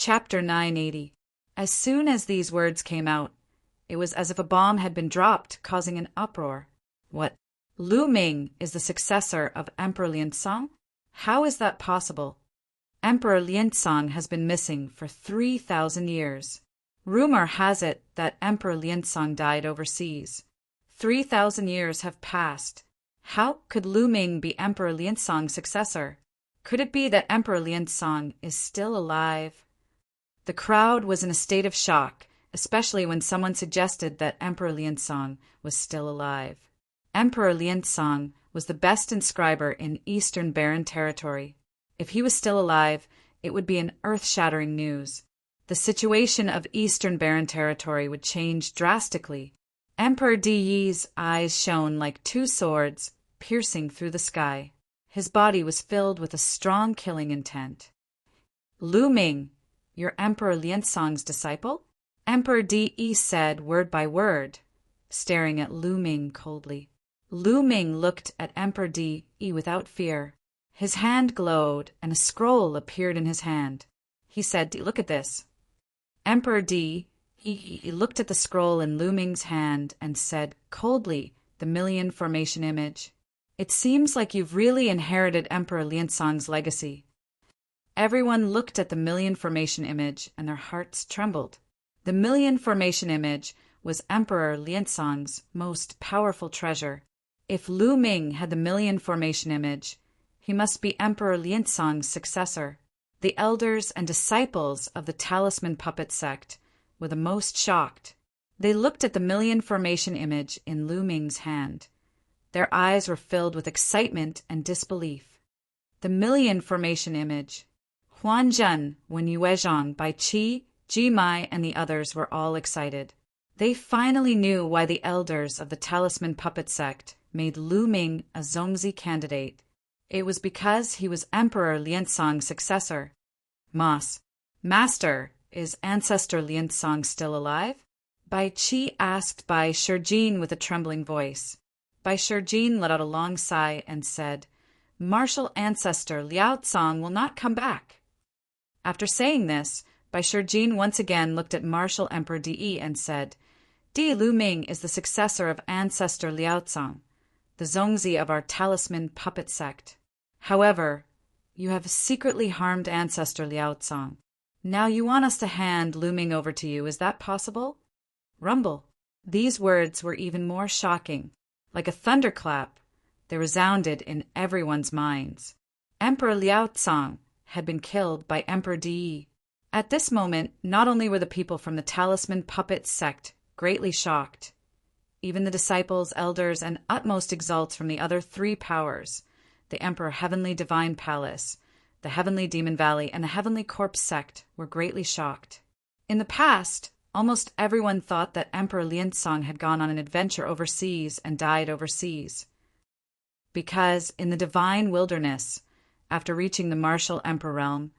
Chapter 980. As soon as these words came out, it was as if a bomb had been dropped, causing an uproar. What? Lu Ming is the successor of Emperor Lianzong? How is that possible? Emperor Lianzong has been missing for 3,000 years. Rumor has it that Emperor Lianzong died overseas. 3,000 years have passed. How could Lu Ming be Emperor Lianzong's successor? Could it be that Emperor Lianzong is still alive? The crowd was in a state of shock, especially when someone suggested that Emperor Lianzong was still alive. Emperor Lianzong was the best inscriber in Eastern Barren Territory. If he was still alive, it would be an earth-shattering news. The situation of Eastern Barren Territory would change drastically. Emperor Di Yi's eyes shone like two swords, piercing through the sky. His body was filled with a strong killing intent. Lu Ming, you're Emperor Lianzong's disciple? Emperor Di Yi said word by word, staring at Lu Ming coldly. Lu Ming looked at Emperor Di Yi without fear. His hand glowed, and a scroll appeared in his hand. He said, "Look at this." Emperor Di Yi looked at the scroll in Lu Ming's hand and said coldly, "The Million Formation Image. It seems like you've really inherited Emperor Lianzong's legacy." Everyone looked at the Million Formation Image, and their hearts trembled. The Million Formation Image was Emperor Lianzong's most powerful treasure. If Lu Ming had the Million Formation Image, he must be Emperor Lianzong's successor. The elders and disciples of the Talisman Puppet sect were the most shocked. They looked at the Million Formation Image in Lu Ming's hand. Their eyes were filled with excitement and disbelief. The Million Formation Image. Huan Zhen, Wen Yuezhang, Bai Qi, Ji Mai, and the others were all excited. They finally knew why the elders of the Talisman Puppet sect made Lu Ming a Zongzi candidate. It was because he was Emperor Lianzong's successor. Master, is Ancestor Lianzong still alive? Bai Qi asked Bai Shijin with a trembling voice. Bai Shijin let out a long sigh and said, "Martial Ancestor Liaozong will not come back." After saying this, Bai Shijin once again looked at Martial Emperor Di Yi and said, "Di Lu Ming is the successor of Ancestor Liaozong, the Zongzi of our Talisman Puppet sect. However, you have secretly harmed Ancestor Liaozong. Now you want us to hand Lu Ming over to you, is that possible?" Rumble. These words were even more shocking. Like a thunderclap, they resounded in everyone's minds. Emperor Liaozong had been killed by Emperor Di Yi. At this moment, not only were the people from the Talisman Puppet sect greatly shocked, even the disciples, elders, and utmost exalts from the other three powers, the Emperor Heavenly Divine Palace, the Heavenly Demon Valley, and the Heavenly Corpse sect, were greatly shocked. In the past, almost everyone thought that Emperor Lianzong had gone on an adventure overseas and died overseas. Because in the Divine Wilderness, after reaching the Martial Emperor realm,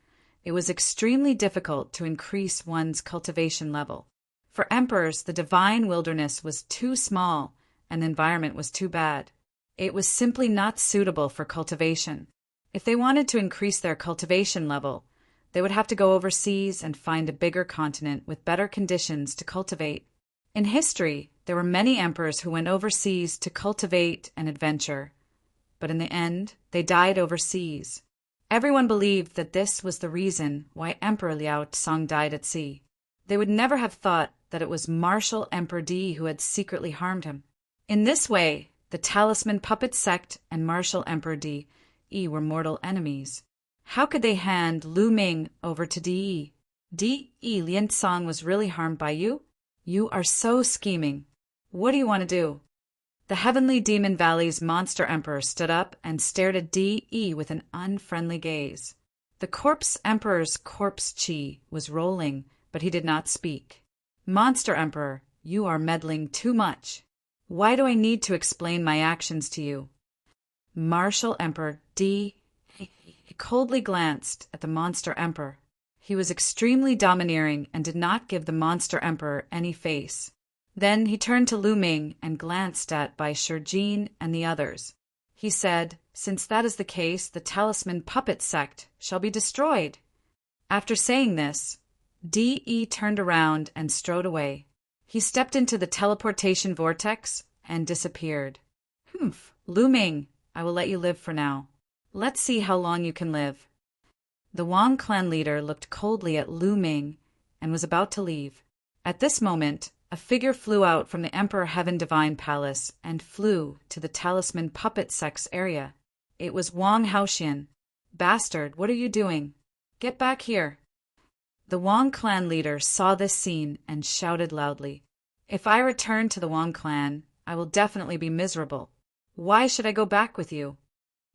it was extremely difficult to increase one's cultivation level. For emperors, the Divine Wilderness was too small and the environment was too bad. It was simply not suitable for cultivation. If they wanted to increase their cultivation level, they would have to go overseas and find a bigger continent with better conditions to cultivate. In history, there were many emperors who went overseas to cultivate and adventure, but in the end, they died overseas. Everyone believed that this was the reason why Emperor Liaozong died at sea. They would never have thought that it was Martial Emperor Di who had secretly harmed him. In this way, the Talisman Puppet sect and Martial Emperor Di were mortal enemies. How could they hand Lu Ming over to Di? Di Lianzong was really harmed by you? You are so scheming. What do you want to do? The Heavenly Demon Valley's Monster Emperor stood up and stared at Di with an unfriendly gaze. The Corpse Emperor's corpse chi was rolling, but he did not speak. Monster Emperor, you are meddling too much. Why do I need to explain my actions to you? Martial Emperor Di coldly glanced at the Monster Emperor. He was extremely domineering and did not give the Monster Emperor any face. Then he turned to Lu Ming and glanced at Bai Shijin and the others. He said, "Since that is the case, the Talisman Puppet sect shall be destroyed." After saying this, De turned around and strode away. He stepped into the teleportation vortex and disappeared. Humph, Lu Ming, I will let you live for now. Let's see how long you can live. The Wang clan leader looked coldly at Lu Ming and was about to leave. At this moment, a figure flew out from the Emperor Heaven Divine Palace and flew to the Talisman Puppet Sect's area. It was Wang Haoxian. Bastard, what are you doing? Get back here. The Wang clan leader saw this scene and shouted loudly, If I return to the Wang clan, I will definitely be miserable. Why should I go back with you?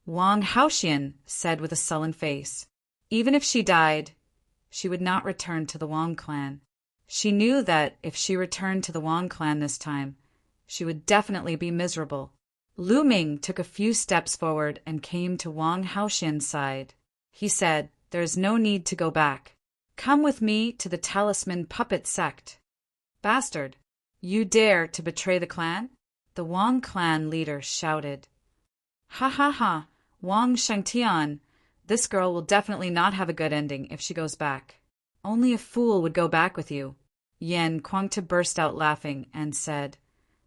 Wang Haoxian said with a sullen face. Even if she died, she would not return to the Wang clan. She knew that if she returned to the Wang clan this time, she would definitely be miserable. Lu Ming took a few steps forward and came to Wang Haoxian's side. He said, There is no need to go back. Come with me to the Talisman Puppet Sect. Bastard, you dare to betray the clan? The Wang clan leader shouted. Ha ha ha, Wang Shengtian, this girl will definitely not have a good ending if she goes back. Only a fool would go back with you. Yan Kuangta burst out laughing and said,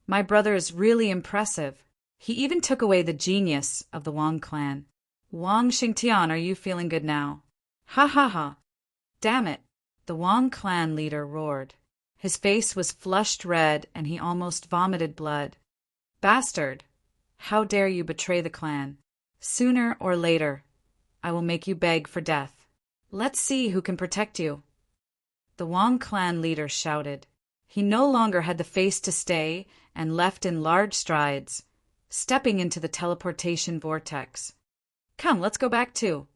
My brother is really impressive. He even took away the genius of the Wang clan. Wang Shengtian, are you feeling good now? Ha ha ha. Damn it, the Wang clan leader roared. His face was flushed red and he almost vomited blood. Bastard, how dare you betray the clan? Sooner or later, I will make you beg for death. Let's see who can protect you. The Wang clan leader shouted. He no longer had the face to stay and left in large strides, stepping into the teleportation vortex. Come, let's go back too.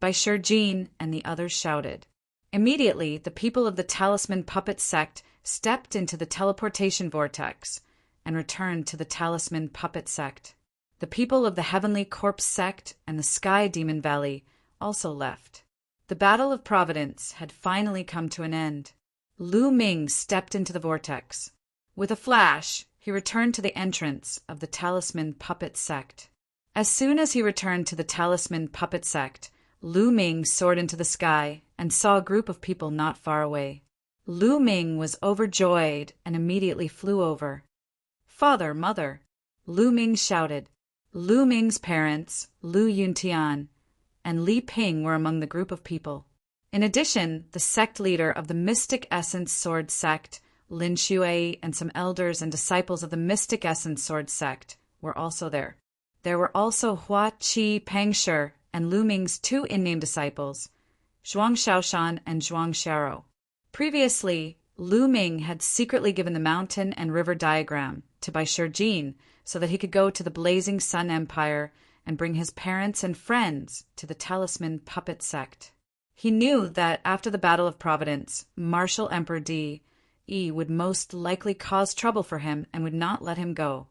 Bai Shijin and the others shouted. Immediately, the people of the Talisman Puppet Sect stepped into the teleportation vortex and returned to the Talisman Puppet Sect. The people of the Heavenly Corpse Sect and the Sky Demon Valley also left. The Battle of Providence had finally come to an end. Lu Ming stepped into the vortex. With a flash, he returned to the entrance of the Talisman Puppet Sect. As soon as he returned to the Talisman Puppet Sect, Lu Ming soared into the sky and saw a group of people not far away. Lu Ming was overjoyed and immediately flew over. Father, mother, Lu Ming shouted. Lu Ming's parents, Lu Yuntian and Li Ping were among the group of people. In addition, the sect leader of the Mystic Essence Sword Sect, Lin Shui, and some elders and disciples of the Mystic Essence Sword Sect were also there. There were also Hua Qi Pangshi and Lu Ming's two in-name disciples, Zhuang Shaoshan and Zhuang Xiao. Previously, Lu Ming had secretly given the mountain and river diagram to Bai Shijin so that he could go to the Blazing Sun Empire and bring his parents and friends to the Talisman Puppet Sect. He knew that after the Battle of Providence, Martial Emperor De would most likely cause trouble for him and would not let him go.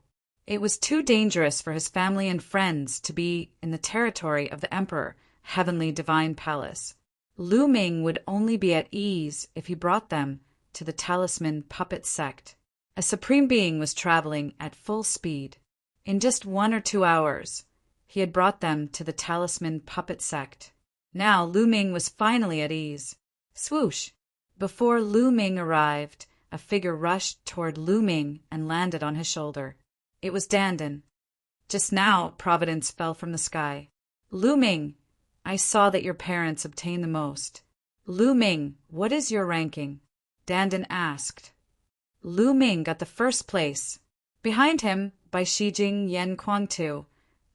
It was too dangerous for his family and friends to be in the territory of the Emperor, Heavenly Divine Palace. Lu Ming would only be at ease if he brought them to the Talisman Puppet Sect. A supreme being was traveling at full speed. In just 1 or 2 hours, he had brought them to the Talisman Puppet Sect. Now Lu Ming was finally at ease. Swoosh! Before Lu Ming arrived, a figure rushed toward Lu Ming and landed on his shoulder. It was Dandan. Just now, Providence fell from the sky. Lu Ming, I saw that your parents obtained the most. Lu Ming, what is your ranking? Dandan asked. Lu Ming got the first place. Behind him, Bai Shijin, Yan Kuangtu,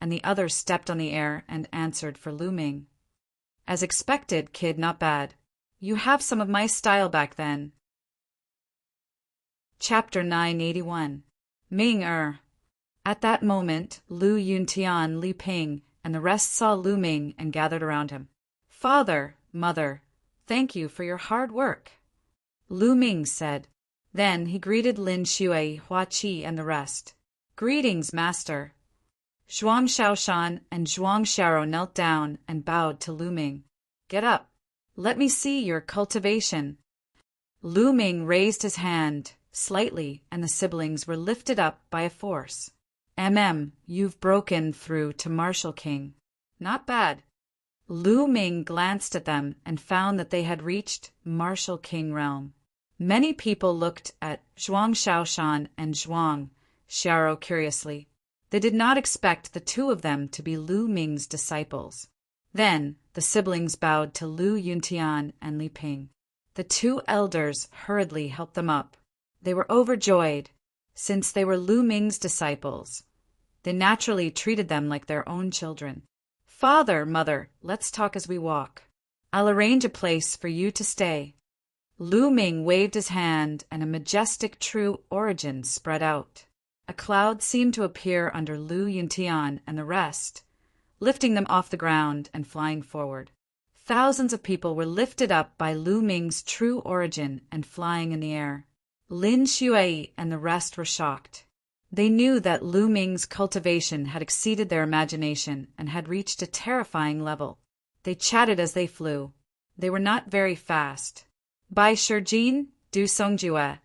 and the others stepped on the air and answered for Lu Ming. As expected, kid, not bad. You have some of my style back then. Chapter 981. Ming-er. At that moment, Lu Yuntian, Li Ping, and the rest saw Lu Ming and gathered around him. Father, mother, thank you for your hard work, Lu Ming said. Then he greeted Lin Shui, Hua Qi, and the rest. Greetings, master. Zhuang Shaoshan and Zhuang Xiao knelt down and bowed to Lu Ming. Get up. Let me see your cultivation. Lu Ming raised his hand slightly, and the siblings were lifted up by a force. You've broken through to Martial King. Not bad. Lu Ming glanced at them and found that they had reached martial king realm. Many people looked at Zhuang Shaoshan and Zhuang Xiao curiously. They did not expect the two of them to be Lu Ming's disciples. Then the siblings bowed to Lu Yuntian and Li Ping. The two elders hurriedly helped them up. They were overjoyed, since they were Lu Ming's disciples. They naturally treated them like their own children. "Father, mother, let's talk as we walk. I'll arrange a place for you to stay." Lu Ming waved his hand, and a majestic true origin spread out. A cloud seemed to appear under Lu Yuntian and the rest, lifting them off the ground and flying forward. Thousands of people were lifted up by Lu Ming's true origin and flying in the air. Lin Shui and the rest were shocked. They knew that Lu Ming's cultivation had exceeded their imagination and had reached a terrifying level. They chatted as they flew. They were not very fast. Bai Shijin, Du Songjue,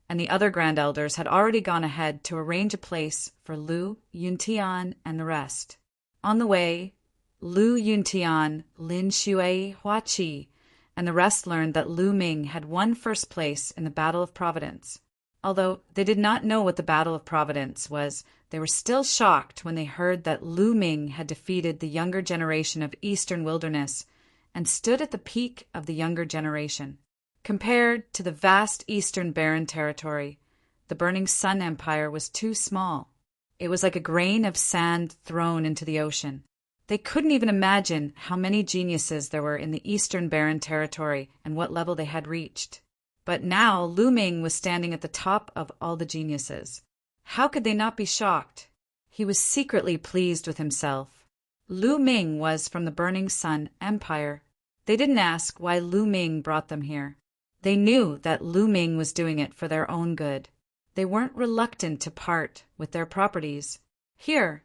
and the other grand elders had already gone ahead to arrange a place for Lu Yuntian and the rest. On the way, Lu Yuntian, Lin Shui, Hua Qi, and the rest learned that Lu Ming had won first place in the Battle of Providence. Although they did not know what the Battle of Providence was, they were still shocked when they heard that Lu Ming had defeated the younger generation of Eastern Wilderness and stood at the peak of the younger generation. Compared to the vast Eastern Barren Territory, the Burning Sun Empire was too small. It was like a grain of sand thrown into the ocean. They couldn't even imagine how many geniuses there were in the Eastern Barren Territory and what level they had reached. But now Lu Ming was standing at the top of all the geniuses. How could they not be shocked? He was secretly pleased with himself. Lu Ming was from the Burning Sun Empire. They didn't ask why Lu Ming brought them here. They knew that Lu Ming was doing it for their own good. They weren't reluctant to part with their properties. Here,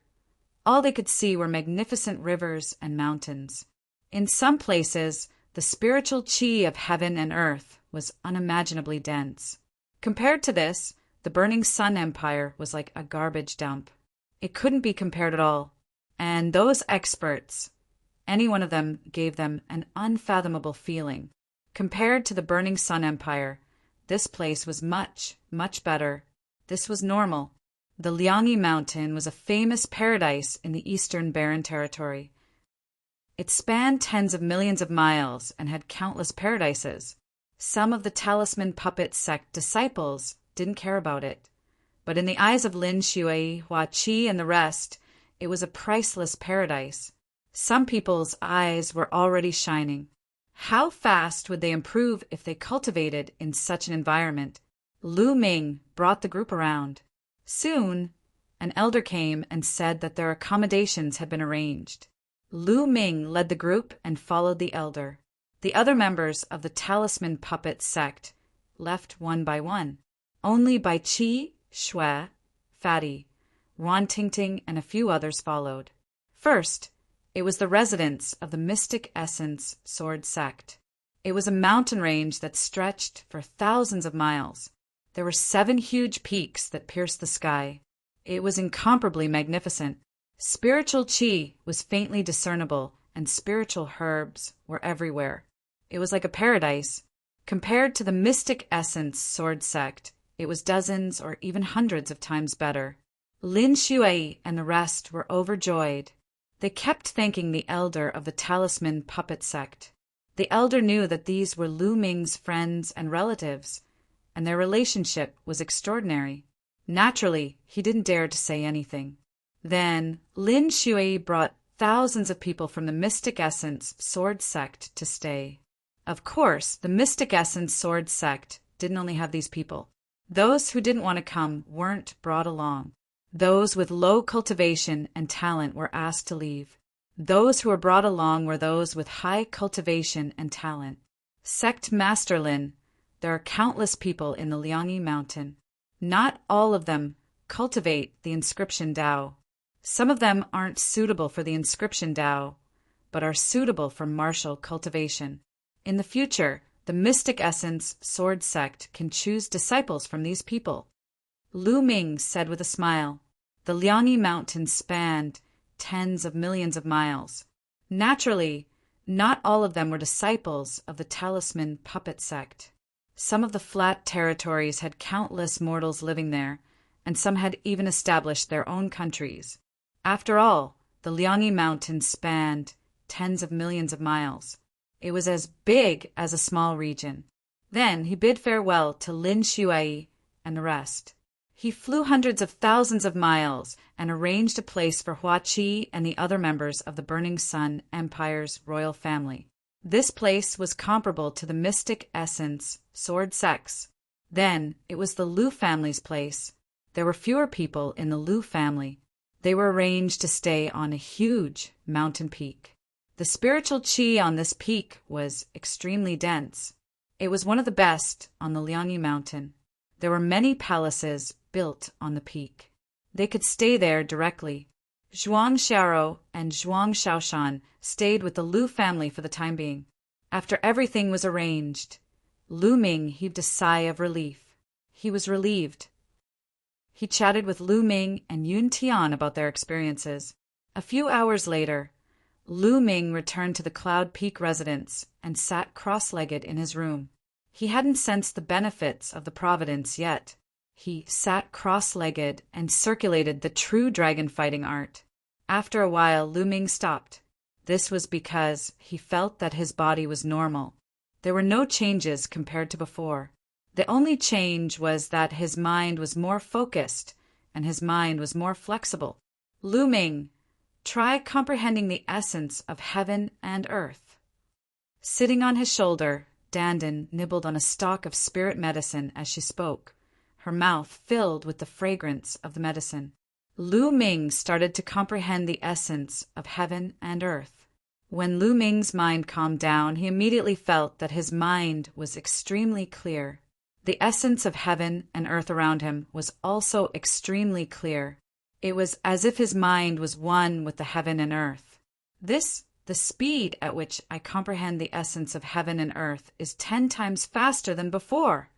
all they could see were magnificent rivers and mountains. In some places, the spiritual qi of heaven and earth was unimaginably dense. Compared to this, the Burning Sun Empire was like a garbage dump. It couldn't be compared at all. And those experts, any one of them gave them an unfathomable feeling. Compared to the Burning Sun Empire, this place was much, much better. This was normal. The Liangyi Mountain was a famous paradise in the Eastern Barren Territory. It spanned tens of millions of miles and had countless paradises. Some of the Talisman Puppet sect disciples didn't care about it, but in the eyes of Lin Shui, Hua Qi, and the rest, it was a priceless paradise. Some people's eyes were already shining. How fast would they improve if they cultivated in such an environment? Lu Ming brought the group around. Soon, an elder came and said that their accommodations had been arranged. Lu Ming led the group and followed the elder. The other members of the Talisman Puppet sect left one by one. Only Bai Qi, Shui, Fatty, Ron Tingting, and a few others followed. First, it was the residence of the Mystic Essence Sword sect. It was a mountain range that stretched for thousands of miles. There were 7 huge peaks that pierced the sky. It was incomparably magnificent. Spiritual qi was faintly discernible, and spiritual herbs were everywhere. It was like a paradise. Compared to the Mystic Essence Sword sect, it was dozens or even hundreds of times better. Lin Shui and the rest were overjoyed. They kept thanking the elder of the Talisman Puppet sect. The elder knew that these were Lu Ming's friends and relatives, and their relationship was extraordinary. Naturally, he didn't dare to say anything. Then Lin Shui brought thousands of people from the Mystic Essence Sword sect to stay. Of course, the Mystic Essence Sword sect didn't only have these people. Those who didn't want to come weren't brought along. Those with low cultivation and talent were asked to leave. Those who were brought along were those with high cultivation and talent. Sect Master Lin, there are countless people in the Liangyi Mountain. Not all of them cultivate the inscription Tao. Some of them aren't suitable for the inscription Tao, but are suitable for martial cultivation. In the future, the Mystic Essence Sword sect can choose disciples from these people. Lu Ming said with a smile, the Liangyi Mountain spanned tens of millions of miles. Naturally, Not all of them were disciples of the talisman puppet sect. Some of the flat territories had countless mortals living there, and some had even established their own countries. After all, the Liangyi Mountains spanned tens of millions of miles. It was as big as a small region. Then he bid farewell to Lin Shuai and the rest. He flew hundreds of thousands of miles and arranged a place for Hua Qi and the other members of the Burning Sun Empire's royal family. This place was comparable to the mystic essence, Sword Sex. Then it was the Lu family's place. There were fewer people in the Lu family. They were arranged to stay on a huge mountain peak. The spiritual qi on this peak was extremely dense. It was one of the best on the Liangyi Mountain. There were many palaces built on the peak. They could stay there directly. Zhuang Xiaorou and Zhuang Shaoshan stayed with the Lu family for the time being. After everything was arranged, Lu Ming heaved a sigh of relief. He was relieved. He chatted with Lu Ming and Yun Tian about their experiences. A few hours later, Lu Ming returned to the Cloud Peak residence and sat cross-legged in his room. He hadn't sensed the benefits of the providence yet. He sat cross-legged and circulated the true dragon fighting art. After a while, Lu Ming stopped. This was because he felt that his body was normal. There were no changes compared to before. The only change was that his mind was more focused and his mind was more flexible. Lu Ming, try comprehending the essence of heaven and earth. Sitting on his shoulder, Dandan nibbled on a stalk of spirit medicine as she spoke, her mouth filled with the fragrance of the medicine. Lu Ming started to comprehend the essence of heaven and earth. When Lu Ming's mind calmed down, he immediately felt that his mind was extremely clear. The essence of heaven and earth around him was also extremely clear. It was as if his mind was one with the heaven and earth. The speed at which I comprehend the essence of heaven and earth is 10 times faster than before.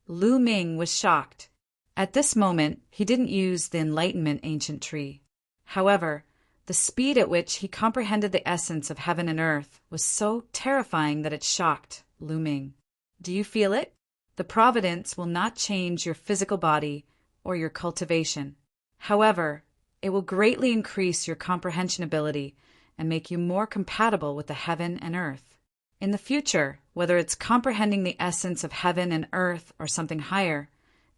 Lu Ming was shocked. At this moment, he didn't use the Enlightenment ancient tree. However, the speed at which he comprehended the essence of heaven and earth was so terrifying that it shocked Lu Ming. Do you feel it? The providence will not change your physical body or your cultivation. However, it will greatly increase your comprehension ability and make you more compatible with the heaven and earth. In the future, whether it's comprehending the essence of heaven and earth or something higher,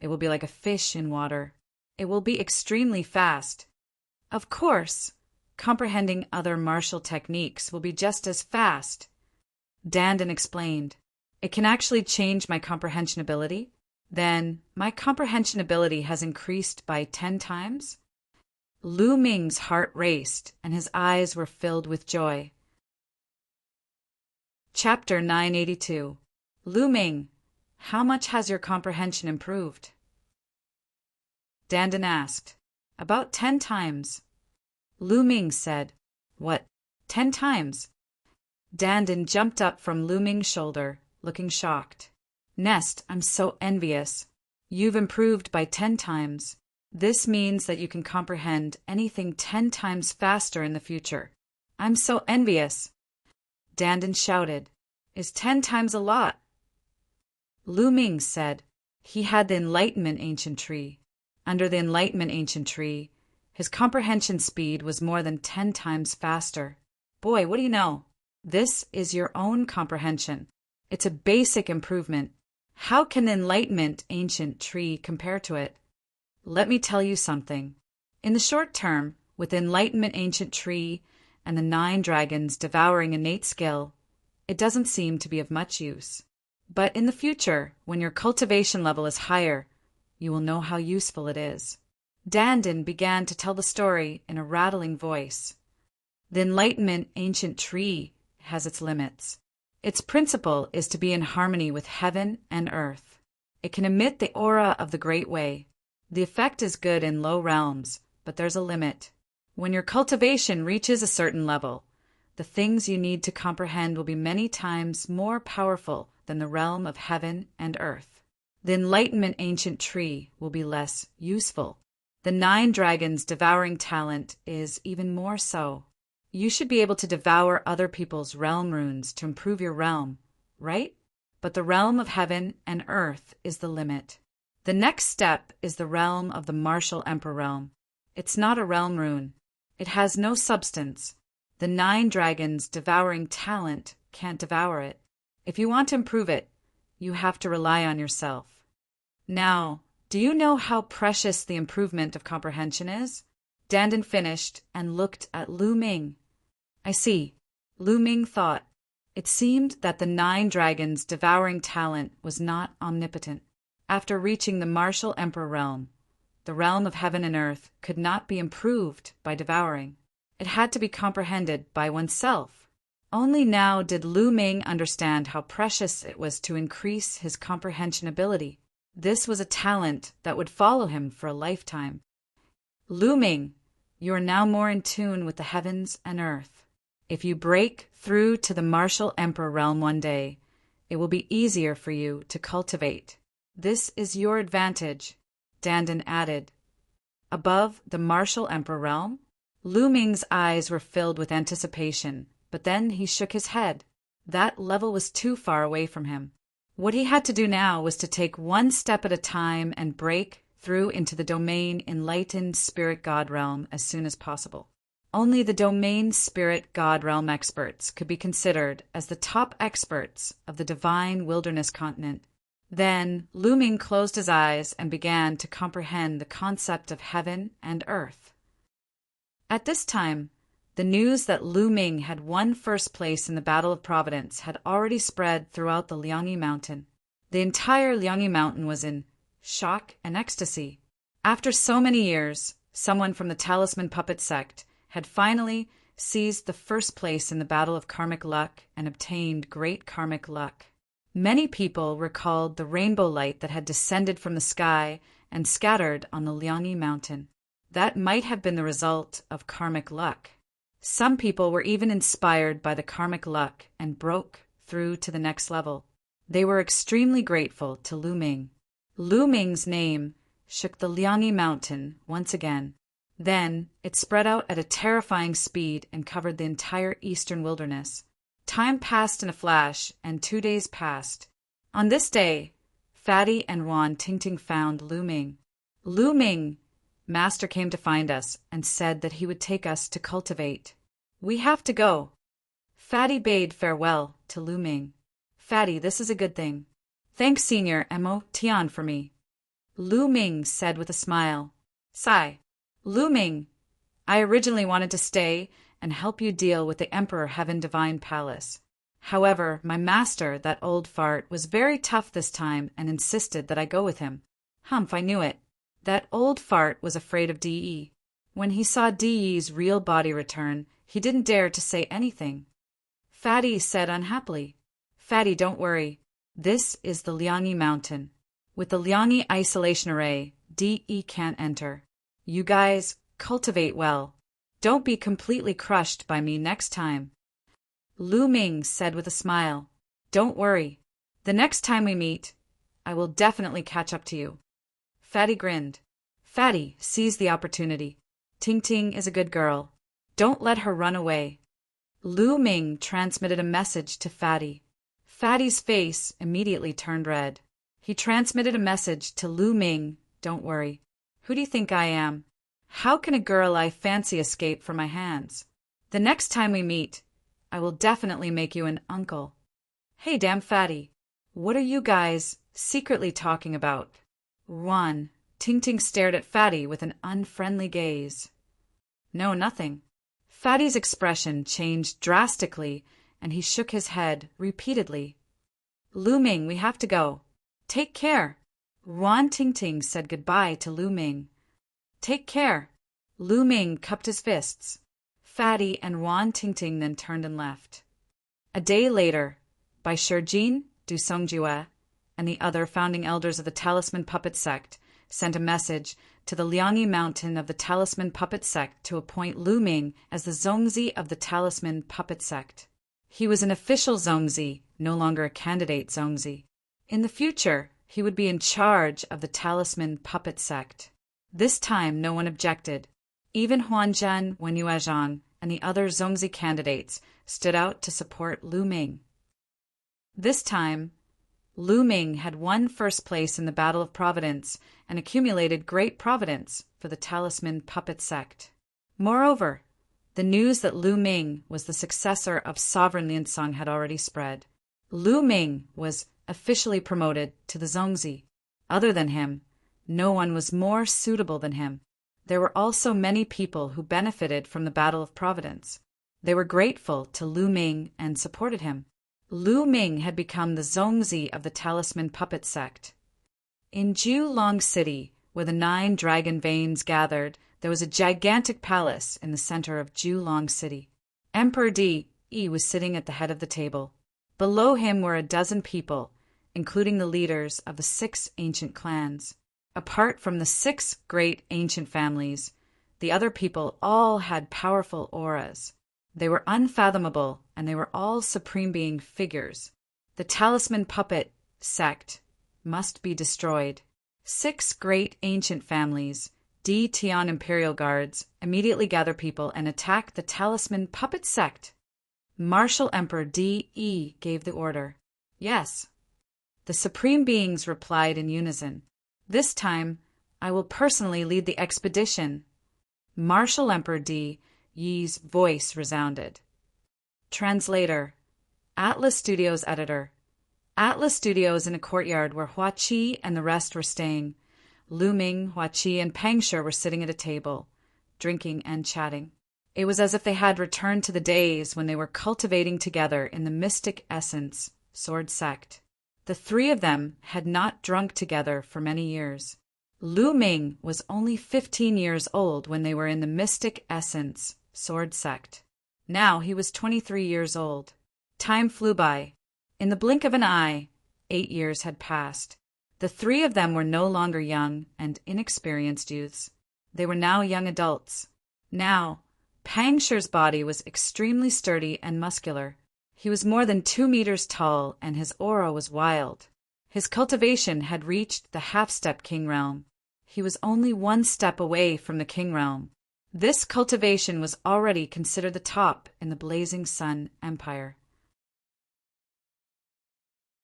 it will be like a fish in water. It will be extremely fast. Of course, comprehending other martial techniques will be just as fast. Dandan explained. It can actually change my comprehension ability? Then my comprehension ability has increased by 10 times? Lu Ming's heart raced and his eyes were filled with joy. Chapter 982. Lu Ming, how much has your comprehension improved? Dandan asked. About 10 times. Lu Ming said, What, 10 times? Dandan jumped up from Lu Ming's shoulder, looking shocked. Nest, I'm so envious. You've improved by 10 times. This means that you can comprehend anything 10 times faster in the future. I'm so envious. Dandan shouted. Is 10 times a lot? Lu Ming said. He had the Enlightenment ancient tree. Under the Enlightenment ancient tree, his comprehension speed was more than 10 times faster. Boy, what do you know? This is your own comprehension. It's a basic improvement. How can the Enlightenment ancient tree compare to it? Let me tell you something. In the short term, with the Enlightenment ancient tree and the 9 dragons devouring innate skill, it doesn't seem to be of much use. But in the future, when your cultivation level is higher, you will know how useful it is. Dandan began to tell the story in a rattling voice. The Enlightenment ancient tree has its limits. Its principle is to be in harmony with heaven and earth. It can emit the aura of the Great Way. The effect is good in low realms, but there's a limit. When your cultivation reaches a certain level, the things you need to comprehend will be many times more powerful than the realm of heaven and earth. The Enlightenment ancient tree will be less useful. The 9 dragons devouring talent is even more so. You should be able to devour other people's realm runes to improve your realm, right? But the realm of heaven and earth is the limit. The next step is the realm of the martial emperor realm. It's not a realm rune. It has no substance. The 9 dragons devouring talent can't devour it. If you want to improve it, you have to rely on yourself. Now, do you know how precious the improvement of comprehension is? Dandan finished and looked at Lu Ming. I see. Lu Ming thought. It seemed that the 9 dragons devouring talent was not omnipotent. After reaching the martial emperor realm, the realm of heaven and earth could not be improved by devouring. It had to be comprehended by oneself. Only now did Lu Ming understand how precious it was to increase his comprehension ability. This was a talent that would follow him for a lifetime. Lu Ming, you are now more in tune with the heavens and earth. If you break through to the martial emperor realm one day, it will be easier for you to cultivate. This is your advantage, Dandan added. Above the martial emperor realm, Lu Ming's eyes were filled with anticipation, but then he shook his head. That level was too far away from him. What he had to do now was to take one step at a time and break through into the domain enlightened spirit god realm as soon as possible. Only the domain spirit god realm experts could be considered as the top experts of the divine wilderness continent. Then Lu Ming closed his eyes and began to comprehend the concept of heaven and earth. At this time, the news that Lu Ming had won first place in the Battle of Providence had already spread throughout the Liangyi Mountain. The entire Liangyi Mountain was in shock and ecstasy. After so many years, someone from the Talisman Puppet sect had finally seized the first place in the Battle of Karmic Luck and obtained great karmic luck. Many people recalled the rainbow light that had descended from the sky and scattered on the Liangyi Mountain. That might have been the result of karmic luck. Some people were even inspired by the karmic luck and broke through to the next level. They were extremely grateful to Lu Ming. Lu Ming's name shook the Liangyi Mountain once again. Then it spread out at a terrifying speed and covered the entire eastern wilderness. Time passed in a flash, and 2 days passed. On this day, Fatty and Wan Tingting found Lu Ming. Lu Ming, Master came to find us and said that he would take us to cultivate. We have to go. Fatty bade farewell to Lu Ming. Fatty, this is a good thing. Thanks, Senior Mo Tian, for me. Lu Ming said with a smile. Sigh. Lu Ming, I originally wanted to stay and help you deal with the Emperor Heaven Divine Palace. However, my master, that old fart, was very tough this time and insisted that I go with him. Humph, I knew it. That old fart was afraid of D.E. When he saw D.E.'s real body return, he didn't dare to say anything. Fatty said unhappily, Fatty, don't worry. This is the Liangyi Mountain. With the Liangyi Isolation Array, D.E. can't enter. You guys cultivate well. Don't be completely crushed by me next time. Lu Ming said with a smile, Don't worry. The next time we meet, I will definitely catch up to you. Fatty grinned. Fatty, seize the opportunity. Ting Ting is a good girl. Don't let her run away. Lu Ming transmitted a message to Fatty. Fatty's face immediately turned red. He transmitted a message to Lu Ming, Don't worry. Who do you think I am? How can a girl I fancy escape from my hands? The next time we meet, I will definitely make you an uncle. Hey, damn Fatty, what are you guys secretly talking about? Wan Tingting stared at Fatty with an unfriendly gaze. No, nothing. Fatty's expression changed drastically, and he shook his head repeatedly. Lu Ming, we have to go. Take care. Wan Tingting said goodbye to Lu Ming. Take care. Lu Ming cupped his fists. Fatty and Wan Tingting then turned and left. A day later, by Shijin du Songjue and the other founding elders of the Talisman Puppet sect, sent a message to the Liangyi Mountain of the Talisman Puppet sect to appoint Lu Ming as the Zongzi of the Talisman Puppet sect. He was an official Zongzi, no longer a candidate Zongzi. In the future, he would be in charge of the Talisman Puppet sect. This time no one objected. Even Huanzhen Wenyuezhang and the other Zongzi candidates stood out to support Lu Ming. This time, Lu Ming had won first place in the Battle of Providence and accumulated great providence for the Talisman Puppet Sect. Moreover, the news that Lu Ming was the successor of Sovereign Liansong had already spread. Lu Ming was officially promoted to the Zongzi. Other than him, no one was more suitable than him. There were also many people who benefited from the Battle of Providence. They were grateful to Lu Ming and supported him. Lu Ming had become the Zongzi of the Talisman Puppet Sect. In Julong City, where the 9 dragon veins gathered, there was a gigantic palace in the center of Julong City. Emperor Di was sitting at the head of the table. Below him were a dozen people, including the leaders of the 6 ancient clans. Apart from the 6 great ancient families, the other people all had powerful auras. They were unfathomable, and they were all supreme being figures. The Talisman Puppet Sect must be destroyed. 6 great ancient families, Di Tian Imperial Guards, immediately gather people and attack the Talisman Puppet Sect. Martial Emperor Di gave the order. Yes. The supreme beings replied in unison. This time, I will personally lead the expedition. Martial Emperor Di's voice resounded. Translator, Atlas Studios editor. Atlas Studios in a courtyard where Hua Qi and the rest were staying. Lu Ming, Hua Qi, and Pang Shi were sitting at a table, drinking and chatting. It was as if they had returned to the days when they were cultivating together in the mystic essence, Sword Sect. The 3 of them had not drunk together for many years. Lu Ming was only 15 years old when they were in the mystic essence, Sword Sect. Now he was 23 years old. Time flew by. In the blink of an eye, 8 years had passed. The 3 of them were no longer young and inexperienced youths. They were now young adults. Now, Pang Shi's body was extremely sturdy and muscular. He was more than 2 meters tall, and his aura was wild. His cultivation had reached the half-step king realm. He was only 1 step away from the king realm. This cultivation was already considered the top in the Blazing Sun Empire.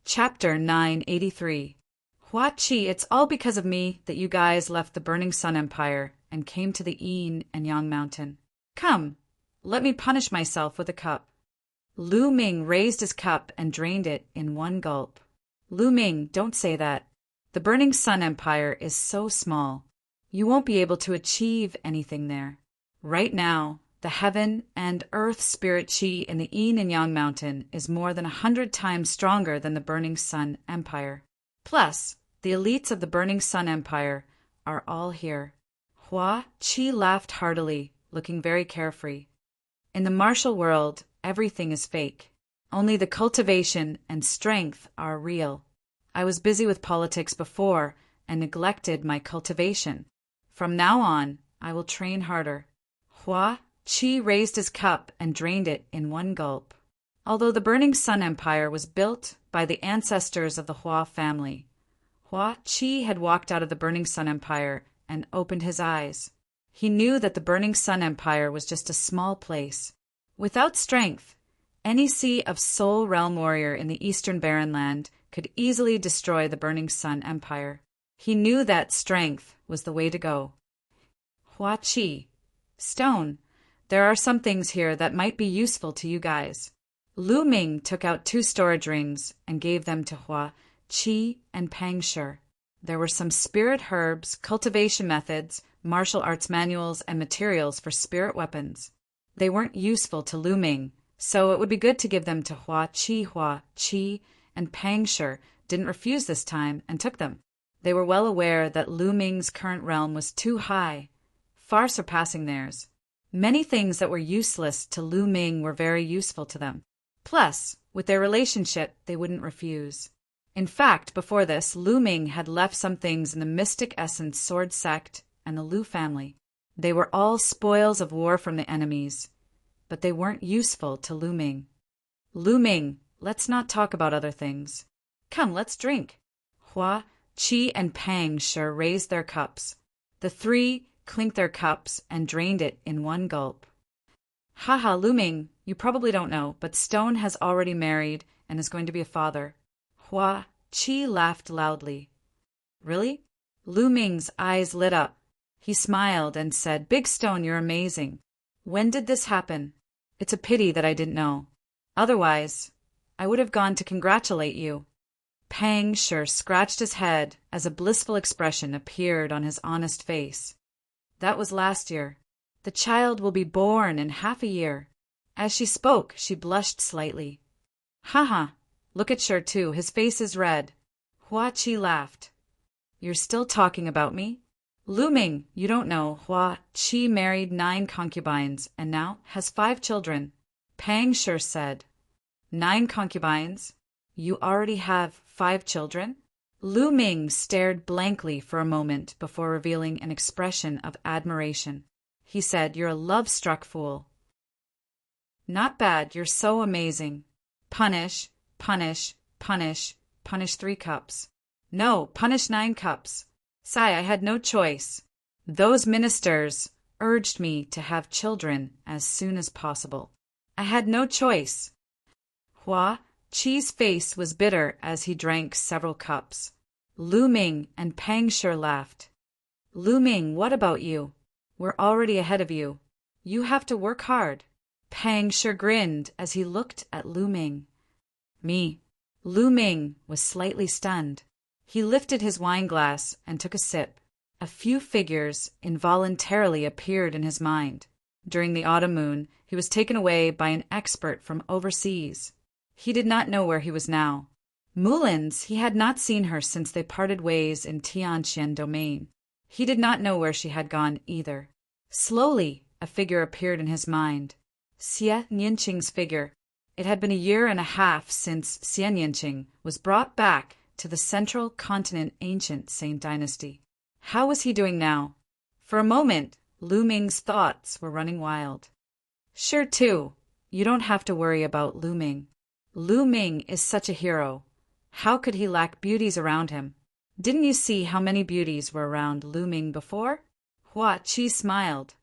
Chapter 983. Hua Qi, it's all because of me that you guys left the Burning Sun Empire and came to the Yin and Yang Mountain. Come, let me punish myself with a cup. Lu Ming raised his cup and drained it in 1 gulp. Lu Ming, don't say that. The Burning Sun Empire is so small. You won't be able to achieve anything there. Right now, the heaven and earth spirit Qi in the Yin and Yang Mountain is more than 100 times stronger than the Burning Sun Empire. Plus, the elites of the Burning Sun Empire are all here. Hua Qi laughed heartily, looking very carefree. In the martial world, everything is fake. Only the cultivation and strength are real. I was busy with politics before and neglected my cultivation. From now on, I will train harder. Hua Qi raised his cup and drained it in 1 gulp. Although the Burning Sun Empire was built by the ancestors of the Hua family, Hua Qi had walked out of the Burning Sun Empire and opened his eyes. He knew that the Burning Sun Empire was just a small place. Without strength, any Sea of Soul Realm warrior in the Eastern Barren Land could easily destroy the Burning Sun Empire. He knew that strength was the way to go. Hua Qi, Stone, there are some things here that might be useful to you guys. Lu Ming took out 2 storage rings and gave them to Hua Qi and Pang Shi. There were some spirit herbs, cultivation methods, martial arts manuals, and materials for spirit weapons. They weren't useful to Lu Ming, so it would be good to give them to Hua Qi, and Pang Shi didn't refuse this time and took them. They were well aware that Lu Ming's current realm was too high, far surpassing theirs. Many things that were useless to Lu Ming were very useful to them. Plus, with their relationship, they wouldn't refuse. In fact, before this, Lu Ming had left some things in the Mystic Essence Sword Sect and the Lu family. They were all spoils of war from the enemies, but they weren't useful to Lu Ming. Lu Ming, let's not talk about other things. Come, let's drink. Hua Qi and Pang Shi raised their cups. The 3 clinked their cups and drained it in 1 gulp. Haha, Lu Ming, you probably don't know, but Stone has already married and is going to be a father. Hua Chi laughed loudly. Really? Lu Ming's eyes lit up. He smiled and said, Big Stone, you're amazing. When did this happen? It's a pity that I didn't know. Otherwise, I would have gone to congratulate you. Pang Shi scratched his head as a blissful expression appeared on his honest face. That was last year. The child will be born in half a year. As she spoke, she blushed slightly. Haha, look at Shi too, his face is red. Hua Chi laughed. You're still talking about me? Lu Ming, you don't know, Hua Chi married 9 concubines and now has 5 children. Pang Shi said. 9 concubines? You already have 5 children? Lu Ming stared blankly for a moment before revealing an expression of admiration. He said, You're a love-struck fool. Not bad, you're so amazing. Punish, punish, punish, punish 3 cups. No, punish 9 cups. Sai, I had no choice. Those ministers urged me to have children as soon as possible. I had no choice. Hua Chi's face was bitter as he drank several cups. Lu Ming and Pang Shi laughed. Lu Ming, what about you? We're already ahead of you. You have to work hard. Pang Shi grinned as he looked at Lu Ming. Me. Lu Ming was slightly stunned. He lifted his wine glass and took a sip. A few figures involuntarily appeared in his mind. During the autumn moon, he was taken away by an expert from overseas. He did not know where he was now. Mulin's, he had not seen her since they parted ways in Tianqian Domain. He did not know where she had gone either. Slowly, a figure appeared in his mind. Xie Nianqing's figure. It had been a year and a half since Xie Nianqing was brought back to the central continent ancient Sane dynasty. How was he doing now? For a moment, Lu Ming's thoughts were running wild. Sure too, you don't have to worry about Lu Ming. Lu Ming is such a hero. How could he lack beauties around him? Didn't you see how many beauties were around Lu Ming before? Hua Chi smiled.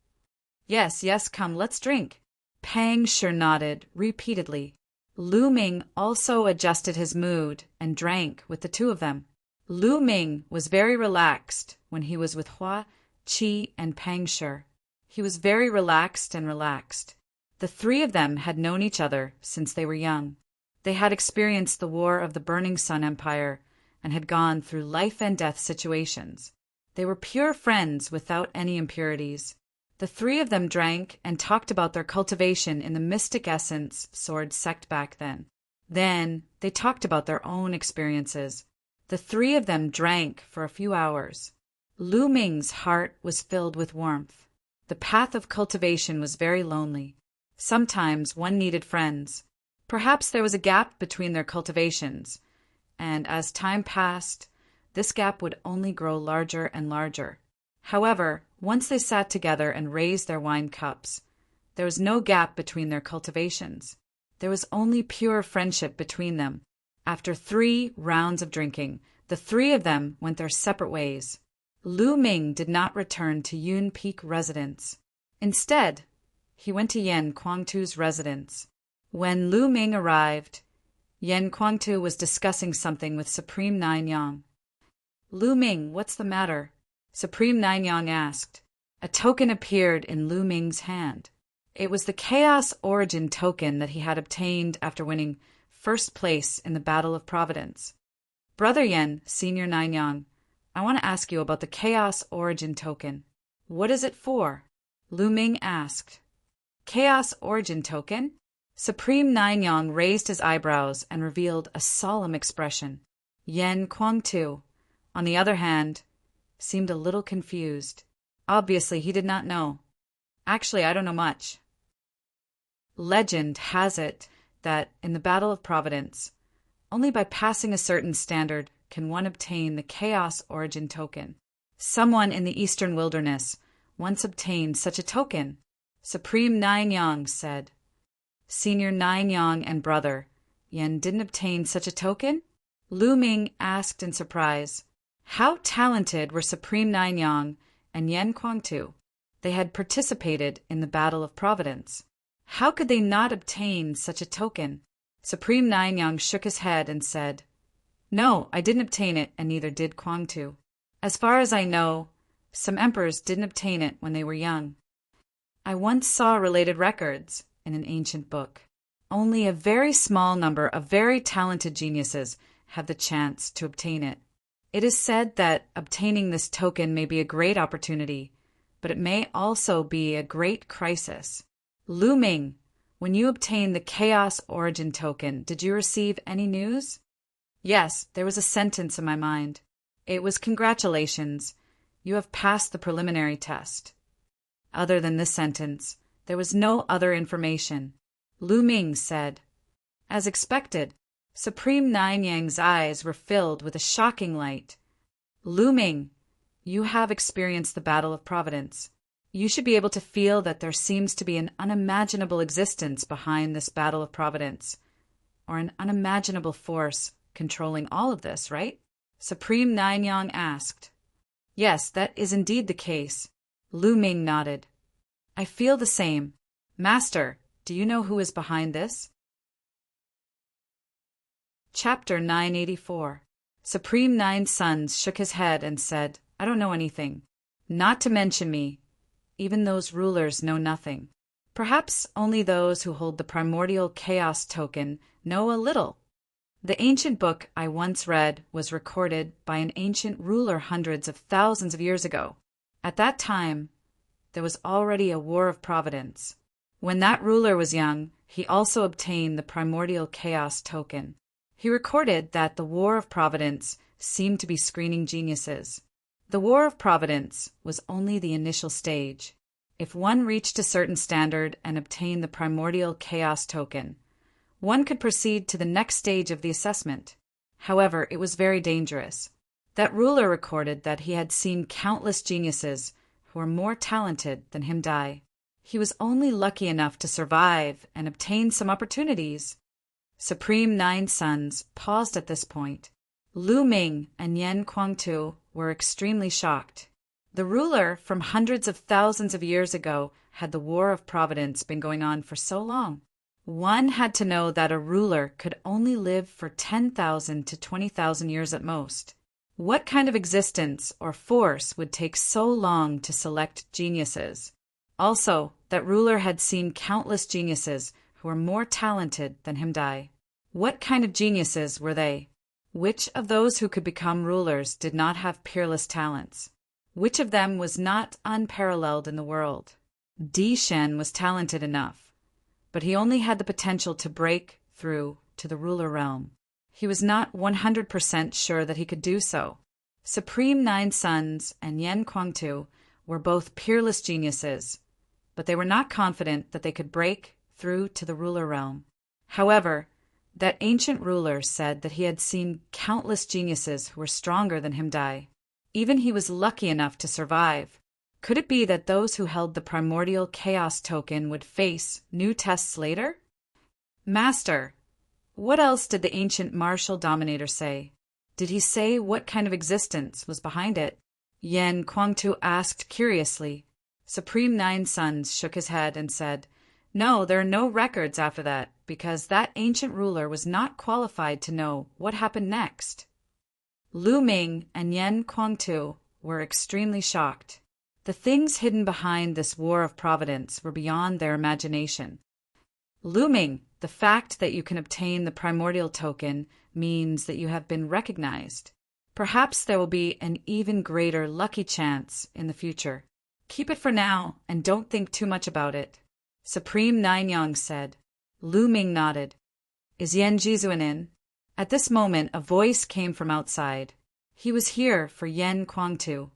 Yes, yes, come, let's drink. Pang Shi nodded repeatedly. Lu Ming also adjusted his mood and drank with the 2 of them. Lu Ming was very relaxed when he was with Hua Chi and Pang Shi. He was very relaxed and relaxed. The 3 of them had known each other since they were young. They had experienced the War of the Burning Sun Empire and had gone through life and death situations. They were pure friends without any impurities. The 3 of them drank and talked about their cultivation in the mystic essence sword sect back then. Then they talked about their own experiences. The 3 of them drank for a few hours. Lu Ming's heart was filled with warmth. The path of cultivation was very lonely. Sometimes one needed friends. Perhaps there was a gap between their cultivations, and as time passed, this gap would only grow larger and larger. However, once they sat together and raised their wine cups, there was no gap between their cultivations. There was only pure friendship between them. After 3 rounds of drinking, the 3 of them went their separate ways. Lu Ming did not return to Yun Peak residence. Instead, he went to Yan Kuangtu's residence. When Lu Ming arrived, Yan Kuangtu was discussing something with Supreme Nanyang. Lu Ming, what's the matter? Supreme Nanyang asked. A token appeared in Lu Ming's hand. It was the Chaos Origin token that he had obtained after winning first place in the Battle of Providence. Brother Yan, Senior Nanyang, I want to ask you about the Chaos Origin token. What is it for? Lu Ming asked. Chaos Origin token? Supreme Nanyang raised his eyebrows and revealed a solemn expression. Yan Kuangtu, on the other hand, seemed a little confused. Obviously, he did not know. Actually, I don't know much. Legend has it that in the Battle of Providence, only by passing a certain standard can one obtain the Chaos Origin token. Someone in the Eastern Wilderness once obtained such a token. Supreme Nanyang said. Senior Nanyang and brother, Yan didn't obtain such a token? Lu Ming asked in surprise. How talented were Supreme Nanyang and Yan Kuangtu? They had participated in the Battle of Providence. How could they not obtain such a token? Supreme Nanyang shook his head and said, "No, I didn't obtain it, and neither did Kwangtu. As far as I know, some emperors didn't obtain it when they were young. I once saw related records in an ancient book. Only a very small number of very talented geniuses have the chance to obtain it. It is said that obtaining this token may be a great opportunity, but it may also be a great crisis. Lu Ming, when you obtained the Chaos Origin token, did you receive any news?" "Yes, there was a sentence in my mind. It was congratulations. You have passed the preliminary test." Other than this sentence, there was no other information. Lu Ming said, "As expected." Supreme Nanyang's eyes were filled with a shocking light. "Lu Ming, you have experienced the battle of Providence. You should be able to feel that there seems to be an unimaginable existence behind this battle of Providence, or an unimaginable force controlling all of this, right?" Supreme Nanyang asked. "Yes, that is indeed the case." Lu Ming nodded. "I feel the same. Master, do you know who is behind this?" Chapter 984. Supreme Nine Sons shook his head and said, "I don't know anything. Not to mention me, even those rulers know nothing. Perhaps only those who hold the primordial chaos token know a little. The ancient book I once read was recorded by an ancient ruler hundreds of thousands of years ago. At that time, there was already a war of providence. When that ruler was young, he also obtained the primordial chaos token. He recorded that the War of Providence seemed to be screening geniuses. The War of Providence was only the initial stage. If one reached a certain standard and obtained the primordial chaos token, one could proceed to the next stage of the assessment. However, it was very dangerous. That ruler recorded that he had seen countless geniuses who were more talented than him die. He was only lucky enough to survive and obtain some opportunities. Supreme Nine Sons paused at this point. Lu Ming and Yen Kwangtu were extremely shocked. The ruler from hundreds of thousands of years ago had the War of Providence been going on for so long. One had to know that a ruler could only live for 10,000 to 20,000 years at most. What kind of existence or force would take so long to select geniuses? Also, that ruler had seen countless geniuses who were more talented than him die. What kind of geniuses were they? Which of those who could become rulers did not have peerless talents? Which of them was not unparalleled in the world? Di Shen was talented enough, but he only had the potential to break through to the ruler realm. He was not 100% sure that he could do so. Supreme Nine Sons and Yen Kwangtu were both peerless geniuses, but they were not confident that they could break through to the ruler realm. However, that ancient ruler said that he had seen countless geniuses who were stronger than him die. Even he was lucky enough to survive. Could it be that those who held the primordial chaos token would face new tests later? Master, what else did the ancient martial dominator say? Did he say what kind of existence was behind it? Yen Kwangtu asked curiously. Supreme Nine Sons shook his head and said, "No, there are no records after that, because that ancient ruler was not qualified to know what happened next." Lu Ming and Yen Kwangtu were extremely shocked. The things hidden behind this War of Providence were beyond their imagination. Lu Ming, the fact that you can obtain the primordial token means that you have been recognized. Perhaps there will be an even greater lucky chance in the future. Keep it for now and don't think too much about it. Supreme Nanyang said. Lu Ming nodded. Is Yen Jizuan in? At this moment, a voice came from outside. He was here for Yen Kwangtu.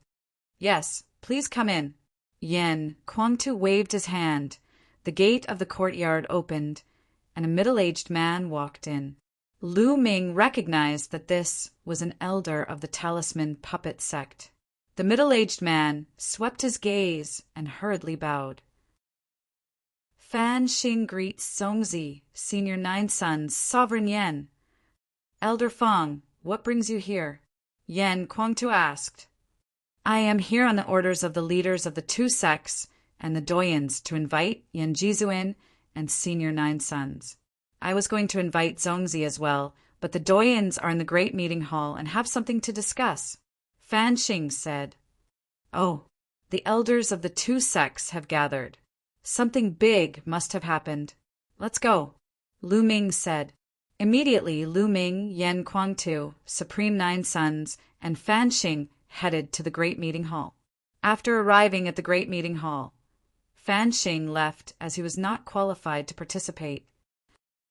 Yes, please come in. Yen Kwangtu waved his hand. The gate of the courtyard opened, and a middle-aged man walked in. Lu Ming recognized that this was an elder of the Talisman Puppet sect. The middle-aged man swept his gaze and hurriedly bowed. Fan Xing greets Songzi, Senior Nine Sons, Sovereign Yen. Elder Fong, what brings you here? Yen Kwangtu asked. I am here on the orders of the leaders of the two sects and the doyens to invite Yen Jizuin and Senior Nine Sons. I was going to invite Zongzi as well, but the doyens are in the great meeting hall and have something to discuss. Fan Xing said, "Oh, the elders of the two sects have gathered. Something big must have happened. Let's go," Lu Ming said. Immediately, Lu Ming, Yan Kuangtu, Supreme Nine Sons, and Fan Xing headed to the great meeting hall. After arriving at the great meeting hall, Fan Xing left as he was not qualified to participate.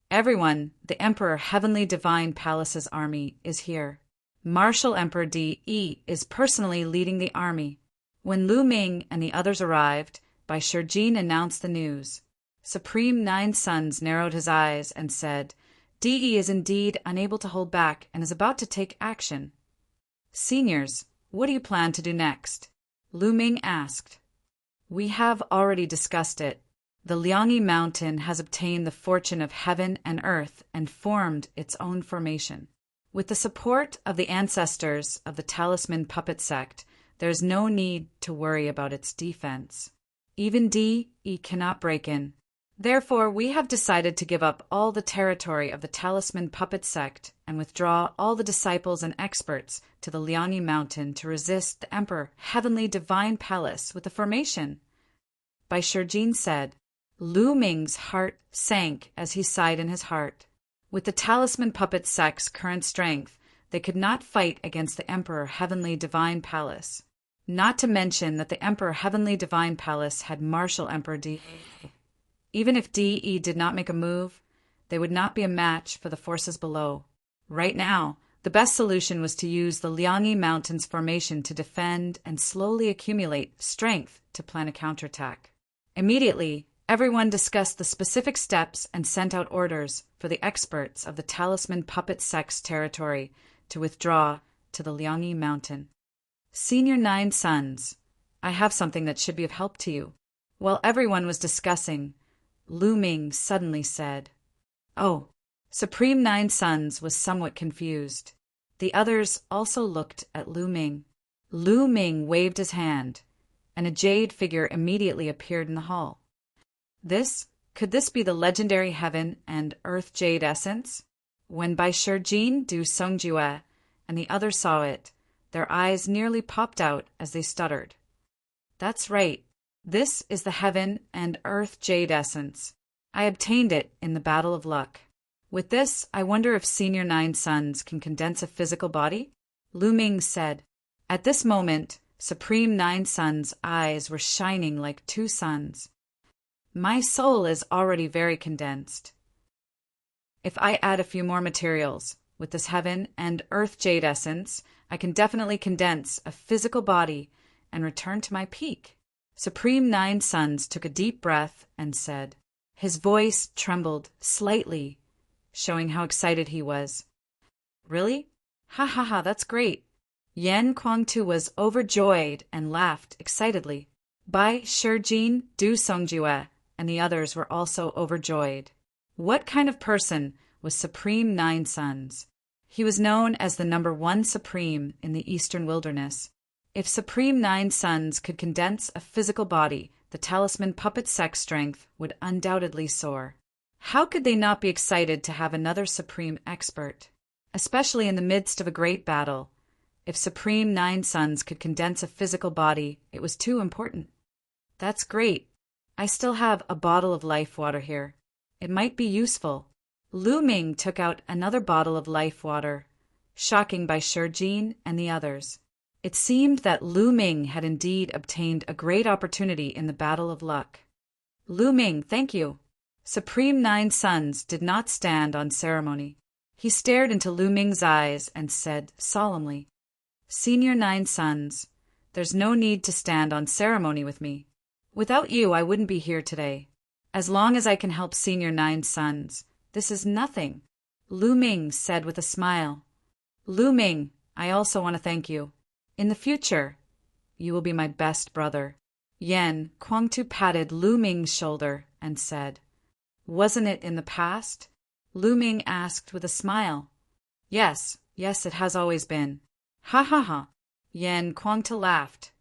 "Everyone, the Emperor Heavenly Divine Palace's army is here. Martial Emperor Di is personally leading the army." When Lu Ming and the others arrived, Bai Shijin announced the news. Supreme Nine Sons narrowed his eyes and said, "Di is indeed unable to hold back and is about to take action." "Seniors, what do you plan to do next?" Lu Ming asked. "We have already discussed it. The Liangyi Mountain has obtained the fortune of heaven and earth and formed its own formation. With the support of the ancestors of the Talisman Puppet Sect, there is no need to worry about its defense. Even Di cannot break in. Therefore, we have decided to give up all the territory of the Talisman Puppet Sect and withdraw all the disciples and experts to the Liangyi Mountain to resist the Emperor Heavenly Divine Palace with the formation." Bai Shijin said. Lu Ming's heart sank as he sighed in his heart. With the Talisman Puppet Sect's current strength, they could not fight against the Emperor Heavenly Divine Palace. Not to mention that the Emperor Heavenly Divine Palace had Martial Emperor Di. Even if Di did not make a move, they would not be a match for the forces below. Right now, the best solution was to use the Liangyi Mountains formation to defend and slowly accumulate strength to plan a counterattack. Immediately, everyone discussed the specific steps and sent out orders for the experts of the Talisman Puppet Sect's territory to withdraw to the Liangyi Mountain. "Senior Nine Sons, I have something that should be of help to you." While everyone was discussing, Lu Ming suddenly said, "Oh." Supreme Nine Sons was somewhat confused. The others also looked at Lu Ming. Lu Ming waved his hand, and a jade figure immediately appeared in the hall. Could this be the legendary heaven and earth jade essence? When Bai Shijin Du Songjue and the others saw it, their eyes nearly popped out as they stuttered. "That's right. This is the heaven and earth jade essence. I obtained it in the Battle of Luck. With this, I wonder if Senior Nine Sons can condense a physical body?" Lu Ming said. At this moment, Supreme Nine Sons' eyes were shining like two suns. "My soul is already very condensed. If I add a few more materials, with this heaven and earth jade essence, I can definitely condense a physical body and return to my peak." Supreme Nine Sons took a deep breath and said. His voice trembled slightly, showing how excited he was. "Really? Ha ha ha, that's great." Yan Kuangtu was overjoyed and laughed excitedly. Bai Shijin, Du Songjue, and the others were also overjoyed. What kind of person was Supreme Nine Sons? He was known as the #1 Supreme in the Eastern Wilderness. If Supreme Nine Sons could condense a physical body, the Talisman Puppet Sect strength would undoubtedly soar. How could they not be excited to have another Supreme expert? Especially in the midst of a great battle. If Supreme Nine Sons could condense a physical body, it was too important. "That's great. I still have a bottle of life water here. It might be useful." Lu Ming took out another bottle of life water, shocking Bai Shijin and the others. It seemed that Lu Ming had indeed obtained a great opportunity in the Battle of Luck. "Lu Ming, thank you." Supreme Nine Sons did not stand on ceremony. He stared into Lu Ming's eyes and said solemnly, "Senior Nine Sons, there's no need to stand on ceremony with me. Without you, I wouldn't be here today. As long as I can help Senior Nine Sons, this is nothing." Lu Ming said with a smile. "Lu Ming, I also want to thank you. In the future, you will be my best brother." Yan Kuangtu patted Lu Ming's shoulder and said, "Wasn't it in the past?" Lu Ming asked with a smile. Yes, it has always been." "Ha ha ha." Yan Kuangtu laughed.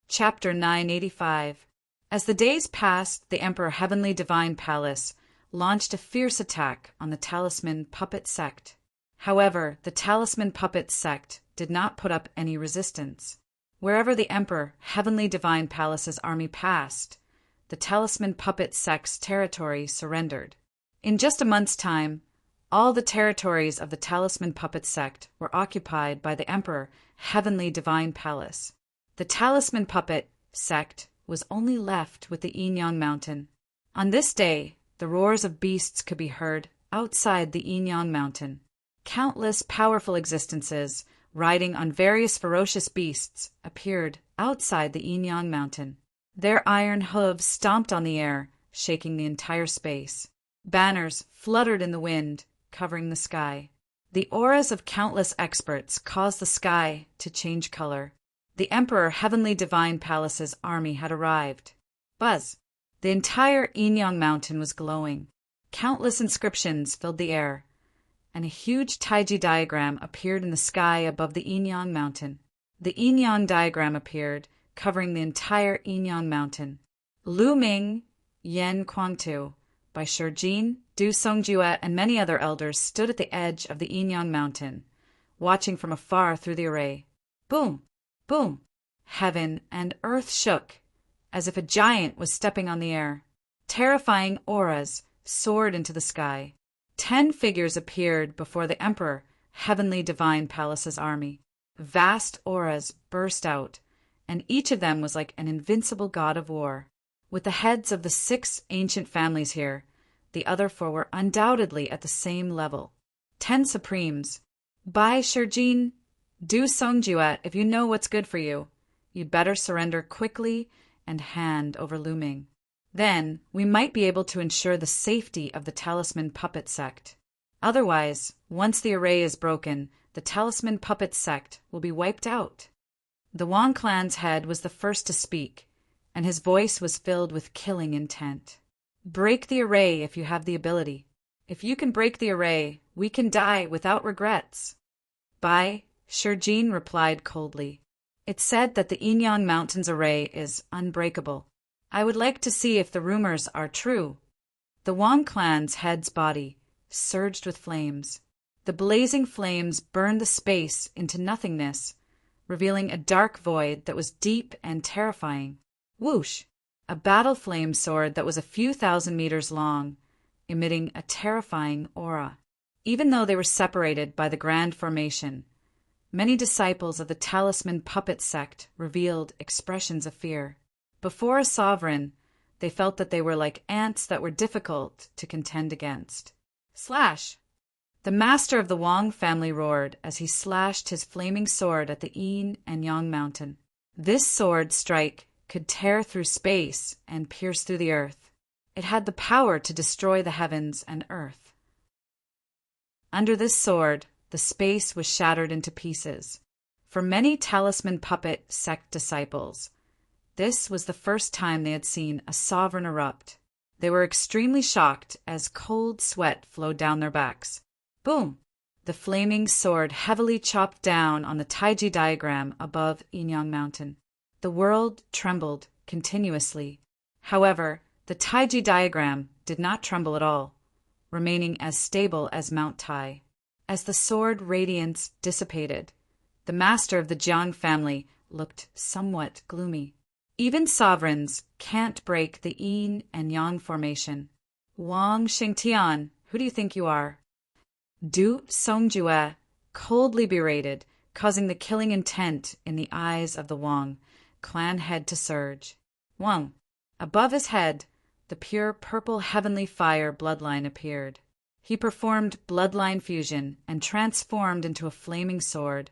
Chapter 985. As the days passed, the Emperor Heavenly Divine Palace launched a fierce attack on the Talisman Puppet Sect. However, the Talisman Puppet Sect did not put up any resistance. Wherever the Emperor Heavenly Divine Palace's army passed, the Talisman Puppet Sect's territory surrendered. In just a month's time, all the territories of the Talisman Puppet Sect were occupied by the Emperor Heavenly Divine Palace. The Talisman Puppet Sect was only left with the Yinyang Mountain. On this day, the roars of beasts could be heard outside the Yinyang Mountain. Countless powerful existences, riding on various ferocious beasts, appeared outside the Yinyang Mountain. Their iron hooves stomped on the air, shaking the entire space. Banners fluttered in the wind, covering the sky. The auras of countless experts caused the sky to change color. The Emperor Heavenly Divine Palace's army had arrived. Buzz! The entire Yinyang Mountain was glowing. Countless inscriptions filled the air, and a huge Taiji diagram appeared in the sky above the Yinyang Mountain. The Yinyang diagram appeared, covering the entire Yinyang Mountain. Lu Ming, Yen Kuangtu, by Shijin, Du Songjue, and many other elders stood at the edge of the Yinyang Mountain, watching from afar through the array. Boom! Boom! Heaven and earth shook, as if a giant was stepping on the air. Terrifying auras soared into the sky. 10 figures appeared before the Emperor Heavenly Divine Palace's army. Vast auras burst out, and each of them was like an invincible god of war. With the heads of the 6 ancient families here, the other 4 were undoubtedly at the same level. 10 Supremes. Bai Shijin, Du Songjue, if you know what's good for you, you'd better surrender quickly and hand over Lu Ming. Then we might be able to ensure the safety of the Talisman Puppet Sect. Otherwise, once the array is broken, the Talisman Puppet Sect will be wiped out. The Wang clan's head was the first to speak, and his voice was filled with killing intent. Break the array if you have the ability. If you can break the array, we can die without regrets. Bai Shijin replied coldly. It's said that the Yinyang Mountain's array is unbreakable. I would like to see if the rumors are true. The Wang clan's head's body surged with flames. The blazing flames burned the space into nothingness, revealing a dark void that was deep and terrifying. Whoosh! A battle flame soared that was a few thousand meters long, emitting a terrifying aura. Even though they were separated by the Grand Formation, many disciples of the Talisman Puppet Sect revealed expressions of fear. Before a sovereign, they felt that they were like ants that were difficult to contend against. Slash! The master of the Wang family roared as he slashed his flaming sword at the Yin and Yang Mountain. This sword strike could tear through space and pierce through the earth. It had the power to destroy the heavens and earth. Under this sword, the space was shattered into pieces. For many Talisman Puppet Sect disciples, this was the first time they had seen a sovereign erupt. They were extremely shocked as cold sweat flowed down their backs. Boom! The flaming sword heavily chopped down on the Taiji diagram above Yinyang Mountain. The world trembled continuously. However, the Taiji diagram did not tremble at all, remaining as stable as Mount Tai. As the sword radiance dissipated, the master of the Jiang family looked somewhat gloomy. Even sovereigns can't break the Yin and Yang formation. Wang Xingtian, who do you think you are? Du Songjue coldly berated, causing the killing intent in the eyes of the Wang clan head to surge. Wang. Above his head, the pure purple heavenly fire bloodline appeared. He performed bloodline fusion and transformed into a flaming sword,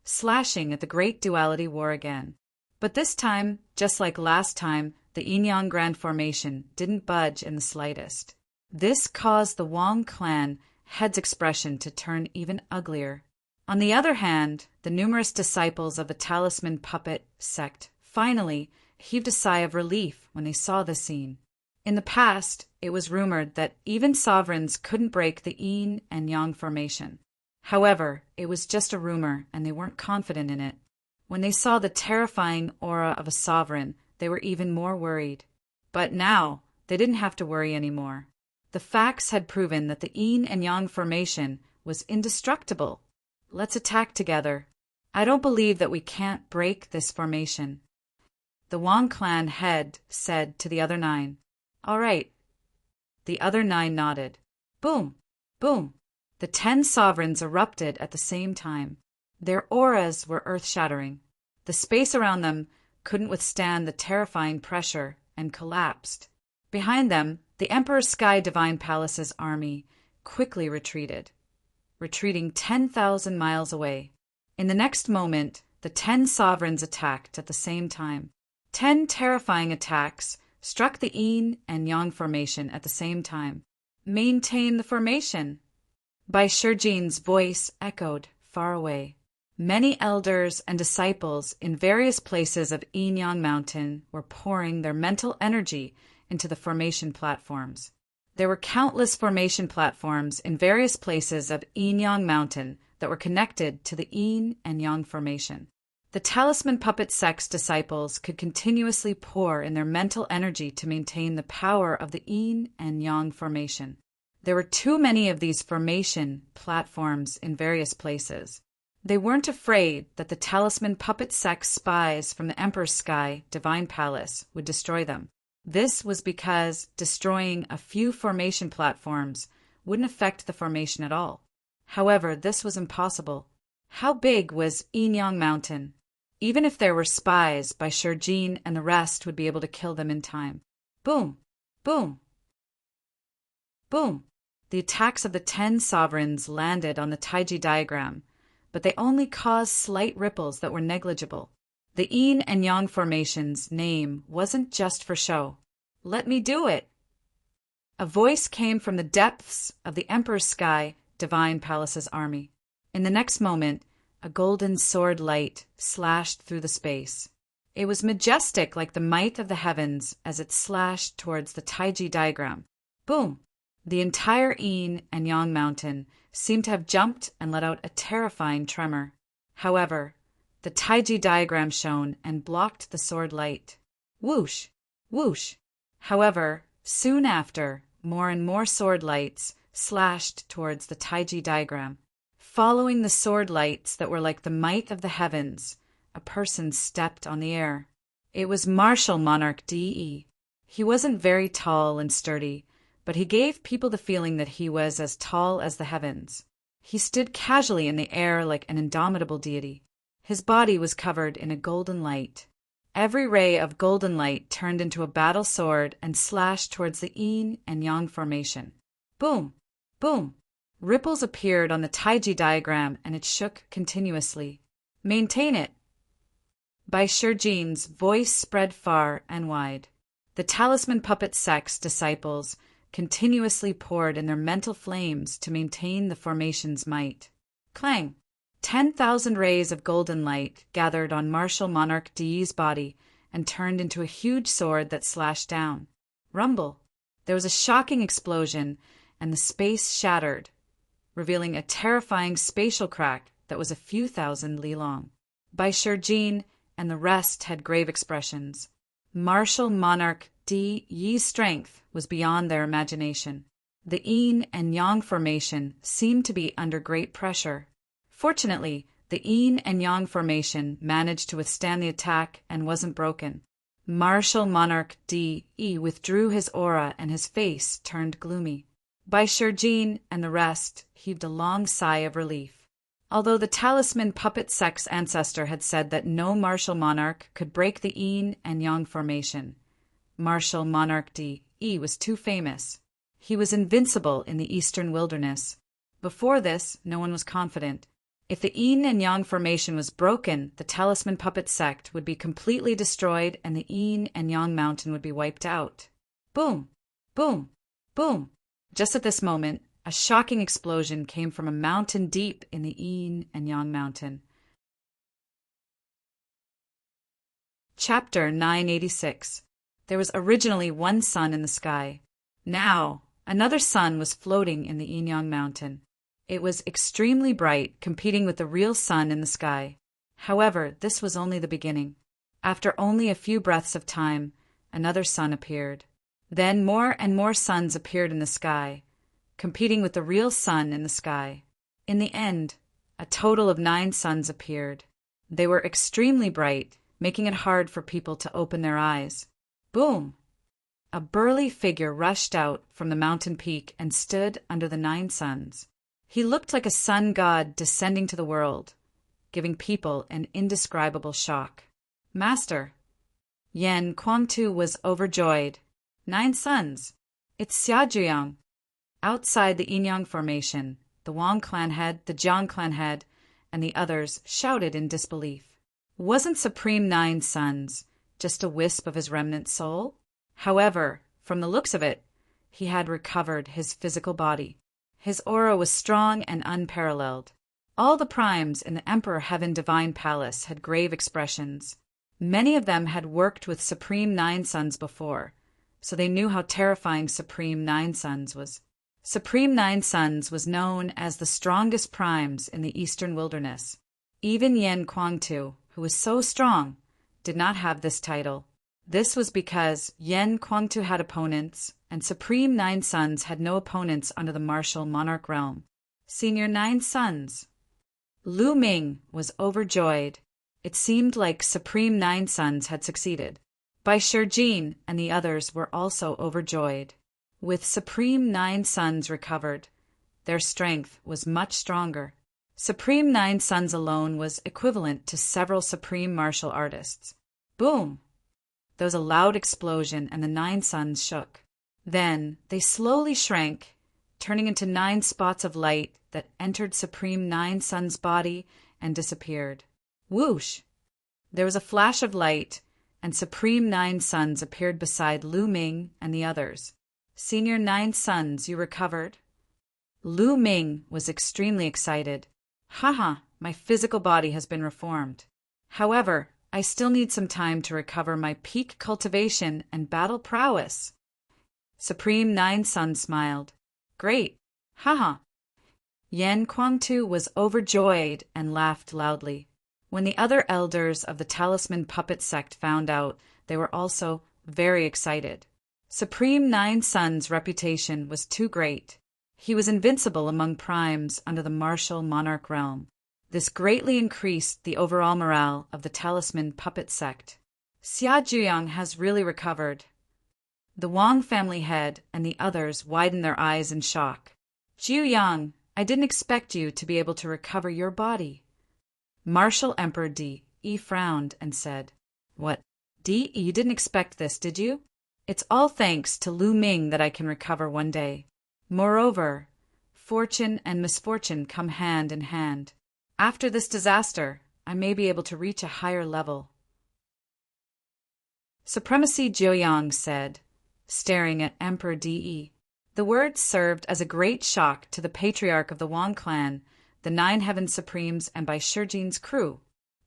slashing at the great duality war again. But this time, just like last time, the Yin-Yang Grand Formation didn't budge in the slightest. This caused the Wang clan head's expression to turn even uglier. On the other hand, the numerous disciples of the Talisman Puppet Sect finally heaved a sigh of relief when they saw the scene. In the past, it was rumored that even sovereigns couldn't break the Yin and Yang formation. However, it was just a rumor and they weren't confident in it. When they saw the terrifying aura of a sovereign, they were even more worried. But now, they didn't have to worry anymore. The facts had proven that the yin and yang formation was indestructible. Let's attack together. I don't believe that we can't break this formation. The Wang clan head said to the other 9. All right. The other 9 nodded. Boom! Boom! The 10 sovereigns erupted at the same time. Their auras were earth-shattering. The space around them couldn't withstand the terrifying pressure and collapsed. Behind them, the Emperor Sky Divine Palace's army quickly retreated, retreating 10,000 miles away. In the next moment, the 10 sovereigns attacked at the same time. 10 terrifying attacks struck the yin and yang formation at the same time. Maintain the formation. Bai Shijin's voice echoed far away. Many elders and disciples in various places of Yin-Yang Mountain were pouring their mental energy into the formation platforms. There were countless formation platforms in various places of Yin-Yang Mountain that were connected to the Yin and Yang formation. The Talisman Puppet Sect's disciples could continuously pour in their mental energy to maintain the power of the Yin and Yang formation. There were too many of these formation platforms in various places. They weren't afraid that the Talisman Puppet Sect spies from the Emperor's Sky Divine Palace would destroy them. This was because destroying a few formation platforms wouldn't affect the formation at all. However, this was impossible. How big was Yin-Yang Mountain? Even if there were spies, Bai Shijin and the rest would be able to kill them in time. Boom! Boom! Boom! The attacks of the 10 sovereigns landed on the Taiji diagram, but they only caused slight ripples that were negligible. The Yin and Yang formation's name wasn't just for show. Let me do it! A voice came from the depths of the Emperor's Sky Divine Palace's army. In the next moment, a golden sword light slashed through the space. It was majestic like the might of the heavens as it slashed towards the Taiji diagram. Boom! The entire Yin and Yang mountain seemed to have jumped and let out a terrifying tremor. However, the Taiji diagram shone and blocked the sword light. Whoosh! Whoosh! However, soon after, more and more sword lights slashed towards the Taiji diagram. Following the sword lights that were like the might of the heavens, a person stepped on the air. It was Martial Monarch DE. He wasn't very tall and sturdy, but he gave people the feeling that he was as tall as the heavens. He stood casually in the air like an indomitable deity. His body was covered in a golden light. Every ray of golden light turned into a battle sword and slashed towards the Yin and Yang formation. Boom! Boom! Ripples appeared on the Taiji diagram and it shook continuously. Maintain it! Bai Shijin's voice spread far and wide. The Talisman Puppet Sect's disciples continuously poured in their mental flames to maintain the formation's might. Clang! 10,000 rays of golden light gathered on Martial Monarch De's body and turned into a huge sword that slashed down. Rumble! There was a shocking explosion and the space shattered, revealing a terrifying spatial crack that was a few thousand li long. Bai Shijin and the rest had grave expressions. Martial Monarch Yi's strength was beyond their imagination. The Yin and Yang formation seemed to be under great pressure. Fortunately, the Yin and Yang formation managed to withstand the attack and wasn't broken. Martial Monarch DE withdrew his aura and his face turned gloomy. Bai Shijin and the rest heaved a long sigh of relief. Although the Talisman Puppet Sect's ancestor had said that no martial monarch could break the Yin and Yang formation, Martial Monarch DE was too famous. He was invincible in the eastern wilderness. Before this, no one was confident. If the Yin and Yang formation was broken, the Talisman Puppet Sect would be completely destroyed and the Yin and Yang mountain would be wiped out. Boom! Boom! Boom! Just at this moment, a shocking explosion came from a mountain deep in the Yin and Yang mountain. Chapter 986. There was originally one sun in the sky. Now, another sun was floating in the Yin-Yang mountain. It was extremely bright, competing with the real sun in the sky. However, this was only the beginning. After only a few breaths of time, another sun appeared. Then more and more suns appeared in the sky, competing with the real sun in the sky. In the end, a total of 9 suns appeared. They were extremely bright, making it hard for people to open their eyes. Boom! A burly figure rushed out from the mountain peak and stood under the 9 suns. He looked like a sun god descending to the world, giving people an indescribable shock. Master! Yan Kuangtu was overjoyed. 9 suns! It's Xiaojuyang! Outside the Yinyang formation, the Wang clan head, the Jiang clan head, and the others shouted in disbelief. Wasn't Supreme 9 suns just a wisp of his remnant soul? However, from the looks of it, he had recovered his physical body. His aura was strong and unparalleled. All the primes in the Emperor Heaven Divine Palace had grave expressions. Many of them had worked with Supreme 9 suns before, so they knew how terrifying Supreme 9 suns was. Supreme 9 suns was known as the strongest primes in the eastern wilderness. Even Yan Kuangtu, who was so strong, did not have this title. This was because Yan Kuangtu had opponents, and Supreme 9 suns had no opponents under the martial monarch realm. Senior 9 suns. Lu Ming was overjoyed. It seemed like Supreme 9 suns had succeeded. Bai Shijin and the others were also overjoyed. With Supreme 9 suns recovered, their strength was much stronger. Supreme 9 suns alone was equivalent to several supreme martial artists. Boom! There was a loud explosion and the 9 suns shook. Then they slowly shrank, turning into 9 spots of light that entered Supreme 9 suns' body and disappeared. Whoosh! There was a flash of light, and Supreme 9 suns appeared beside Lu Ming and the others. Senior 9 suns, you recovered? Lu Ming was extremely excited. Haha, my physical body has been reformed. However, I still need some time to recover my peak cultivation and battle prowess. Supreme 9 suns smiled. Great. Haha. Yan Kuangtu was overjoyed and laughed loudly. When the other elders of the Talisman Puppet sect found out, they were also very excited. Supreme 9 suns' reputation was too great. He was invincible among primes under the martial monarch realm. This greatly increased the overall morale of the Talisman Puppet sect. Xia Juyang has really recovered. The Wang family head and the others widened their eyes in shock. Juyang, I didn't expect you to be able to recover your body. Martial Emperor Di frowned and said, What, Di, you didn't expect this, did you? It's all thanks to Lu Ming that I can recover one day. Moreover, fortune and misfortune come hand in hand. After this disaster, I may be able to reach a higher level. Supremacy Jiuyang said, staring at Emperor Di. The words served as a great shock to the patriarch of the Wang clan, the 9 Heaven Supremes, and Bai Shijin's crew.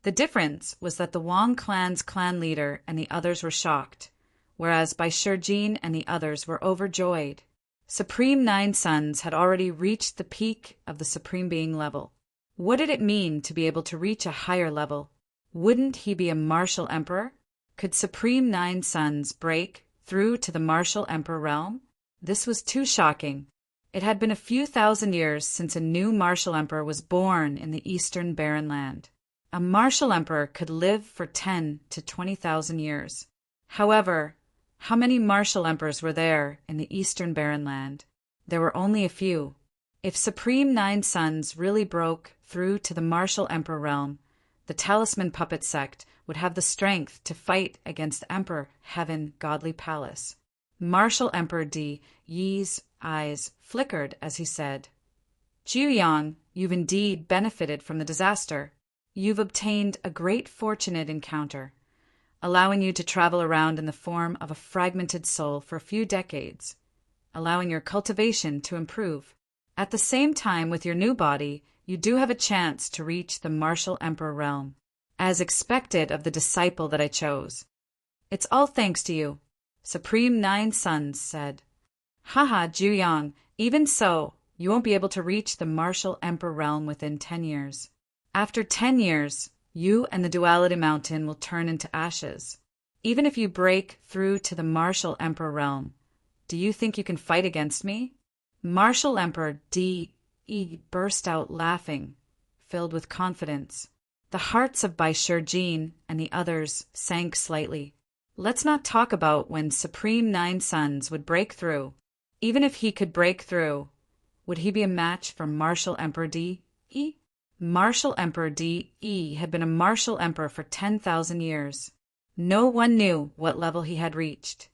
The difference was that the Wang clan's clan leader and the others were shocked, whereas Bai Shijin and the others were overjoyed. Supreme 9 suns had already reached the peak of the Supreme Being level. What did it mean to be able to reach a higher level? Wouldn't he be a martial emperor? Could Supreme 9 suns break through to the martial emperor realm? This was too shocking. It had been a few thousand years since a new martial emperor was born in the eastern barren land. A martial emperor could live for 10 to 20,000 years. However, how many martial emperors were there in the eastern barren land? There were only a few. If Supreme 9 suns really broke through to the martial emperor realm, the Talisman Puppet sect would have the strength to fight against Emperor Heaven Godly Palace. Martial Emperor Di Yi's eyes flickered as he said, Juyang, you've indeed benefited from the disaster. You've obtained a great fortunate encounter, allowing you to travel around in the form of a fragmented soul for a few decades, allowing your cultivation to improve. At the same time, with your new body, you do have a chance to reach the martial emperor realm, as expected of the disciple that I chose. It's all thanks to you, Supreme 9 suns said. Haha, Juyang, even so, you won't be able to reach the martial emperor realm within 10 years. After 10 years, you and the Duality Mountain will turn into ashes. Even if you break through to the Martial Emperor realm, do you think you can fight against me? Martial Emperor D.E. burst out laughing, filled with confidence. The hearts of Bai Shijin and the others sank slightly. Let's not talk about when Supreme Nine Suns would break through. Even if he could break through, would he be a match for Martial Emperor D.E.? Martial Emperor D.E. had been a martial emperor for 10,000 years. No one knew what level he had reached.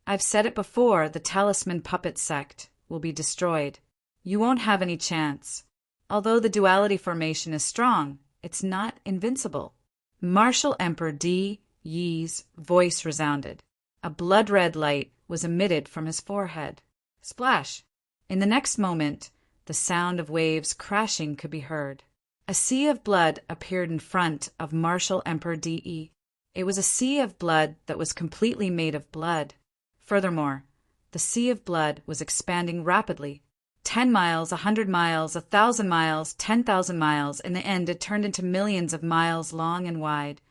I've said it before, the Talisman Puppet Sect will be destroyed. You won't have any chance. Although the duality formation is strong, it's not invincible. Martial Emperor D.Ye's voice resounded. A blood-red light was emitted from his forehead. Splash! In the next moment, the sound of waves crashing could be heard. A sea of blood appeared in front of Martial Emperor D.E. It was a sea of blood that was completely made of blood. Furthermore, the sea of blood was expanding rapidly. 10 miles, 100 miles, 1,000 miles, 10,000 miles. In the end, it turned into millions of miles long and wide,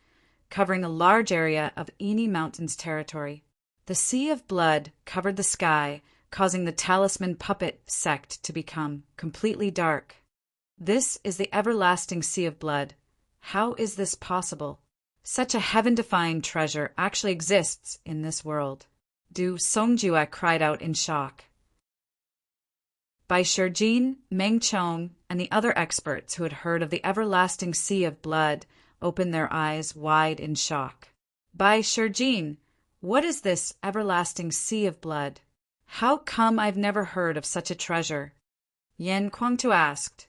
covering a large area of Eni Mountains territory. The sea of blood covered the sky, causing the Talisman Puppet Sect to become completely dark. This is the everlasting sea of blood. How is this possible? Such a heaven-defying treasure actually exists in this world. Du Songjue cried out in shock. Bai Shijin, Meng Chong, and the other experts who had heard of the everlasting sea of blood opened their eyes wide in shock. Bai Shijin, what is this everlasting sea of blood? How come I've never heard of such a treasure? Yan Kuangtu asked.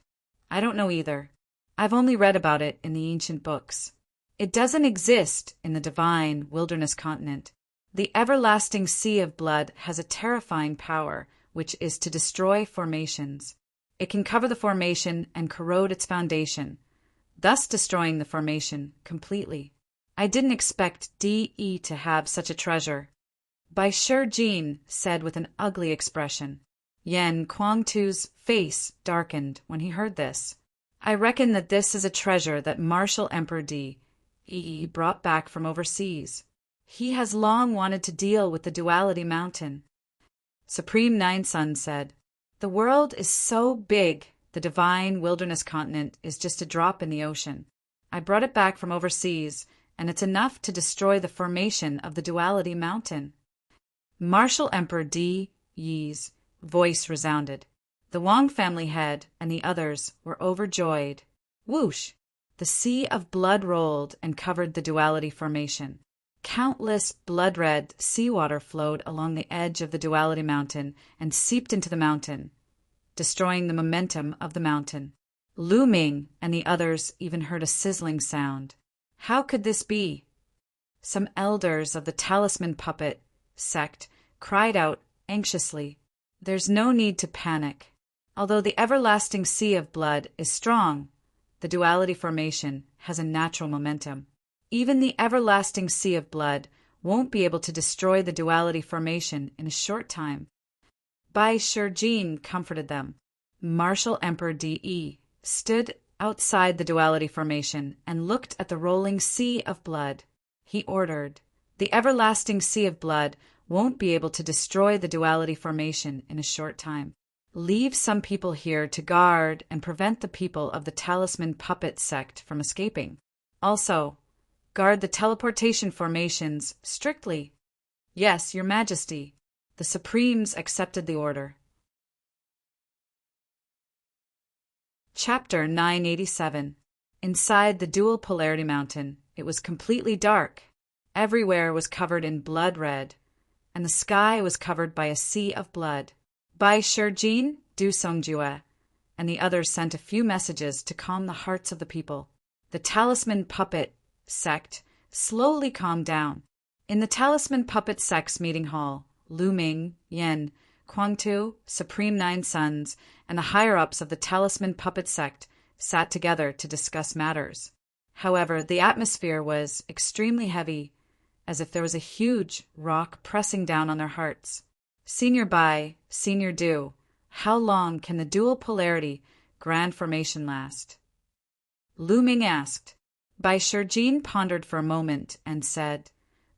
I don't know either. I've only read about it in the ancient books. It doesn't exist in the divine wilderness continent. The everlasting sea of blood has a terrifying power, which is to destroy formations. It can cover the formation and corrode its foundation, thus destroying the formation completely. I didn't expect D.E. to have such a treasure. Bai Shijin said with an ugly expression. Yan Kuangtu's face darkened when he heard this. I reckon that this is a treasure that Martial Emperor D.E. brought back from overseas. He has long wanted to deal with the Duality Mountain. Supreme Nine Suns said, The world is so big, the divine wilderness continent is just a drop in the ocean. I brought it back from overseas, and it's enough to destroy the formation of the Duality Mountain. Martial Emperor D.Ye's voice resounded. The Wang family head and the others were overjoyed. Whoosh! The sea of blood rolled and covered the Duality formation. Countless blood-red seawater flowed along the edge of the Duality Mountain and seeped into the mountain, destroying the momentum of the mountain. Lu Ming and the others even heard a sizzling sound. How could this be? Some elders of the Talisman Puppet Sect cried out anxiously. There's no need to panic. Although the everlasting sea of blood is strong, the Duality formation has a natural momentum. Even the everlasting sea of blood won't be able to destroy the Duality formation in a short time. Bai Shijin comforted them. Martial Emperor D.E. stood outside the Duality formation and looked at the rolling sea of blood. He ordered, The everlasting sea of blood won't be able to destroy the Duality formation in a short time. Leave some people here to guard and prevent the people of the Talisman Puppet Sect from escaping. Also, guard the teleportation formations strictly. Yes, Your Majesty. The Supremes accepted the order. Chapter 987. Inside the Dual Polarity Mountain, it was completely dark. Everywhere was covered in blood red, and the sky was covered by a sea of blood. Bai Shijin, Du Songjue, and the others sent a few messages to calm the hearts of the people. The Talisman Puppet Sect slowly calmed down. In the Talisman Puppet Sect's meeting hall, Lu Ming, Yan, Kuangtu, Supreme Nine Suns, and the higher-ups of the Talisman Puppet Sect sat together to discuss matters. However, the atmosphere was extremely heavy, as if there was a huge rock pressing down on their hearts. Senior Bai, Senior Du, how long can the dual polarity grand formation last? Lu Ming asked. Bai Shijin pondered for a moment and said,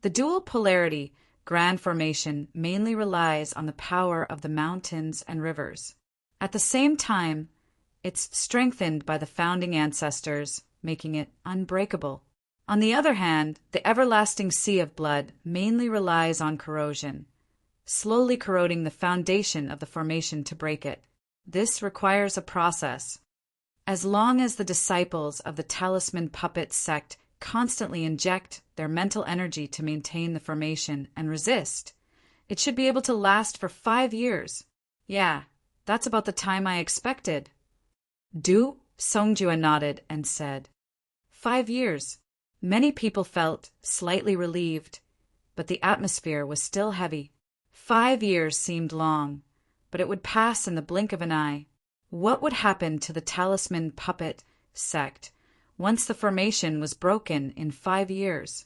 The The dual polarity grand formation mainly relies on the power of the mountains and rivers. At the same time, it's strengthened by the founding ancestors, making it unbreakable. On the other hand, the everlasting sea of blood mainly relies on corrosion, slowly corroding the foundation of the formation to break it. This requires a process. As long as the disciples of the talisman puppet sect constantly inject their mental energy to maintain the formation and resist, it should be able to last for 5 years. Yeah, that's about the time I expected. Du Songjue nodded and said, 5 years. Many people felt slightly relieved, but the atmosphere was still heavy. 5 years seemed long, but it would pass in the blink of an eye. What would happen to the talisman puppet sect once the formation was broken in 5 years?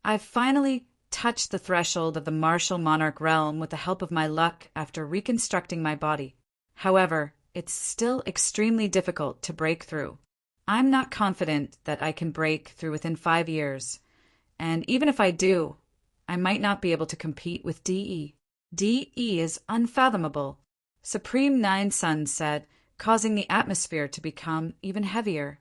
I've finally touched the threshold of the martial monarch realm with the help of my luck after reconstructing my body. However, it's still extremely difficult to break through. I'm not confident that I can break through within 5 years, and even if I do, I might not be able to compete with DE. DE is unfathomable, Supreme Nine Suns said, causing the atmosphere to become even heavier.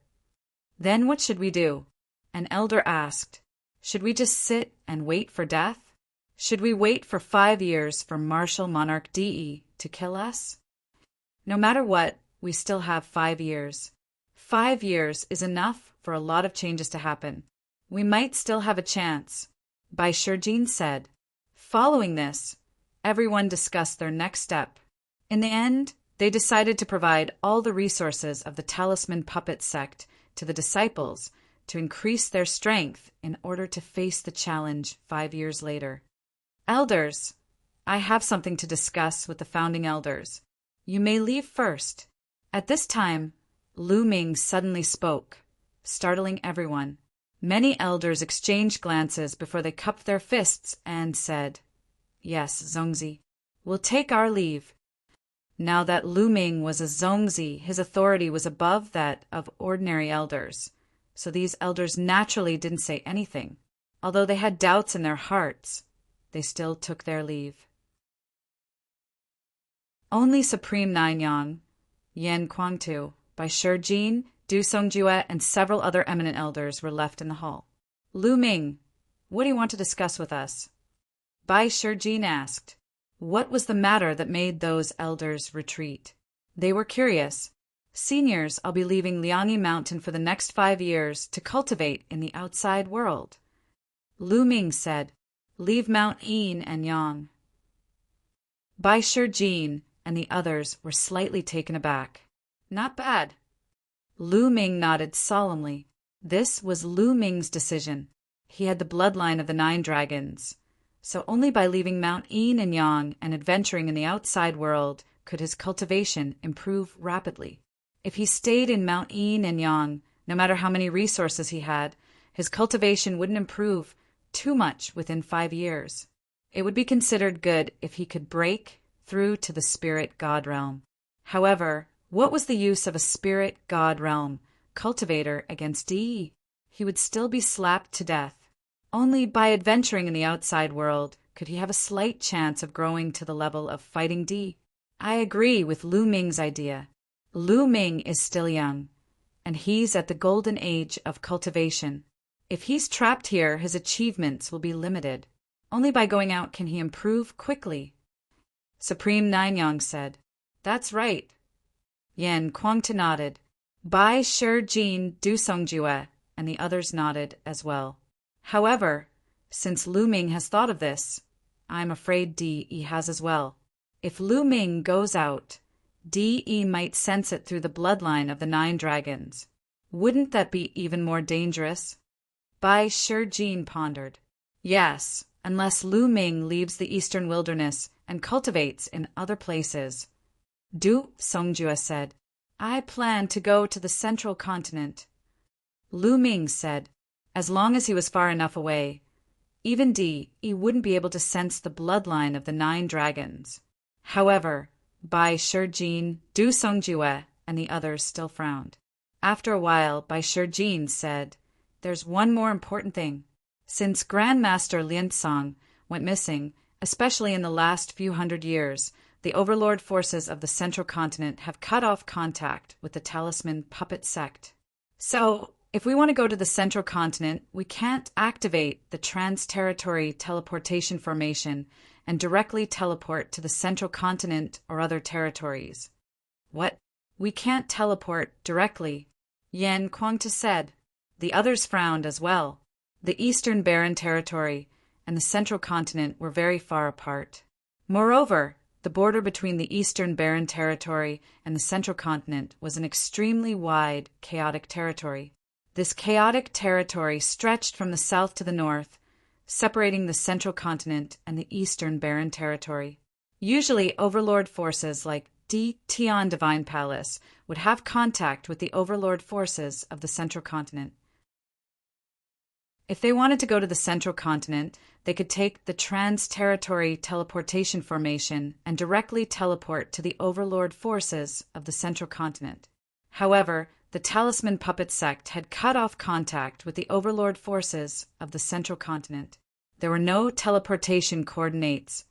Then what should we do? An elder asked. Should we just sit and wait for death? Should we wait for 5 years for martial monarch DE to kill us? No matter what, we still have 5 years. 5 years is enough for a lot of changes to happen. We might still have a chance, Bai Shijin said. Following this, everyone discussed their next step. In the end, they decided to provide all the resources of the talisman puppet sect to the disciples to increase their strength in order to face the challenge 5 years later. Elders, I have something to discuss with the founding elders. You may leave first. At this time, Lu Ming suddenly spoke, startling everyone. Many elders exchanged glances before they cupped their fists and said, Yes, Zongzi, we'll take our leave. Now that Lu Ming was a Zongzi, his authority was above that of ordinary elders, so these elders naturally didn't say anything. Although they had doubts in their hearts, they still took their leave. Only Supreme Nine Yang, Yan Kuangtu, Bai Shijin, Du Songjue, and several other eminent elders were left in the hall. Lu Ming, what do you want to discuss with us? Bai Shijin asked. What was the matter that made those elders retreat? They were curious. Seniors, I'll be leaving Liangyi Mountain for the next 5 years to cultivate in the outside world. Lu Ming said, Leave Mount Yin and Yang. Bai Shijin and the others were slightly taken aback. Not bad. Lu Ming nodded solemnly. This was Lu Ming's decision. He had the bloodline of the 9 dragons. So only by leaving Mount Yin and Yang and adventuring in the outside world could his cultivation improve rapidly. If he stayed in Mount Yin and Yang, no matter how many resources he had, his cultivation wouldn't improve too much within 5 years. It would be considered good if he could break through to the spirit god realm. However, what was the use of a spirit god realm cultivator against DE? He would still be slapped to death. Only by adventuring in the outside world could he have a slight chance of growing to the level of fighting D. I agree with Lu Ming's idea. Lu Ming is still young, and he's at the golden age of cultivation. If he's trapped here, his achievements will be limited. Only by going out can he improve quickly. Supreme Nanyang said, That's right. Yan Kuangta nodded. Bai Shijin, Du Songjue, and the others nodded as well. However, since Lu Ming has thought of this, I'm afraid DE has as well. If Lu Ming goes out, DE might sense it through the bloodline of the 9 dragons. Wouldn't that be even more dangerous? Bai Shijin pondered. Yes, unless Lu Ming leaves the eastern wilderness and cultivates in other places. Du Songjue said, I plan to go to the central continent. Lu Ming said, as long as he was far enough away, even DE wouldn't be able to sense the bloodline of the 9 dragons. However, Bai Shijin, Du Songjue, and the others still frowned. After a while, Bai Shijin said, There's one more important thing. Since Grandmaster Liansong went missing, especially in the last few hundred years, the overlord forces of the Central Continent have cut off contact with the Talisman Puppet Sect. So, if we want to go to the Central Continent, we can't activate the Trans-Territory Teleportation Formation and directly teleport to the Central Continent or other territories. What? We can't teleport directly, Yan Kuangta said. The others frowned as well. The Eastern Barren Territory and the Central Continent were very far apart. Moreover, the border between the Eastern Barren Territory and the Central Continent was an extremely wide, chaotic territory. This chaotic territory stretched from the south to the north, separating the Central Continent and the Eastern Barren Territory. Usually, overlord forces like Di Tian Divine Palace would have contact with the overlord forces of the Central Continent. If they wanted to go to the Central Continent, they could take the Trans-Territory Teleportation Formation and directly teleport to the overlord forces of the Central Continent. However, the Talisman Puppet Sect had cut off contact with the overlord forces of the Central Continent. There were no teleportation coordinates,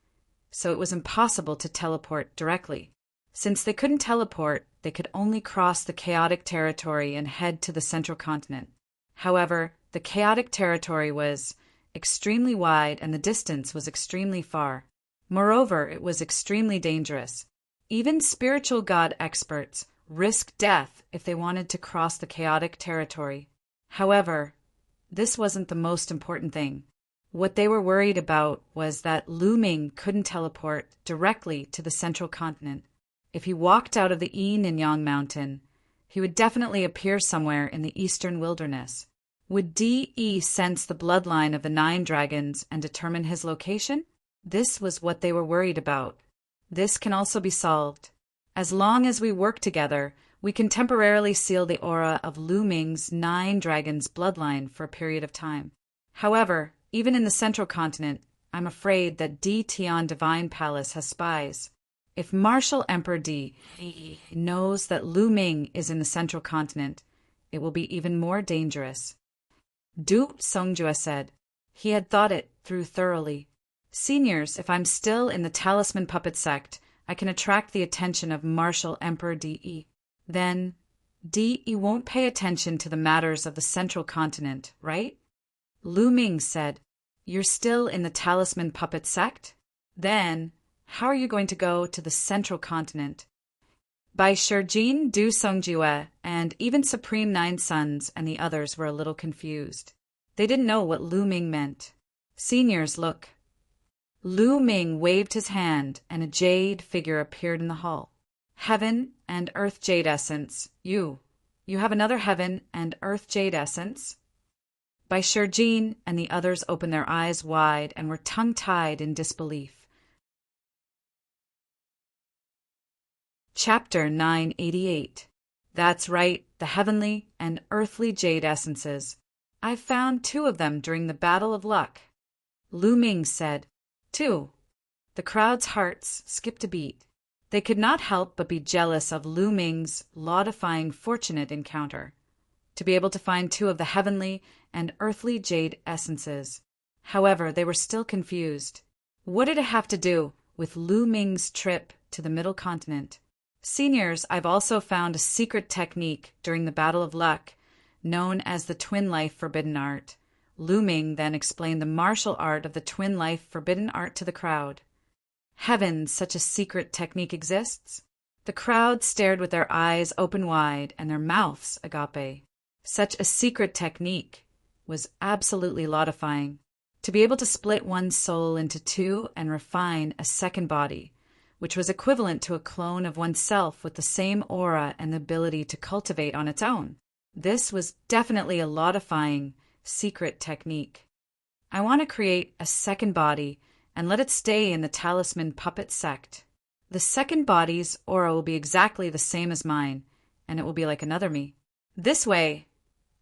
so it was impossible to teleport directly. Since they couldn't teleport, they could only cross the chaotic territory and head to the Central Continent. However, the chaotic territory was extremely wide and the distance was extremely far. Moreover, it was extremely dangerous. Even spiritual god experts risked death if they wanted to cross the chaotic territory. However, this wasn't the most important thing. What they were worried about was that Lu Ming couldn't teleport directly to the Central Continent. If he walked out of the Yin and Yang Mountain, he would definitely appear somewhere in the eastern wilderness. Would D.E. sense the bloodline of the 9 dragons and determine his location? This was what they were worried about. This can also be solved. As long as we work together, we can temporarily seal the aura of Lu Ming's 9 dragons' bloodline for a period of time. However, even in the Central Continent, I'm afraid that Di Tian Divine Palace has spies. If Martial Emperor Di knows that Lu Ming is in the Central Continent, it will be even more dangerous. Du Songjue said. He had thought it through thoroughly. Seniors, if I'm still in the Talisman Puppet Sect, I can attract the attention of Martial Emperor D.E. Then, D.E. won't pay attention to the matters of the Central Continent, right? Lu Ming said, You're still in the Talisman Puppet Sect? Then, how are you going to go to the Central Continent? Bai Shijin, Du Songjue, and even Supreme Nine Sons and the others were a little confused. They didn't know what Lu Ming meant. Seniors, look. Lu Ming waved his hand, and a jade figure appeared in the hall. Heaven and Earth Jade Essence, you have another Heaven and Earth Jade Essence? Bai Shijin and the others opened their eyes wide and were tongue-tied in disbelief. Chapter 988. That's right, the heavenly and earthly jade essences. I found 2 of them during the Battle of Luck. Lu Ming said. 2. The crowd's hearts skipped a beat. They could not help but be jealous of Lu Ming's law-defying fortunate encounter, to be able to find 2 of the heavenly and earthly jade essences. However, they were still confused. What did it have to do with Lu Ming's trip to the Middle Continent? Seniors, I've also found a secret technique during the Battle of Luck, known as the Twin Life Forbidden Art. Lu Ming then explained the martial art of the Twin Life Forbidden Art to the crowd. Heavens, such a secret technique exists? The crowd stared with their eyes open wide and their mouths agape. Such a secret technique was absolutely law-defying. To be able to split one's soul into 2 and refine a second body, which was equivalent to a clone of oneself with the same aura and the ability to cultivate on its own. This was definitely a law-defying, secret technique. I want to create a second body and let it stay in the Talisman Puppet Sect. The second body's aura will be exactly the same as mine, and it will be like another me. This way,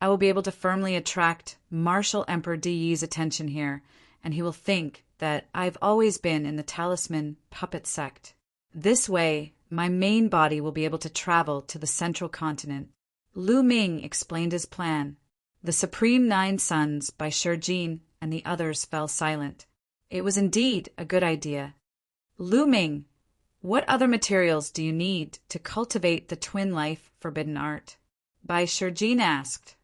I will be able to firmly attract Martial Emperor Di's attention here, and he will think that I've always been in the Talisman Puppet Sect. This way, my main body will be able to travel to the Central Continent. Lu Ming explained his plan. The Supreme 9 Sons, Bai Shijin and the others fell silent. It was indeed a good idea. Lu Ming, what other materials do you need to cultivate the twin life forbidden art? Bai Shijin asked.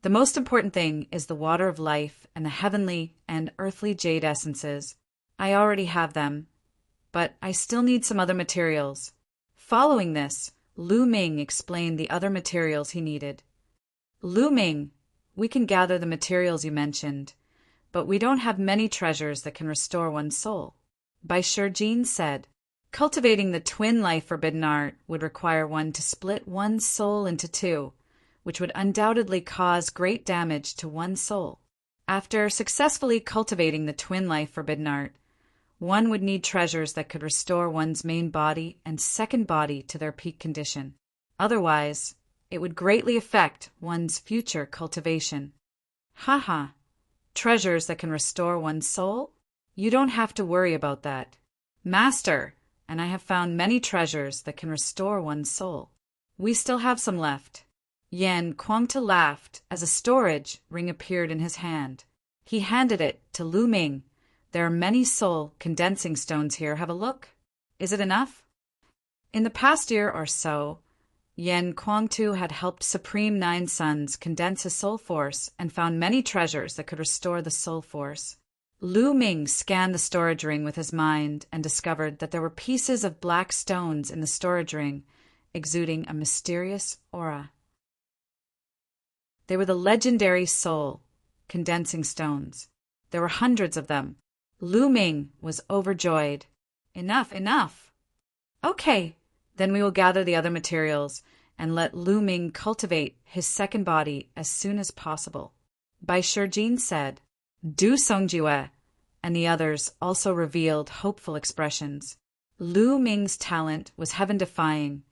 The most important thing is the water of life and the heavenly and earthly jade essences. I already have them, but I still need some other materials. Following this, Lu Ming explained the other materials he needed. Lu Ming, we can gather the materials you mentioned, but we don't have many treasures that can restore one's soul. Bai Shijin said, cultivating the twin life forbidden art would require one to split one's soul into two, which would undoubtedly cause great damage to one's soul. After successfully cultivating the twin life forbidden art, one would need treasures that could restore one's main body and second body to their peak condition. Otherwise, it would greatly affect one's future cultivation. Haha, treasures that can restore one's soul? You don't have to worry about that. Master, and I have found many treasures that can restore one's soul. We still have some left. Yan Kuangta laughed as a storage ring appeared in his hand. He handed it to Lu Ming. There are many soul condensing stones here. Have a look. Is it enough? In the past year or so, Yan Kuangtu had helped Supreme Nine Suns condense his soul force and found many treasures that could restore the soul force. Lu Ming scanned the storage ring with his mind and discovered that there were pieces of black stones in the storage ring, exuding a mysterious aura. They were the legendary soul condensing stones. There were hundreds of them. Lu Ming was overjoyed. Enough, enough. Okay, then we will gather the other materials and let Lu Ming cultivate his second body as soon as possible. Bai Shijin said, Du Songjue, and the others also revealed hopeful expressions. Lu Ming's talent was heaven-defying,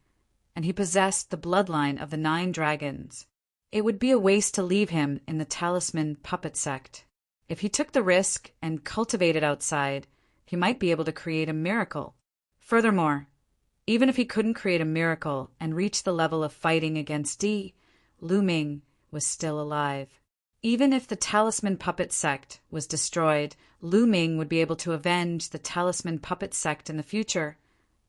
and he possessed the bloodline of the 9 dragons. It would be a waste to leave him in the talisman puppet sect. If he took the risk and cultivated outside, he might be able to create a miracle. Furthermore, even if he couldn't create a miracle and reach the level of fighting against Di, Lu Ming was still alive. Even if the talisman puppet sect was destroyed, Lu Ming would be able to avenge the talisman puppet sect in the future,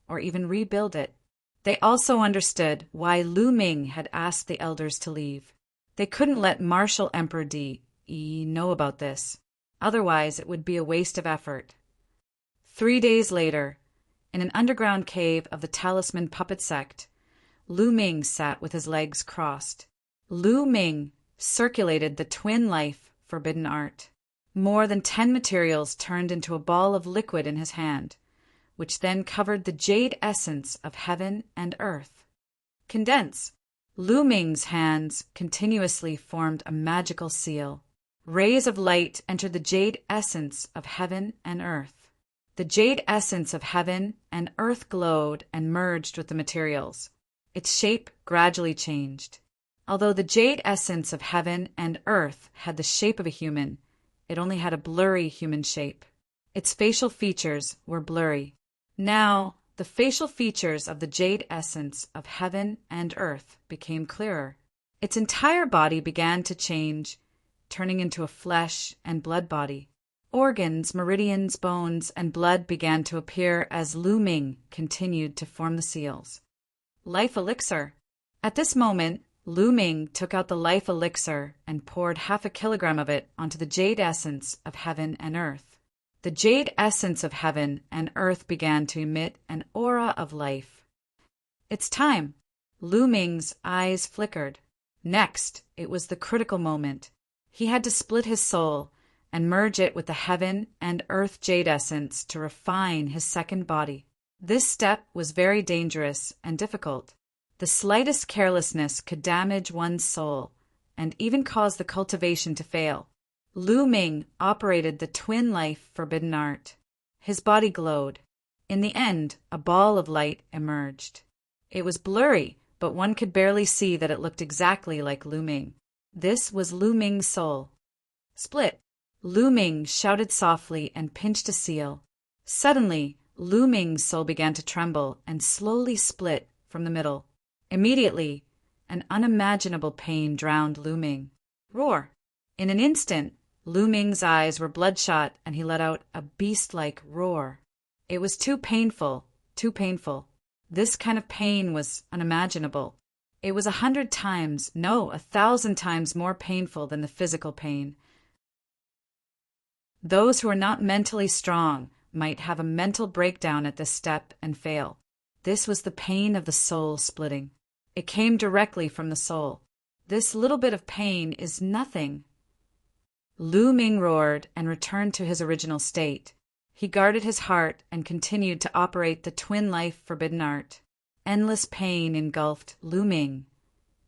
or even rebuild it. They also understood why Lu Ming had asked the elders to leave. They couldn't let Martial Emperor Di know about this. Otherwise, it would be a waste of effort. 3 days later, in an underground cave of the talisman puppet sect, Lu Ming sat with his legs crossed. Lu Ming circulated the twin life forbidden art. More than 10 materials turned into a ball of liquid in his hand, which then covered the jade essence of heaven and earth. Condense. Lu Ming's hands continuously formed a magical seal. Rays of light entered the jade essence of heaven and earth. The jade essence of heaven and earth glowed and merged with the materials. Its shape gradually changed. Although the jade essence of heaven and earth had the shape of a human, it only had a blurry human shape. Its facial features were blurry. Now, the facial features of the jade essence of heaven and earth became clearer. Its entire body began to change, turning into a flesh and blood body. Organs, meridians, bones, and blood began to appear as Lu Ming continued to form the seals. Life elixir. At this moment, Lu Ming took out the life elixir and poured 1/2 kilogram of it onto the jade essence of heaven and earth. The jade essence of heaven and earth began to emit an aura of life. It's time. Lu Ming's eyes flickered. Next, it was the critical moment. He had to split his soul and merge it with the heaven and earth jade essence to refine his second body. This step was very dangerous and difficult. The slightest carelessness could damage one's soul and even cause the cultivation to fail. Lu Ming operated the twin life forbidden art. His body glowed. In the end, a ball of light emerged. It was blurry, but one could barely see that it looked exactly like Lu Ming. This was Lu Ming's soul. Split. Lu Ming shouted softly and pinched a seal. Suddenly, Lu Ming's soul began to tremble and slowly split from the middle. Immediately, an unimaginable pain drowned Lu Ming. Roar! In an instant, Lu Ming's eyes were bloodshot, and he let out a beast-like roar. It was too painful, too painful. This kind of pain was unimaginable. It was 100 times, no, 1,000 times more painful than the physical pain. Those who are not mentally strong might have a mental breakdown at this step and fail. This was the pain of the soul splitting. It came directly from the soul. This little bit of pain is nothing. Lu Ming roared and returned to his original state. He guarded his heart and continued to operate the twin life forbidden art. Endless pain engulfed Lu Ming,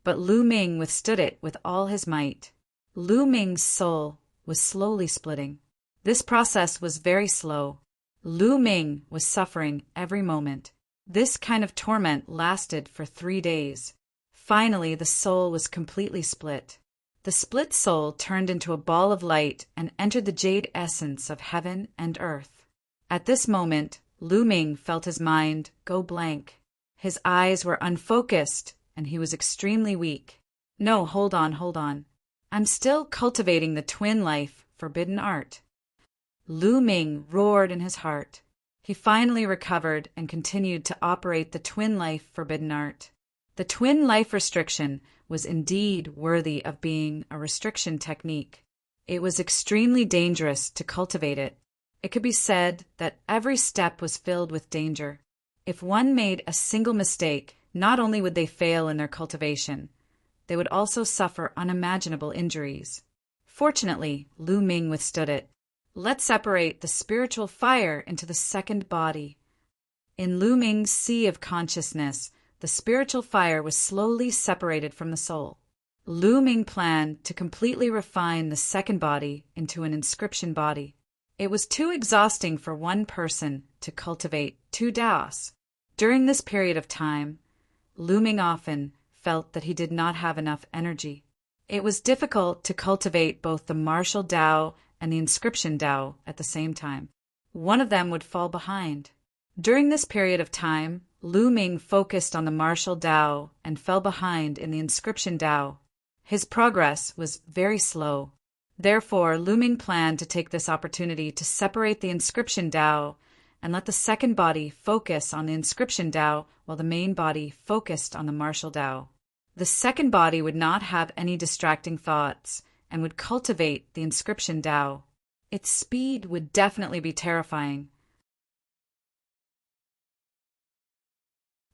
but Lu Ming withstood it with all his might. Lu Ming's soul was slowly splitting. This process was very slow. Lu Ming was suffering every moment. This kind of torment lasted for 3 days. Finally, the soul was completely split. The split soul turned into a ball of light and entered the jade essence of heaven and earth. At this moment, Lu Ming felt his mind go blank. His eyes were unfocused, and he was extremely weak. No, hold on. I'm still cultivating the twin life forbidden art. Lu Ming roared in his heart. He finally recovered and continued to operate the twin life forbidden art. The twin life restriction was indeed worthy of being a restriction technique. It was extremely dangerous to cultivate it. It could be said that every step was filled with danger. If one made a single mistake, not only would they fail in their cultivation, they would also suffer unimaginable injuries. Fortunately, Lu Ming withstood it. Let's separate the spiritual fire into the second body. In Lu Ming's sea of consciousness, the spiritual fire was slowly separated from the soul. Lu Ming planned to completely refine the second body into an inscription body. It was too exhausting for one person to cultivate 2 Taos. During this period of time, Lu Ming often felt that he did not have enough energy. It was difficult to cultivate both the martial Tao and the inscription Tao at the same time. One of them would fall behind. During this period of time, Lu Ming focused on the martial Tao and fell behind in the inscription Tao. His progress was very slow. Therefore, Lu Ming planned to take this opportunity to separate the inscription Tao and let the second body focus on the inscription Tao while the main body focused on the martial Tao. The second body would not have any distracting thoughts and would cultivate the inscription Tao. Its speed would definitely be terrifying.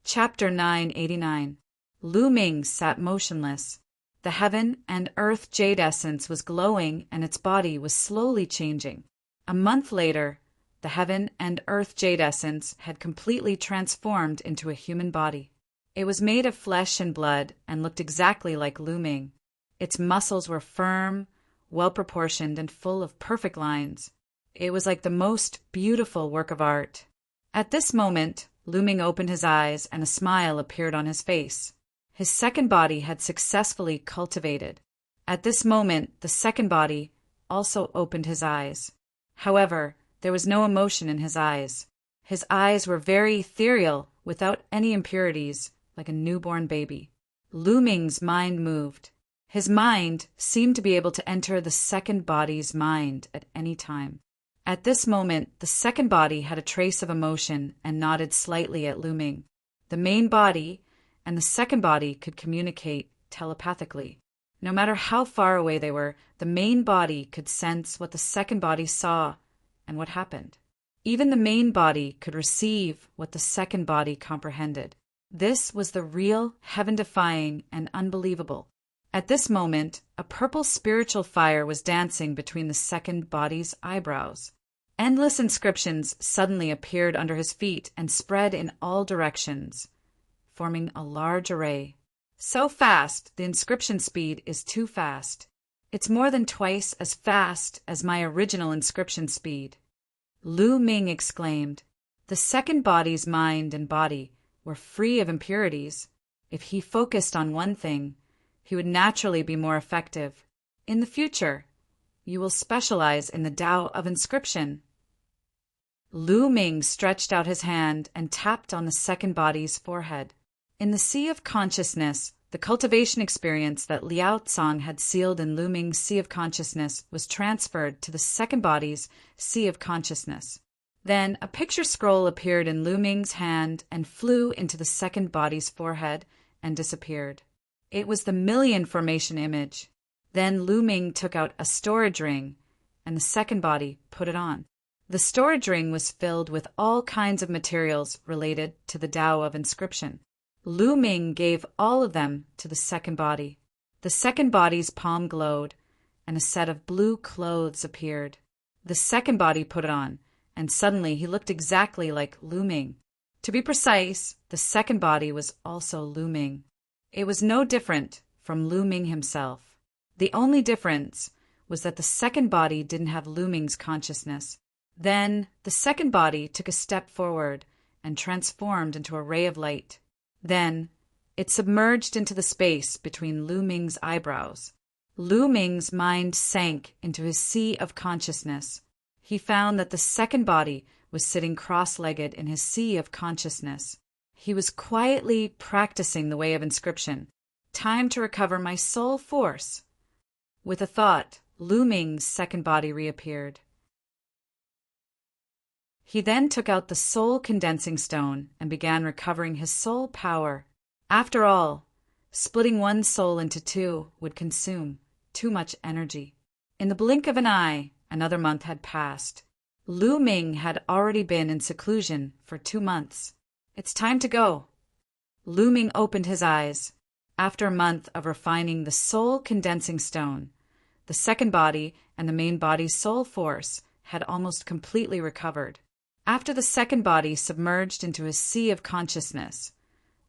Chapter 989. Lu Ming sat motionless. The heaven and earth jade essence was glowing and its body was slowly changing. A month later, the heaven and earth jade essence had completely transformed into a human body. It was made of flesh and blood and looked exactly like Lu Ming. Its muscles were firm, well-proportioned, and full of perfect lines. It was like the most beautiful work of art. At this moment, Lu Ming opened his eyes and a smile appeared on his face. His second body had successfully cultivated. At this moment, the second body also opened his eyes. However, there was no emotion in his eyes. His eyes were very ethereal, without any impurities, like a newborn baby. Lu Ming's mind moved. His mind seemed to be able to enter the second body's mind at any time. At this moment, the second body had a trace of emotion and nodded slightly at Lu Ming. The main body and the second body could communicate telepathically. No matter how far away they were, the main body could sense what the second body saw and what happened. Even the main body could receive what the second body comprehended. This was the real, heaven-defying, and unbelievable. At this moment, a purple spiritual fire was dancing between the second body's eyebrows. Endless inscriptions suddenly appeared under his feet and spread in all directions, forming a large array. So fast, the inscription speed is too fast. It's more than twice as fast as my original inscription speed. Lu Ming exclaimed. The second body's mind and body were free of impurities. If he focused on one thing, he would naturally be more effective. In the future, you will specialize in the Tao of inscription. Lu Ming stretched out his hand and tapped on the second body's forehead. In the sea of consciousness, The cultivation experience that Liao Tsang had sealed in Lu Ming's Sea of Consciousness was transferred to the second body's Sea of Consciousness. Then a picture scroll appeared in Lu Ming's hand and flew into the second body's forehead and disappeared. It was the million formation image. Then Lu Ming took out a storage ring, and the second body put it on. The storage ring was filled with all kinds of materials related to the Tao of inscription. Lu Ming gave all of them to the second body. The second body's palm glowed, and a set of blue clothes appeared. The second body put it on, and suddenly he looked exactly like Lu Ming. To be precise, the second body was also Lu Ming. It was no different from Lu Ming himself. The only difference was that the second body didn't have Lu Ming's consciousness. Then the second body took a step forward and transformed into a ray of light. Then it submerged into the space between Lu Ming's eyebrows. Lu Ming's mind sank into his sea of consciousness. He found that the second body was sitting cross-legged in his sea of consciousness. He was quietly practicing the way of inscription. Time to recover my soul force. With a thought, Lu Ming's second body reappeared. He then took out the soul condensing stone and began recovering his soul power. After all, splitting one soul into two would consume too much energy. In the blink of an eye, another month had passed. Lu Ming had already been in seclusion for 2 months. It's time to go. Lu Ming opened his eyes. After a month of refining the soul condensing stone, the second body and the main body's soul force had almost completely recovered. After the second body submerged into his sea of consciousness,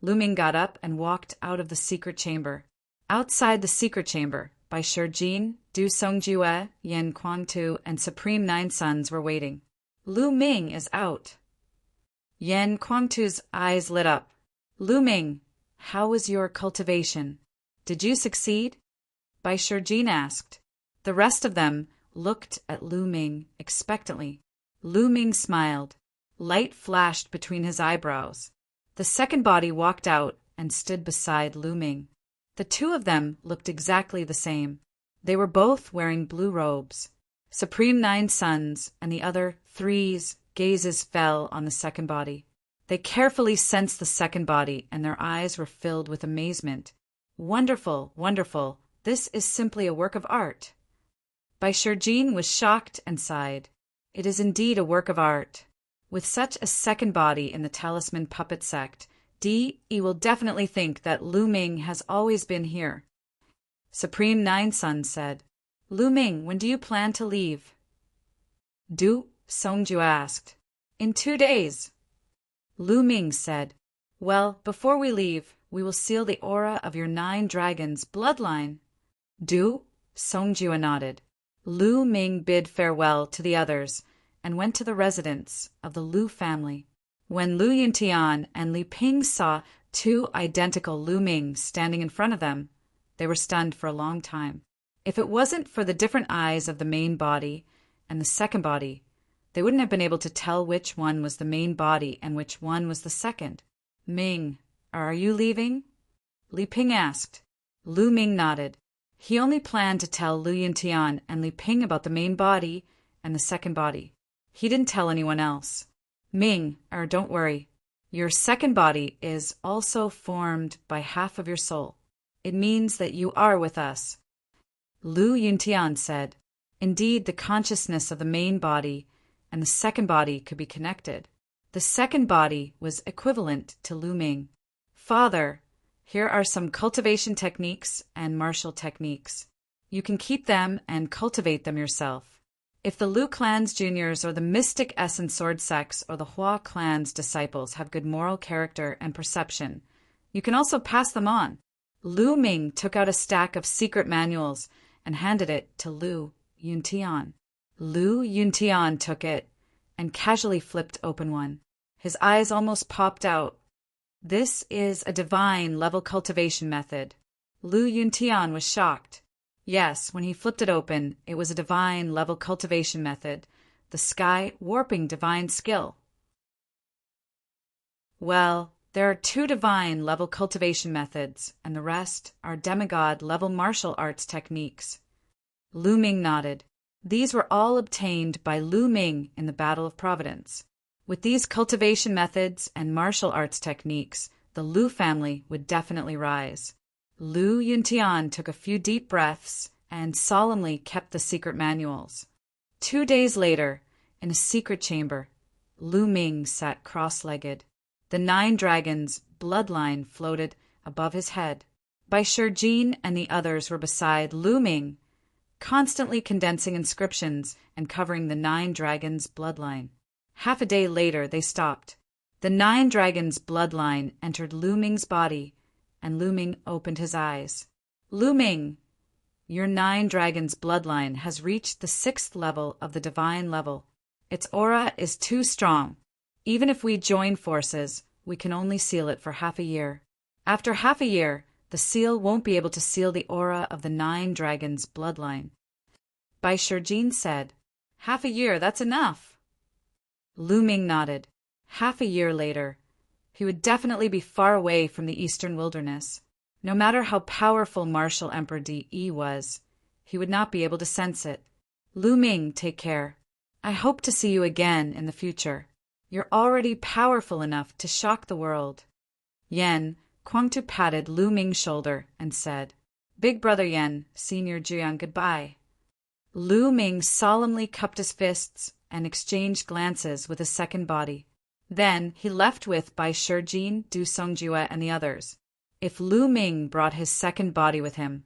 Lu Ming got up and walked out of the secret chamber. Outside the secret chamber, Bai Shijin, Du Songjue, Yan Kuangtu, and Supreme Nine Sons were waiting. Lu Ming is out. Yan Kuangtu's eyes lit up. Lu Ming, how was your cultivation? Did you succeed? Bai Shijin asked. The rest of them looked at Lu Ming expectantly. Lu Ming smiled. Light flashed between his eyebrows. The second body walked out and stood beside Lu Ming. The two of them looked exactly the same. They were both wearing blue robes. Supreme Nine Sons and the other three's gazes fell on the second body. They carefully sensed the second body, and their eyes were filled with amazement. Wonderful, wonderful. This is simply a work of art. Bai Shijin was shocked and sighed. It is indeed a work of art. With such a second body in the Talisman Puppet Sect, Di will definitely think that Lu Ming has always been here. Supreme Nine Sons said, Lu Ming, when do you plan to leave? Du Songju asked. In 2 days. Lu Ming said, well, before we leave, we will seal the aura of your 9 dragons' bloodline. Du Songju nodded. Lu Ming bid farewell to the others and went to the residence of the Lu family. When Lu Yuntian and Li Ping saw 2 identical Lu Mings standing in front of them, they were stunned for a long time. If it wasn't for the different eyes of the main body and the second body, they wouldn't have been able to tell which one was the main body and which one was the second. Ming, are you leaving? Li Ping asked. Lu Ming nodded. He only planned to tell Lu Yuntian and Li Ping about the main body and the second body. He didn't tell anyone else. Ming, don't worry. Your second body is also formed by half of your soul. It means that you are with us. Lu Yuntian said, indeed, the consciousness of the main body and the second body could be connected. The second body was equivalent to Lu Ming. Father, here are some cultivation techniques and martial techniques. You can keep them and cultivate them yourself. If the Lu clan's juniors or the Mystic Essence Sword sects or the Hua clan's disciples have good moral character and perception, you can also pass them on. Lu Ming took out a stack of secret manuals and handed it to Lu Yuntian. Lu Yuntian took it and casually flipped open one. His eyes almost popped out. This is a divine level cultivation method. Lu Yuntian was shocked. Yes, when he flipped it open, it was a divine level cultivation method, the sky warping divine skill. Well, There are 2 divine-level cultivation methods, and the rest are demigod-level martial arts techniques. Lu Ming nodded. These were all obtained by Lu Ming in the Battle of Providence. With these cultivation methods and martial arts techniques, the Lu family would definitely rise. Lu Yuntian took a few deep breaths and solemnly kept the secret manuals. 2 days later, in a secret chamber, Lu Ming sat cross-legged. The 9 dragons' bloodline floated above his head. Bai Shijin and the others were beside Lu Ming, constantly condensing inscriptions and covering the 9 dragons' bloodline. Half a day later, they stopped. The 9 dragons' bloodline entered Lu Ming's body, and Lu Ming opened his eyes. Lu Ming, your 9 dragons' bloodline has reached the 6th level of the divine level. Its aura is too strong. Even if we join forces, we can only seal it for half a year. After half a year, the seal won't be able to seal the aura of the 9 dragons' bloodline. Bai Shijin said, "Half a year, that's enough." Lu Ming nodded. Half a year later, he would definitely be far away from the eastern wilderness. No matter how powerful Martial Emperor Di was, he would not be able to sense it. Lu Ming, take care. I hope to see you again in the future. You're already powerful enough to shock the world. Yen, Kuangtu patted Lu Ming's shoulder and said, "Big brother Yen, Senior Jiang, goodbye." Lu Ming solemnly cupped his fists and exchanged glances with his second body. Then he left with Bai Shijin, Du Songjue, and the others. If Lu Ming brought his second body with him,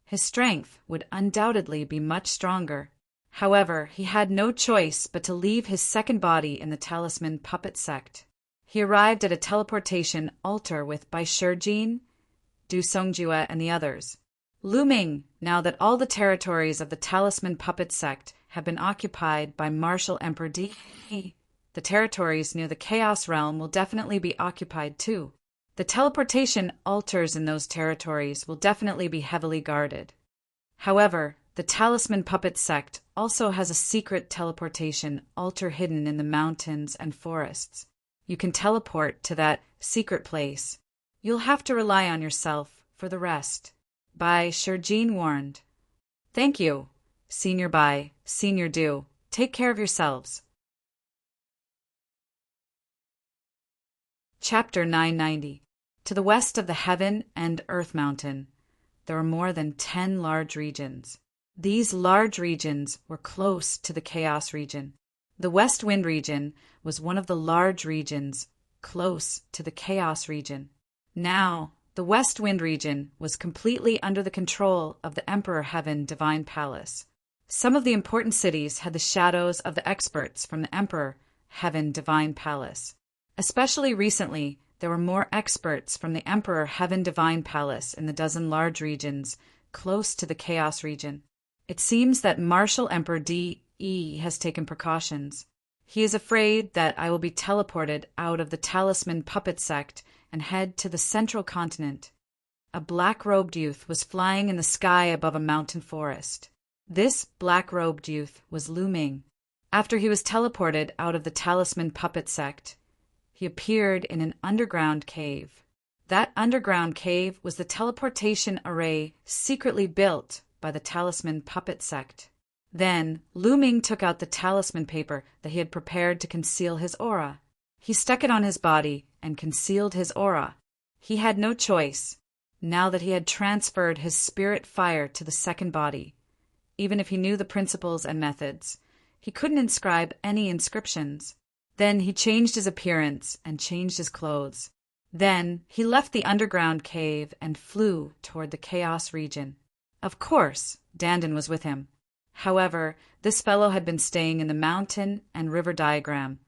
his strength would undoubtedly be much stronger. However, he had no choice but to leave his second body in the Talisman Puppet Sect. He arrived at a teleportation altar with Bai Shijin, Du Songjue, and the others. Lu Ming, now that all the territories of the Talisman Puppet Sect have been occupied by Martial Emperor Di, the territories near the Chaos Realm will definitely be occupied too. The teleportation altars in those territories will definitely be heavily guarded. However, the Talisman Puppet Sect also has a secret teleportation altar hidden in the mountains and forests. You can teleport to that secret place. You'll have to rely on yourself for the rest. Bai Shijin warned. Thank you, Senior Bai, Senior Du. Take care of yourselves. Chapter 990. To the west of the Heaven and Earth Mountain, there are more than 10 large regions. These large regions were close to the Chaos region. The West Wind region was one of the large regions close to the Chaos region. Now, the West Wind region was completely under the control of the Emperor Heaven Divine Palace. Some of the important cities had the shadows of the experts from the Emperor Heaven Divine Palace. Especially recently, there were more experts from the Emperor Heaven Divine Palace in the dozen large regions close to the Chaos region. It seems that Martial Emperor Di has taken precautions. He is afraid that I will be teleported out of the Talisman Puppet Sect and head to the central continent. A black-robed youth was flying in the sky above a mountain forest. This black-robed youth was Lu Ming. After he was teleported out of the Talisman Puppet Sect, he appeared in an underground cave. That underground cave was the teleportation array secretly built by the Talisman Puppet Sect. Then, Lu Ming took out the talisman paper that he had prepared to conceal his aura. He stuck it on his body and concealed his aura. He had no choice, now that he had transferred his spirit fire to the second body. Even if he knew the principles and methods, he couldn't inscribe any inscriptions. Then he changed his appearance and changed his clothes. Then he left the underground cave and flew toward the Chaos region. Of course, Dandan was with him. However, this fellow had been staying in the mountain and river diagram,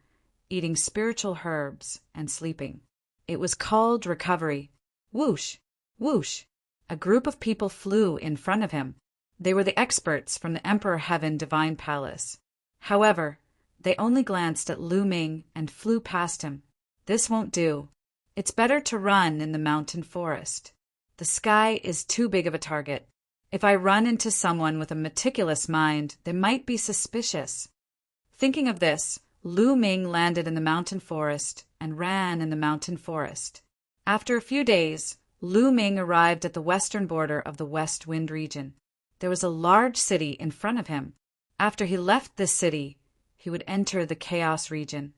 eating spiritual herbs and sleeping. It was called recovery. Whoosh! Whoosh! A group of people flew in front of him. They were the experts from the Emperor Heaven Divine Palace. However, they only glanced at Lu Ming and flew past him. This won't do. It's better to run in the mountain forest. The sky is too big of a target. If I run into someone with a meticulous mind, they might be suspicious. Thinking of this, Lu Ming landed in the mountain forest and ran in the mountain forest. After a few days, Lu Ming arrived at the western border of the West Wind region. There was a large city in front of him. After he left this city, he would enter the Chaos region.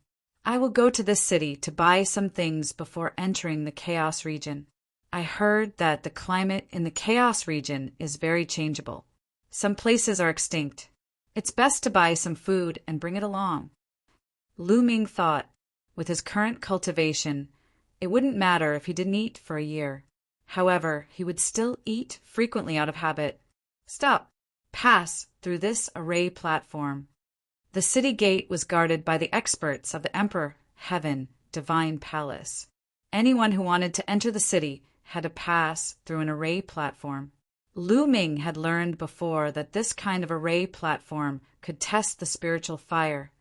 I will go to this city to buy some things before entering the Chaos region. I heard that the climate in the Chaos region is very changeable. Some places are extinct. It's best to buy some food and bring it along. Lu Ming thought, with his current cultivation, it wouldn't matter if he didn't eat for a year. However, he would still eat frequently out of habit. Stop. Pass through this array platform. The city gate was guarded by the experts of the Emperor, Heaven, Divine Palace. Anyone who wanted to enter the city had to pass through an array platform. Lu Ming had learned before that this kind of array platform could test the spiritual fire.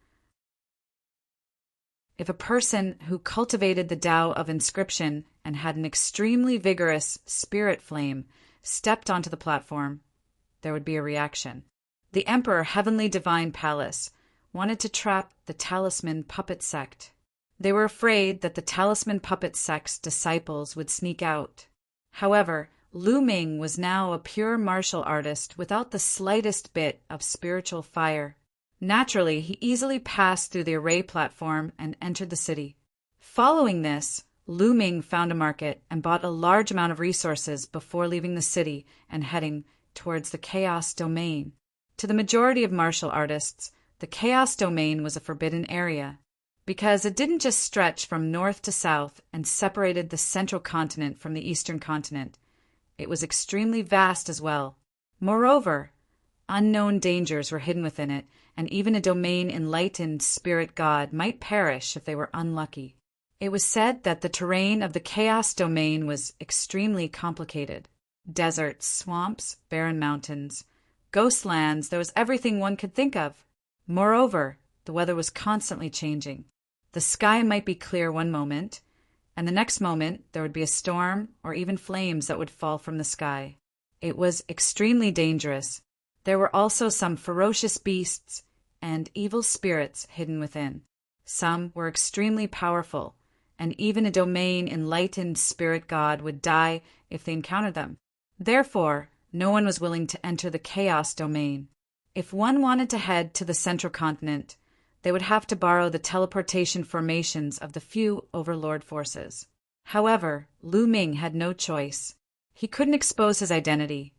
If a person who cultivated the Tao of inscription and had an extremely vigorous spirit flame stepped onto the platform, there would be a reaction. The Emperor, Heavenly Divine Palace, wanted to trap the Talisman Puppet Sect. They were afraid that the Talisman Puppet Sect's disciples would sneak out. However, Lu Ming was now a pure martial artist without the slightest bit of spiritual fire. Naturally, he easily passed through the array platform and entered the city. Following this, Lu Ming found a market and bought a large amount of resources before leaving the city and heading towards the Chaos Domain. To the majority of martial artists, the Chaos Domain was a forbidden area, because it didn't just stretch from north to south and separated the central continent from the eastern continent. It was extremely vast as well. Moreover, unknown dangers were hidden within it, and even a domain enlightened spirit god might perish if they were unlucky. It was said that the terrain of the Chaos Domain was extremely complicated. Deserts, swamps, barren mountains, ghost lands, there was everything one could think of. Moreover, the weather was constantly changing. The sky might be clear one moment, and the next moment there would be a storm or even flames that would fall from the sky. It was extremely dangerous. There were also some ferocious beasts and evil spirits hidden within. Some were extremely powerful, and even a domain enlightened spirit god would die if they encountered them. Therefore, no one was willing to enter the Chaos Domain. If one wanted to head to the central continent, they would have to borrow the teleportation formations of the few overlord forces. However, Lu Ming had no choice. He couldn't expose his identity,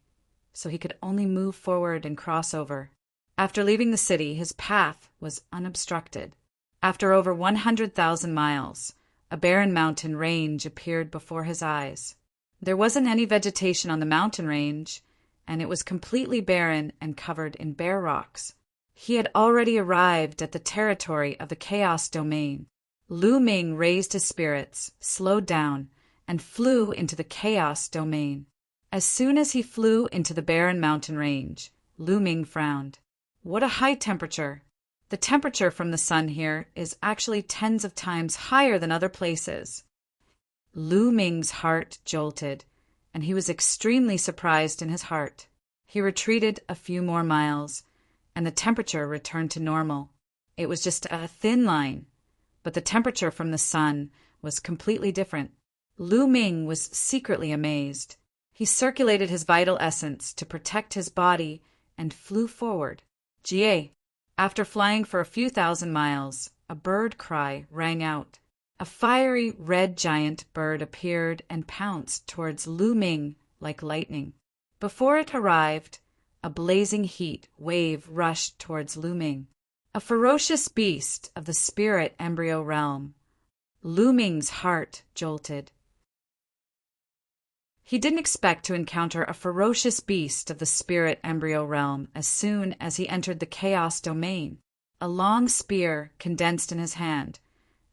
so he could only move forward and cross over. After leaving the city, his path was unobstructed. After over 100,000 miles, a barren mountain range appeared before his eyes. There wasn't any vegetation on the mountain range, and it was completely barren and covered in bare rocks. He had already arrived at the territory of the Chaos Domain. Lu Ming raised his spirits, slowed down, and flew into the Chaos Domain. As soon as he flew into the barren mountain range, Lu Ming frowned. What a high temperature! The temperature from the sun here is actually tens of times higher than other places. Lu Ming's heart jolted, and he was extremely surprised in his heart. He retreated a few more miles, and the temperature returned to normal. It was just a thin line, but the temperature from the sun was completely different. Lu Ming was secretly amazed. He circulated his vital essence to protect his body and flew forward. Jie. After flying for a few thousand miles, a bird cry rang out. A fiery red giant bird appeared and pounced towards Lu Ming like lightning. Before it arrived, a blazing heat wave rushed towards Lu Ming. A ferocious beast of the spirit embryo realm. Lu Ming's heart jolted. He didn't expect to encounter a ferocious beast of the spirit embryo realm as soon as he entered the Chaos Domain. A long spear condensed in his hand,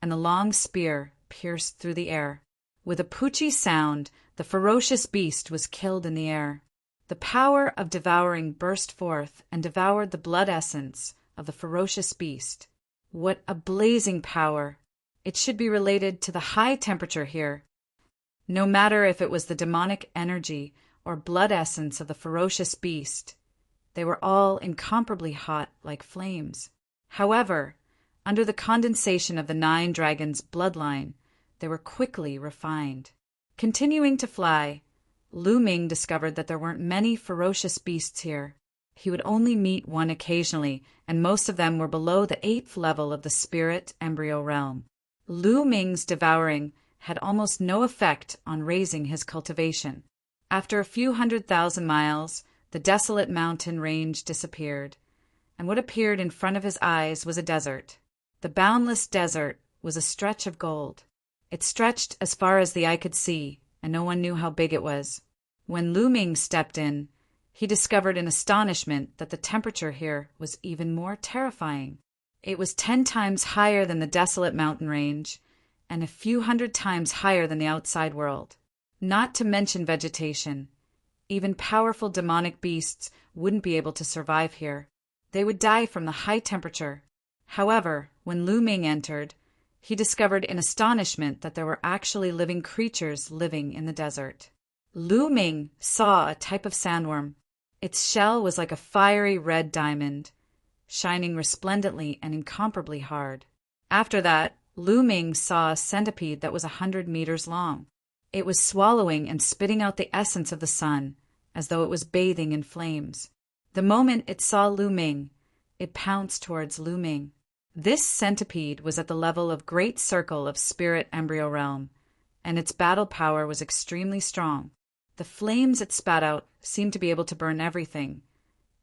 and the long spear pierced through the air. With a poochie sound, the ferocious beast was killed in the air. The power of devouring burst forth and devoured the blood essence of the ferocious beast. What a blazing power! It should be related to the high temperature here. No matter if it was the demonic energy or blood essence of the ferocious beast, they were all incomparably hot like flames. However, under the condensation of the 9 dragons' bloodline, they were quickly refined. Continuing to fly, Lu Ming discovered that there weren't many ferocious beasts here. He would only meet one occasionally, and most of them were below the 8th level of the spirit embryo realm. Lu Ming's devouring had almost no effect on raising his cultivation. After a few 100,000 miles, the desolate mountain range disappeared, and what appeared in front of his eyes was a desert. The boundless desert was a stretch of gold. It stretched as far as the eye could see, and no one knew how big it was. When Lu Ming stepped in, he discovered in astonishment that the temperature here was even more terrifying. It was 10 times higher than the desolate mountain range, and a few 100 times higher than the outside world. Not to mention vegetation. Even powerful demonic beasts wouldn't be able to survive here. They would die from the high temperature. However, when Lu Ming entered, he discovered in astonishment that there were actually living creatures living in the desert. Lu Ming saw a type of sandworm. Its shell was like a fiery red diamond, shining resplendently and incomparably hard. After that, Lu Ming saw a centipede that was 100 meters long. It was swallowing and spitting out the essence of the sun, as though it was bathing in flames. The moment it saw Lu Ming, it pounced towards Lu Ming. This centipede was at the level of Great Circle of Spirit Embryo Realm, and its battle power was extremely strong. The flames it spat out seemed to be able to burn everything,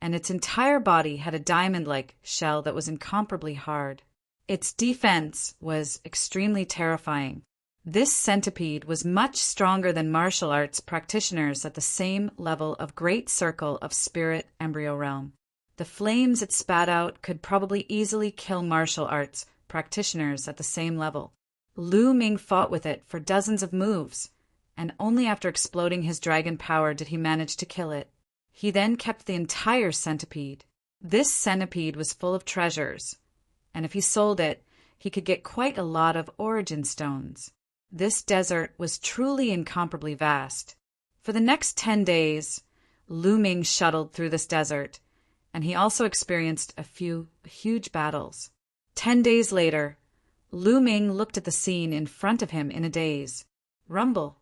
and its entire body had a diamond-like shell that was incomparably hard. Its defense was extremely terrifying. This centipede was much stronger than martial arts practitioners at the same level of Great Circle of Spirit Embryo Realm. The flames it spat out could probably easily kill martial arts practitioners at the same level. Lu Ming fought with it for dozens of moves, and only after exploding his dragon power did he manage to kill it. He then kept the entire centipede. This centipede was full of treasures, and if he sold it, he could get quite a lot of origin stones. This desert was truly incomparably vast. For the next 10 days, Lu Ming shuttled through this desert, and he also experienced a few huge battles. 10 days later, Lu Ming looked at the scene in front of him in a daze. Rumble.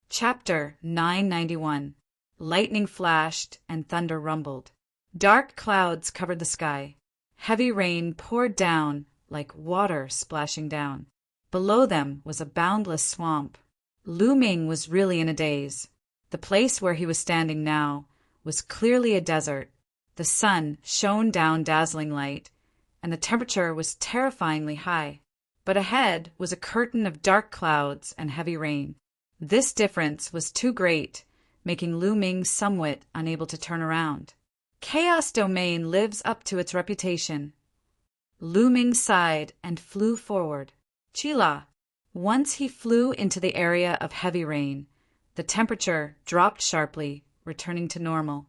Chapter 991. Lightning flashed and thunder rumbled. Dark clouds covered the sky. Heavy rain poured down like water splashing down. Below them was a boundless swamp. Lu Ming was really in a daze. The place where he was standing now was clearly a desert. The sun shone down dazzling light, and the temperature was terrifyingly high. But ahead was a curtain of dark clouds and heavy rain. This difference was too great, making Lu Ming somewhat unable to turn around. Chaos Domain lives up to its reputation. Lu Ming sighed and flew forward. Chila. Once he flew into the area of heavy rain, the temperature dropped sharply, returning to normal.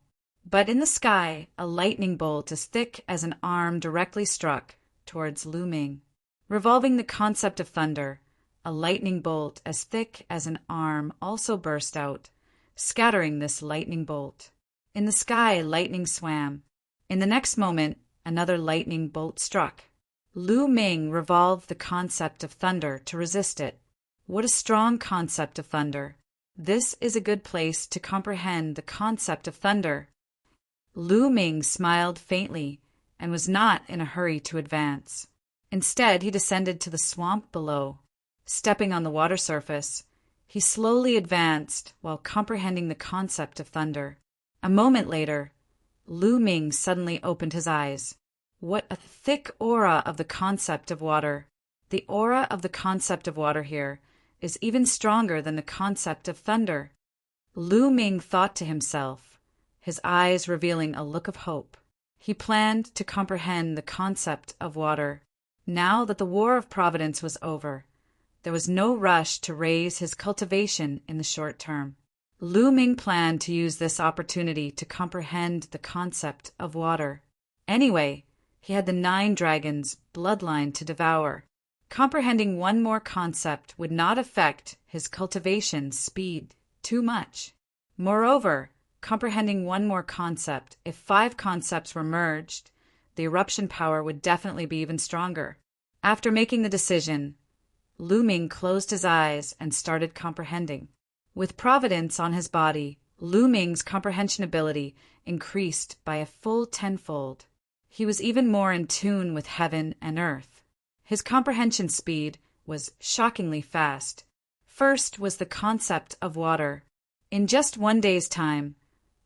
But in the sky, a lightning bolt as thick as an arm directly struck towards Lu Ming. Revolving the concept of thunder, a lightning bolt as thick as an arm also burst out, scattering this lightning bolt. In the sky, lightning swam. In the next moment, another lightning bolt struck. Lu Ming revolved the concept of thunder to resist it. What a strong concept of thunder. This is a good place to comprehend the concept of thunder. Lu Ming smiled faintly and was not in a hurry to advance. Instead, he descended to the swamp below. Stepping on the water surface, he slowly advanced while comprehending the concept of thunder. A moment later, Lu Ming suddenly opened his eyes. What a thick aura of the concept of water. The aura of the concept of water here is even stronger than the concept of thunder. Lu Ming thought to himself, his eyes revealing a look of hope. He planned to comprehend the concept of water. Now that the War of Providence was over, there was no rush to raise his cultivation in the short term. Lu Ming planned to use this opportunity to comprehend the concept of water. Anyway, he had the 9 dragons' bloodline to devour. Comprehending one more concept would not affect his cultivation speed too much. Moreover, comprehending one more concept, if 5 concepts were merged, the eruption power would definitely be even stronger. After making the decision, Lu Ming closed his eyes and started comprehending. With providence on his body, Lu Ming's comprehension ability increased by a full tenfold. He was even more in tune with heaven and earth. His comprehension speed was shockingly fast. First was the concept of water. In just 1 day's time,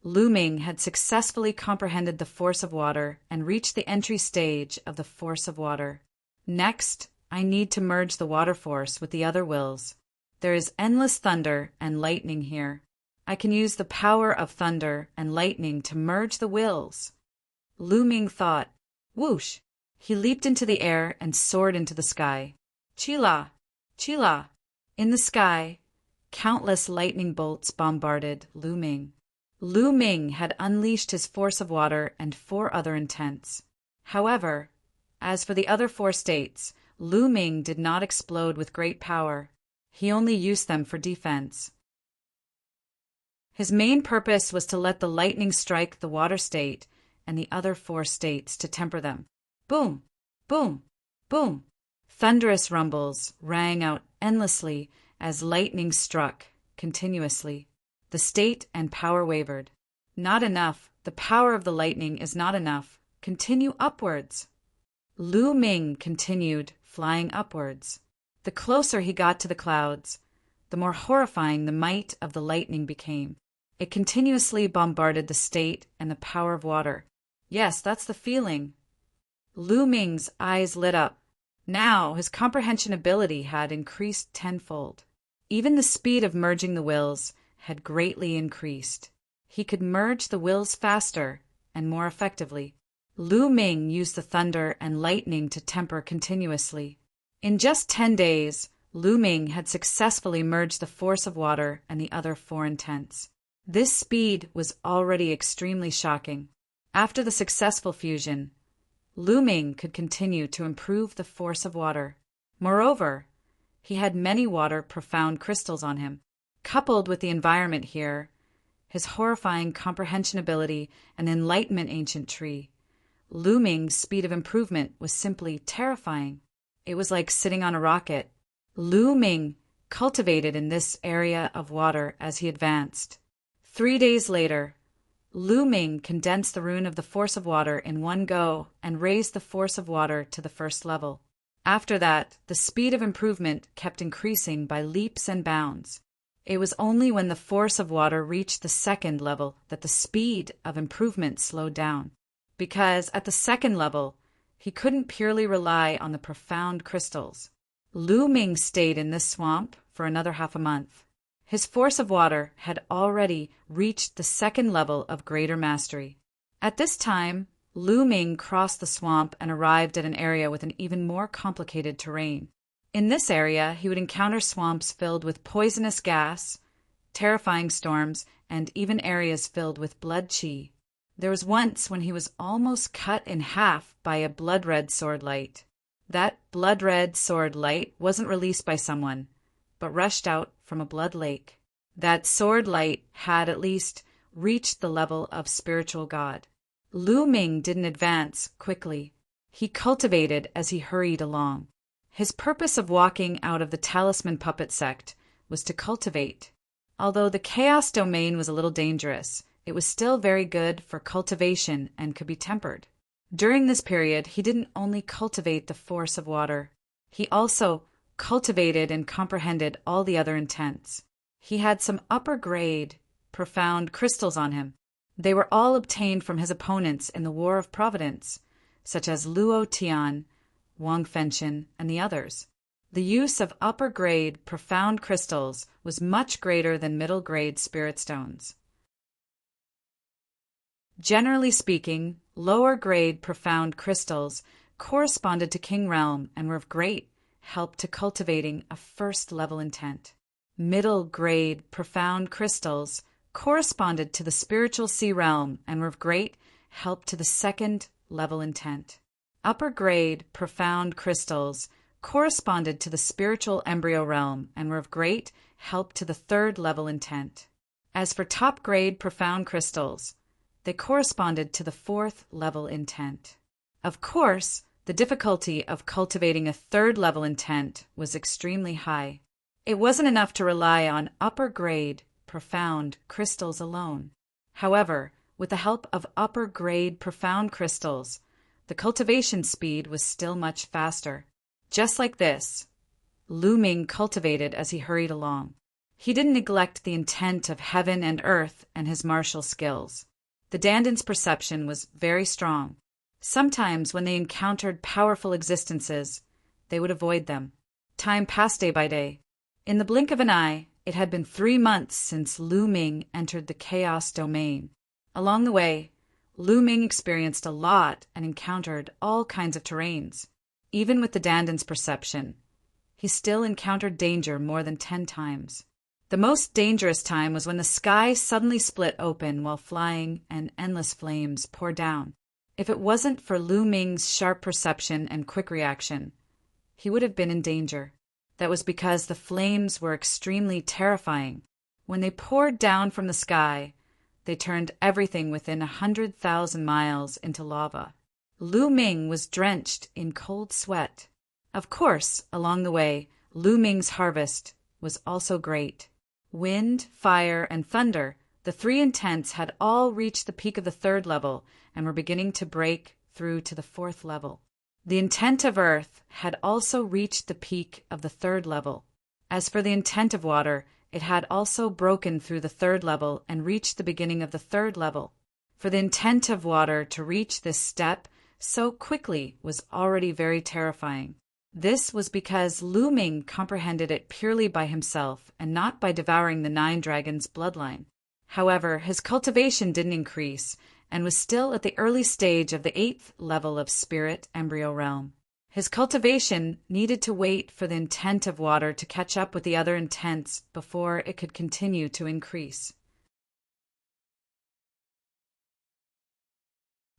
Lu Ming had successfully comprehended the force of water and reached the entry stage of the force of water. Next, I need to merge the water force with the other wills. There is endless thunder and lightning here. I can use the power of thunder and lightning to merge the wills. Lu Ming thought. Whoosh! He leaped into the air and soared into the sky. Chila! Chila! In the sky, countless lightning bolts bombarded Lu Ming. Lu Ming had unleashed his force of water and 4 other intents. However, as for the other 4 states, Lu Ming did not explode with great power. He only used them for defense. His main purpose was to let the lightning strike the water state and the other 4 states to temper them. Boom! Boom! Boom! Thunderous rumbles rang out endlessly as lightning struck continuously. The state and power wavered. Not enough. The power of the lightning is not enough. Continue upwards. Lu Ming continued flying upwards. The closer he got to the clouds, the more horrifying the might of the lightning became. It continuously bombarded the state and the power of water. Yes, that's the feeling. Lu Ming's eyes lit up. Now his comprehension ability had increased tenfold. Even the speed of merging the wills had greatly increased. He could merge the wills faster and more effectively. Lu Ming used the thunder and lightning to temper continuously. In just 10 days, Lu Ming had successfully merged the force of water and the other 4 intents. This speed was already extremely shocking. After the successful fusion, Lu Ming could continue to improve the force of water. Moreover, he had many water profound crystals on him. Coupled with the environment here, his horrifying comprehension ability and enlightenment ancient tree, Lu Ming's speed of improvement was simply terrifying. It was like sitting on a rocket. Lu Ming cultivated in this area of water as he advanced. 3 days later, Lu Ming condensed the rune of the force of water in one go and raised the force of water to the 1st level. After that, the speed of improvement kept increasing by leaps and bounds. It was only when the force of water reached the 2nd level that the speed of improvement slowed down. Because at the 2nd level, he couldn't purely rely on the profound crystals. Lu Ming stayed in this swamp for another half a month. His force of water had already reached the 2nd level of greater mastery. At this time, Lu Ming crossed the swamp and arrived at an area with an even more complicated terrain. In this area, he would encounter swamps filled with poisonous gas, terrifying storms, and even areas filled with blood chi. There was once when he was almost cut in half by a blood-red sword light. That blood-red sword light wasn't released by someone, but rushed out from a blood lake. That sword light had at least reached the level of spiritual God. Lu Ming didn't advance quickly. He cultivated as he hurried along. His purpose of walking out of the talisman puppet sect was to cultivate. Although the chaos domain was a little dangerous, it was still very good for cultivation and could be tempered. During this period, he didn't only cultivate the force of water, he also cultivated and comprehended all the other intents. He had some upper grade, profound crystals on him. They were all obtained from his opponents in the War of Providence, such as Luo Tian, Wang Fenshin, and the others. The use of upper-grade, profound crystals was much greater than middle-grade spirit stones. Generally speaking, lower-grade, profound crystals corresponded to King Realm and were of great help to cultivating a first-level intent. Middle-grade, profound crystals corresponded to the spiritual sea realm and were of great help to the second-level intent. Upper-grade, profound crystals corresponded to the spiritual embryo realm and were of great help to the third-level intent. As for top-grade, profound crystals, they corresponded to the fourth-level intent. Of course, The difficulty of cultivating a third-level intent was extremely high. It wasn't enough to rely on upper-grade, profound crystals alone. However, with the help of upper-grade, profound crystals, the cultivation speed was still much faster. Just like this, Lu Ming cultivated as he hurried along. He didn't neglect the intent of heaven and earth and his martial skills. The Danden's perception was very strong. Sometimes when they encountered powerful existences, they would avoid them. Time passed day by day. In the blink of an eye, it had been 3 months since Lu Ming entered the chaos domain. Along the way, Lu Ming experienced a lot and encountered all kinds of terrains. Even with the Danden's perception, he still encountered danger more than 10 times. The most dangerous time was when the sky suddenly split open while flying and endless flames poured down. If it wasn't for Lu Ming's sharp perception and quick reaction, he would have been in danger. That was because the flames were extremely terrifying. When they poured down from the sky, they turned everything within 100,000 miles into lava. Lu Ming was drenched in cold sweat. Of course, along the way, Lu Ming's harvest was also great. Wind, fire, and thunder, the 3 intents had all reached the peak of the 3rd level and were beginning to break through to the 4th level. The intent of earth had also reached the peak of the 3rd level. As for the intent of water, it had also broken through the 3rd level and reached the beginning of the 3rd level. For the intent of water to reach this step so quickly was already very terrifying. This was because Lu Ming comprehended it purely by himself and not by devouring the 9 dragons' bloodline. However, his cultivation didn't increase and was still at the early stage of the 8th level of spirit embryo realm. His cultivation needed to wait for the intent of water to catch up with the other intents before it could continue to increase.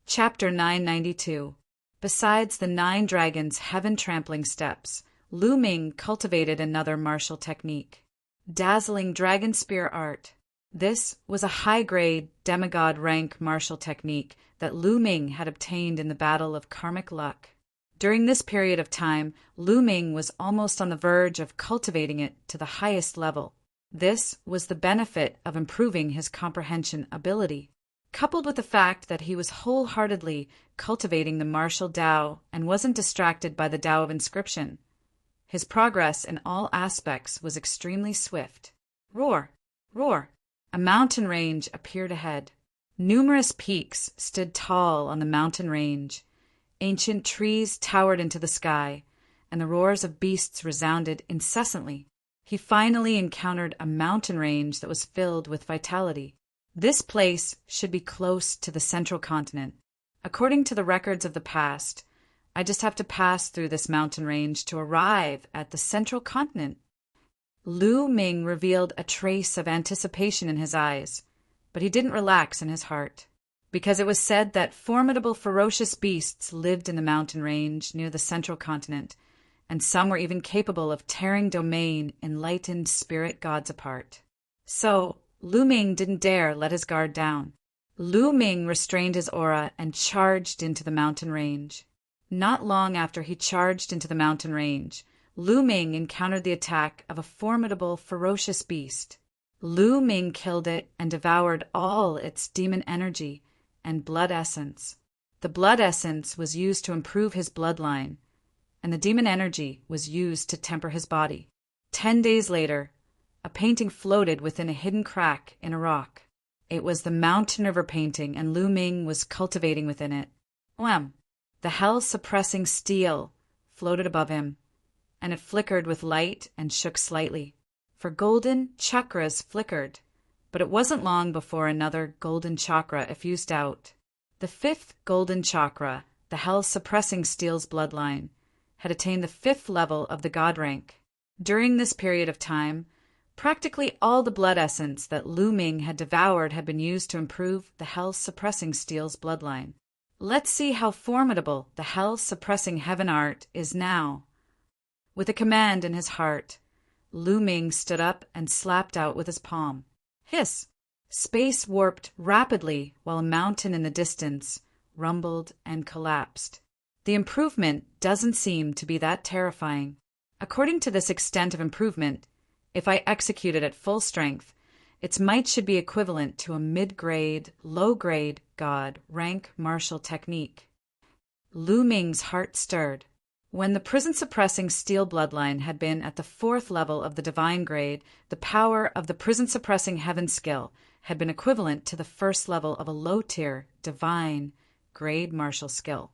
Chapter 992. Besides the 9 dragons' heaven-trampling steps, Lu Ming cultivated another martial technique. Dazzling dragon spear art. This was a high-grade, demigod-rank martial technique that Lu Ming had obtained in the Battle of Karmic Luck. During this period of time, Lu Ming was almost on the verge of cultivating it to the highest level. This was the benefit of improving his comprehension ability. Coupled with the fact that he was wholeheartedly cultivating the martial Tao and wasn't distracted by the Tao of inscription, his progress in all aspects was extremely swift. Roar! Roar! A mountain range appeared ahead. Numerous peaks stood tall on the mountain range. Ancient trees towered into the sky, and the roars of beasts resounded incessantly. He finally encountered a mountain range that was filled with vitality. This place should be close to the central continent. According to the records of the past, I just have to pass through this mountain range to arrive at the central continent. Lu Ming revealed a trace of anticipation in his eyes, but he didn't relax in his heart, because it was said that formidable ferocious beasts lived in the mountain range near the central continent, and some were even capable of tearing domain enlightened spirit gods apart. So, Lu Ming didn't dare let his guard down. Lu Ming restrained his aura and charged into the mountain range. Not long after he charged into the mountain range, Lu Ming encountered the attack of a formidable, ferocious beast. Lu Ming killed it and devoured all its demon energy and blood essence. The blood essence was used to improve his bloodline, and the demon energy was used to temper his body. 10 days later, a painting floated within a hidden crack in a rock. It was the Mountain River painting, and Lu Ming was cultivating within it. Wham! The hell-suppressing steel floated above him, and it flickered with light and shook slightly. For golden chakras flickered, but it wasn't long before another golden chakra effused out. The 5th golden chakra, the hell-suppressing steel's bloodline, had attained the 5th level of the god rank. During this period of time, practically all the blood essence that Lu Ming had devoured had been used to improve the hell-suppressing steel's bloodline. Let's see how formidable the hell-suppressing heaven art is now. With a command in his heart, Lu Ming stood up and slapped out with his palm. Hiss! Space warped rapidly while a mountain in the distance rumbled and collapsed. The improvement doesn't seem to be that terrifying. According to this extent of improvement, if I execute it at full strength, its might should be equivalent to a mid-grade, low-grade god rank martial technique. Lu Ming's heart stirred. When the prison-suppressing steel bloodline had been at the 4th level of the divine grade, the power of the prison-suppressing heaven skill had been equivalent to the 1st level of a low-tier, divine grade martial skill.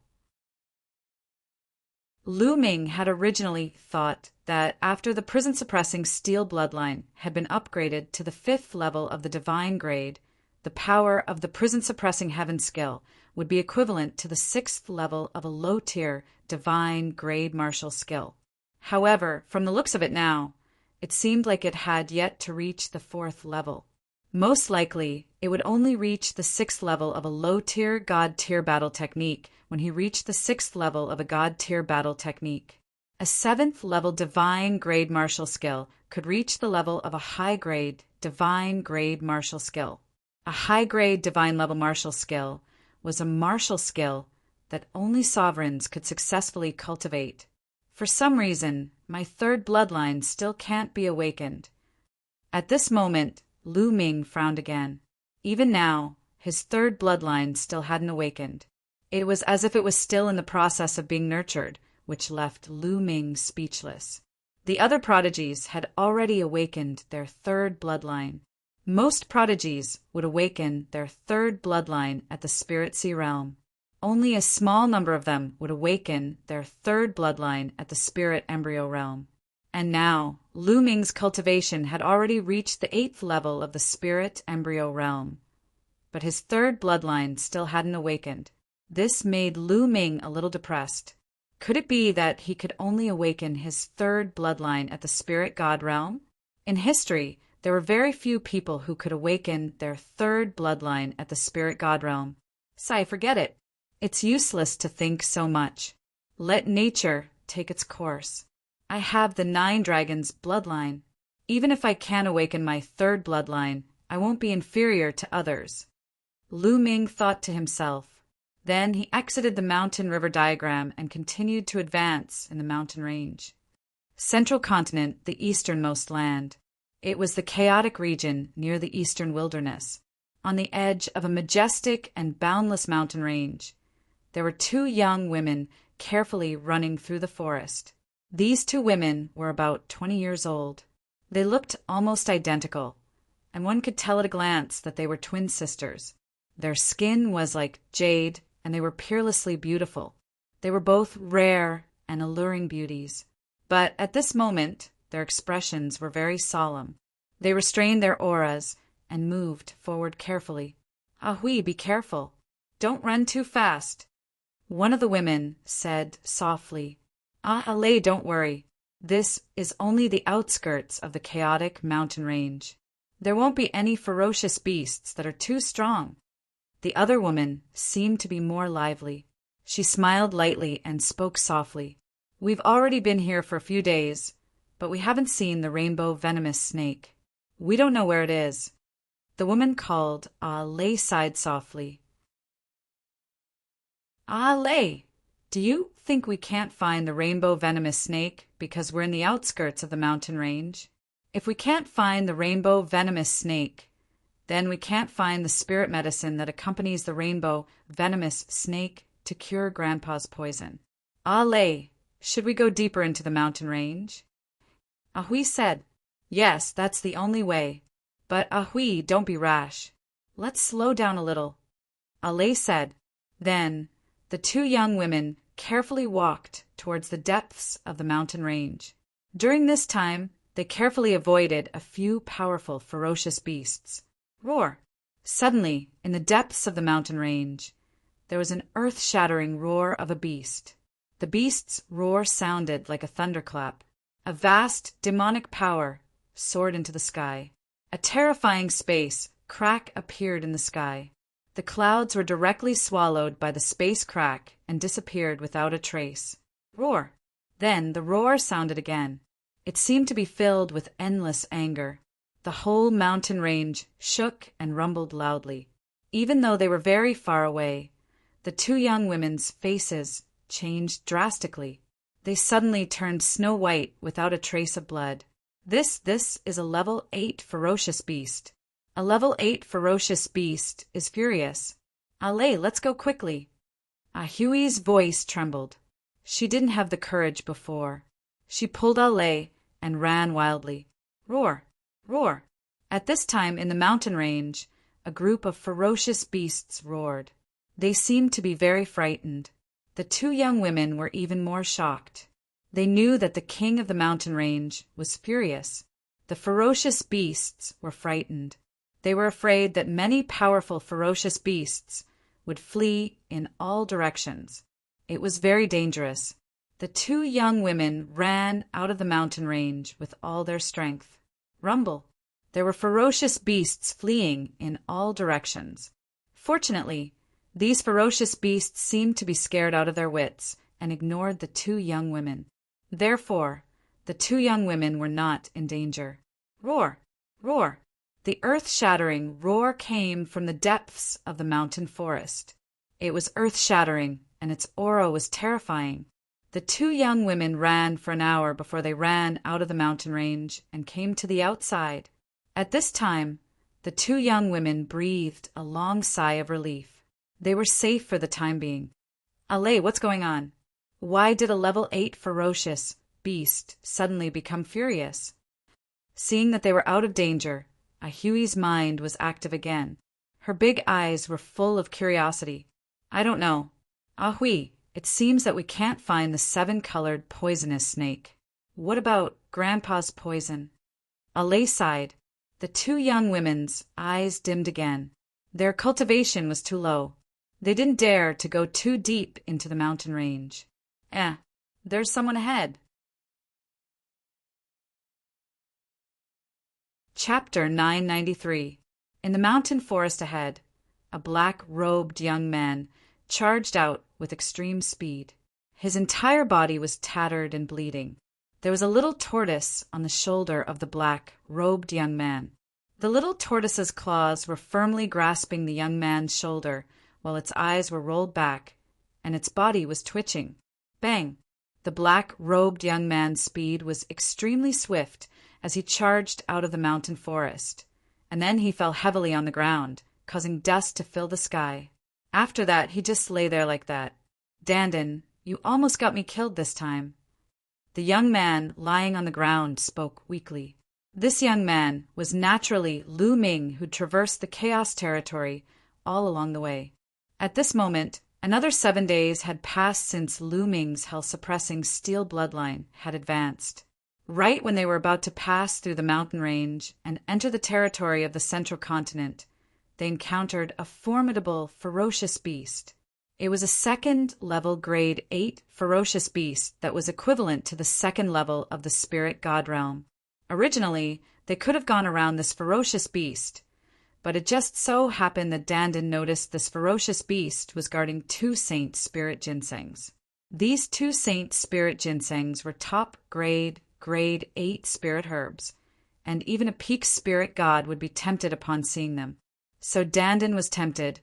Lu Ming had originally thought that after the prison-suppressing steel bloodline had been upgraded to the 5th level of the divine grade, the power of the prison-suppressing heaven skill would be equivalent to the 6th level of a low-tier, divine grade martial skill. However, from the looks of it now, it seemed like it had yet to reach the 4th level. Most likely, it would only reach the 6th level of a low-tier, god-tier battle technique when he reached the 6th level of a god-tier battle technique. A 7th level divine grade martial skill could reach the level of a high-grade divine grade martial skill. A high-grade divine level martial skill was a martial skill that only sovereigns could successfully cultivate. For some reason, my 3rd bloodline still can't be awakened. At this moment, Lu Ming frowned again. Even now, his 3rd bloodline still hadn't awakened. It was as if it was still in the process of being nurtured, which left Lu Ming speechless. The other prodigies had already awakened their 3rd bloodline. Most prodigies would awaken their 3rd bloodline at the Spirit Sea realm. Only a small number of them would awaken their 3rd bloodline at the Spirit Embryo realm. And now, Lu Ming's cultivation had already reached the 8th level of the Spirit Embryo realm. But his 3rd bloodline still hadn't awakened. This made Lu Ming a little depressed. Could it be that he could only awaken his 3rd bloodline at the Spirit God realm? In history, there were very few people who could awaken their 3rd bloodline at the Spirit God realm. Forget it. It's useless to think so much. Let nature take its course. I have the 9 dragons bloodline. Even if I can awaken my 3rd bloodline, I won't be inferior to others. Lu Ming thought to himself. Then he exited the mountain-river diagram and continued to advance in the mountain range. Central continent, the easternmost land. It was the chaotic region near the eastern wilderness. On the edge of a majestic and boundless mountain range, there were 2 young women carefully running through the forest. These 2 women were about 20 years old. They looked almost identical, and one could tell at a glance that they were twin sisters. Their skin was like jade, and they were peerlessly beautiful. They were both rare and alluring beauties. But at this moment, their expressions were very solemn. They restrained their auras and moved forward carefully. Ah oui, be careful. Don't run too fast. One of the women said softly, Ah allez, don't worry. This is only the outskirts of the chaotic mountain range. There won't be any ferocious beasts that are too strong. The other woman seemed to be more lively. She smiled lightly and spoke softly. We've already been here for a few days, but we haven't seen the rainbow venomous snake. We don't know where it is. The woman called Ah Lei sighed softly. Ah Lei, do you think we can't find the rainbow venomous snake because we're in the outskirts of the mountain range? If we can't find the rainbow venomous snake, then we can't find the spirit medicine that accompanies the rainbow venomous snake to cure Grandpa's poison. Ah Lei, should we go deeper into the mountain range? Ahui said, Yes, that's the only way. But Ahui, don't be rash. Let's slow down a little. Ah Lei said. Then the 2 young women carefully walked towards the depths of the mountain range. During this time, they carefully avoided a few powerful, ferocious beasts. Roar! Suddenly, in the depths of the mountain range, there was an earth-shattering roar of a beast. The beast's roar sounded like a thunderclap. A vast, demonic power soared into the sky. A terrifying space crack appeared in the sky. The clouds were directly swallowed by the space crack and disappeared without a trace. Roar! Then the roar sounded again. It seemed to be filled with endless anger. The whole mountain range shook and rumbled loudly. Even though they were very far away, the 2 young women's faces changed drastically. They suddenly turned snow white without a trace of blood. This is a level 8 ferocious beast. A level 8 ferocious beast is furious. Allez, let's go quickly. Ahui's voice trembled. She didn't have the courage before. She pulled Allez and ran wildly. Roar! Roar! At this time in the mountain range, a group of ferocious beasts roared. They seemed to be very frightened. The two young women were even more shocked. They knew that the king of the mountain range was furious. The ferocious beasts were frightened. They were afraid that many powerful ferocious beasts would flee in all directions. It was very dangerous. The two young women ran out of the mountain range with all their strength. Rumble! There were ferocious beasts fleeing in all directions. Fortunately, these ferocious beasts seemed to be scared out of their wits and ignored the two young women. Therefore, the two young women were not in danger. Roar! Roar! The earth-shattering roar came from the depths of the mountain forest. It was earth-shattering, and its aura was terrifying. The two young women ran for an hour before they ran out of the mountain range and came to the outside. At this time, the two young women breathed a long sigh of relief. They were safe for the time being. Allez, what's going on? Why did a level 8 ferocious beast suddenly become furious? Seeing that they were out of danger, Ahui's mind was active again. Her big eyes were full of curiosity. I don't know. Ahui, it seems that we can't find the 7-colored poisonous snake. What about Grandpa's poison? Allez sighed. The two young women's eyes dimmed again. Their cultivation was too low. They didn't dare to go too deep into the mountain range. There's someone ahead. Chapter 993. In the mountain forest ahead, a black-robed young man charged out with extreme speed. His entire body was tattered and bleeding. There was a little tortoise on the shoulder of the black-robed young man. The little tortoise's claws were firmly grasping the young man's shoulder, while its eyes were rolled back, and its body was twitching. Bang! The black-robed young man's speed was extremely swift as he charged out of the mountain forest, and then he fell heavily on the ground, causing dust to fill the sky. After that, he just lay there like that. Dandan, you almost got me killed this time. The young man lying on the ground spoke weakly. This young man was naturally Lu Ming, who traversed the Chaos Territory all along the way. At this moment, another 7 days had passed since Lu Ming's hell-suppressing steel bloodline had advanced. Right when they were about to pass through the mountain range and enter the territory of the central continent, they encountered a formidable, ferocious beast. It was a second-level grade 8 ferocious beast that was equivalent to the second level of the spirit god realm. Originally, they could have gone around this ferocious beast, but it just so happened that Dandan noticed this ferocious beast was guarding 2 saint spirit ginsengs. These 2 saint spirit ginsengs were top grade 8 spirit herbs, and even a peak spirit god would be tempted upon seeing them. So Dandan was tempted,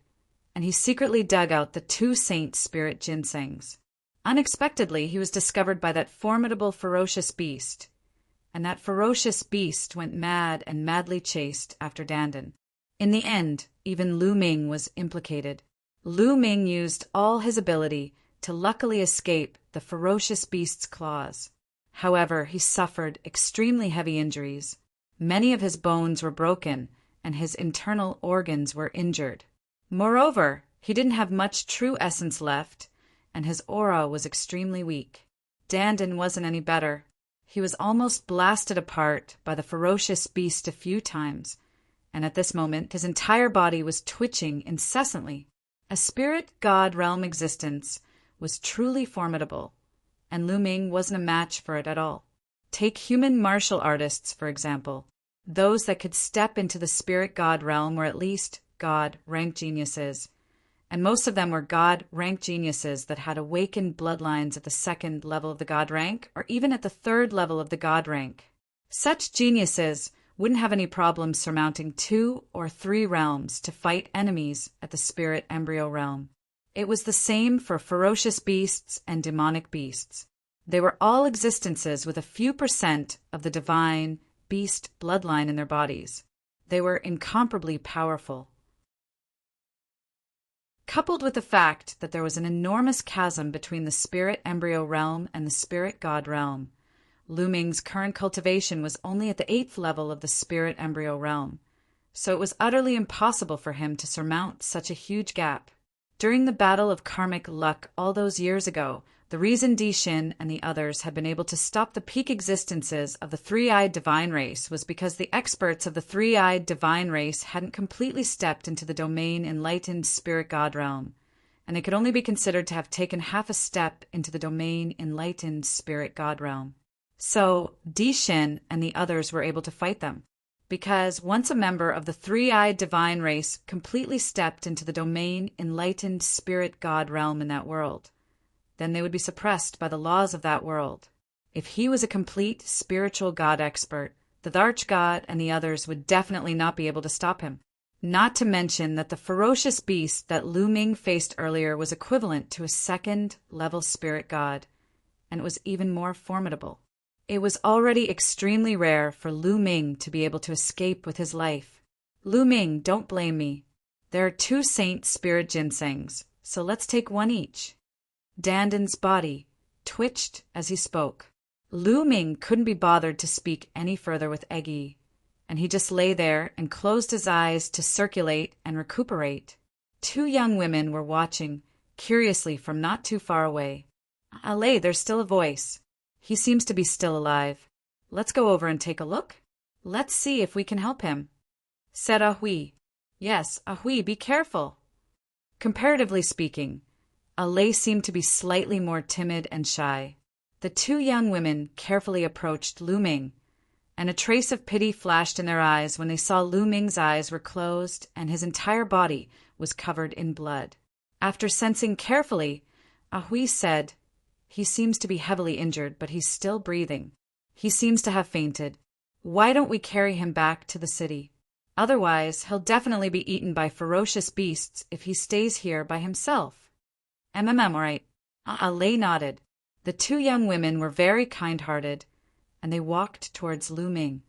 and he secretly dug out the 2 saint spirit ginsengs. Unexpectedly, he was discovered by that formidable ferocious beast, and that ferocious beast went mad and madly chased after Dandan. In the end, even Lu Ming was implicated. Lu Ming used all his ability to luckily escape the ferocious beast's claws. However, he suffered extremely heavy injuries. Many of his bones were broken, and his internal organs were injured. Moreover, he didn't have much true essence left, and his aura was extremely weak. Dandan wasn't any better. He was almost blasted apart by the ferocious beast a few times, and at this moment his entire body was twitching incessantly. A spirit god realm existence was truly formidable, and Lu Ming wasn't a match for it at all. Take human martial artists, for example. Those that could step into the spirit god realm were at least god rank geniuses, and most of them were god rank geniuses that had awakened bloodlines at the 2nd level of the god rank, or even at the 3rd level of the god rank. Such geniuses wouldn't have any problem surmounting 2 or 3 realms to fight enemies at the spirit embryo realm. It was the same for ferocious beasts and demonic beasts. They were all existences with a few % of the divine beast bloodline in their bodies. They were incomparably powerful. Coupled with the fact that there was an enormous chasm between the spirit embryo realm and the spirit god realm, Lu Ming's current cultivation was only at the 8th level of the spirit embryo realm, so it was utterly impossible for him to surmount such a huge gap. During the battle of karmic luck all those years ago, the reason Di Xin and the others had been able to stop the peak existences of the three-eyed divine race was because the experts of the three-eyed divine race hadn't completely stepped into the domain enlightened spirit god realm, and they could only be considered to have taken half a step into the domain enlightened spirit god realm. So Di Xin and the others were able to fight them, because once a member of the three-eyed divine race completely stepped into the domain enlightened spirit god realm in that world, then they would be suppressed by the laws of that world. If he was a complete spiritual god expert, the arch-god and the others would definitely not be able to stop him. Not to mention that the ferocious beast that Lu Ming faced earlier was equivalent to a 2nd-level spirit god, and it was even more formidable. It was already extremely rare for Lu Ming to be able to escape with his life. Lu Ming, don't blame me. There are 2 saint spirit ginsengs, so let's take one each. Danden's body twitched as he spoke. Lu Ming couldn't be bothered to speak any further with Eggy, and he just lay there and closed his eyes to circulate and recuperate. 2 young women were watching, curiously from not too far away. Allez, there's still a voice. He seems to be still alive. Let's go over and take a look. Let's see if we can help him, said Ahui. Yes, Ahui, be careful. Comparatively speaking, Allez seemed to be slightly more timid and shy. The 2 young women carefully approached Lu Ming, and a trace of pity flashed in their eyes when they saw Lu Ming's eyes were closed and his entire body was covered in blood. After sensing carefully, Ahui said, "He seems to be heavily injured, but he's still breathing. He seems to have fainted. Why don't we carry him back to the city? Otherwise, he'll definitely be eaten by ferocious beasts if he stays here by himself." All right. Allez nodded. The 2 young women were very kind-hearted, and they walked towards Lu Ming.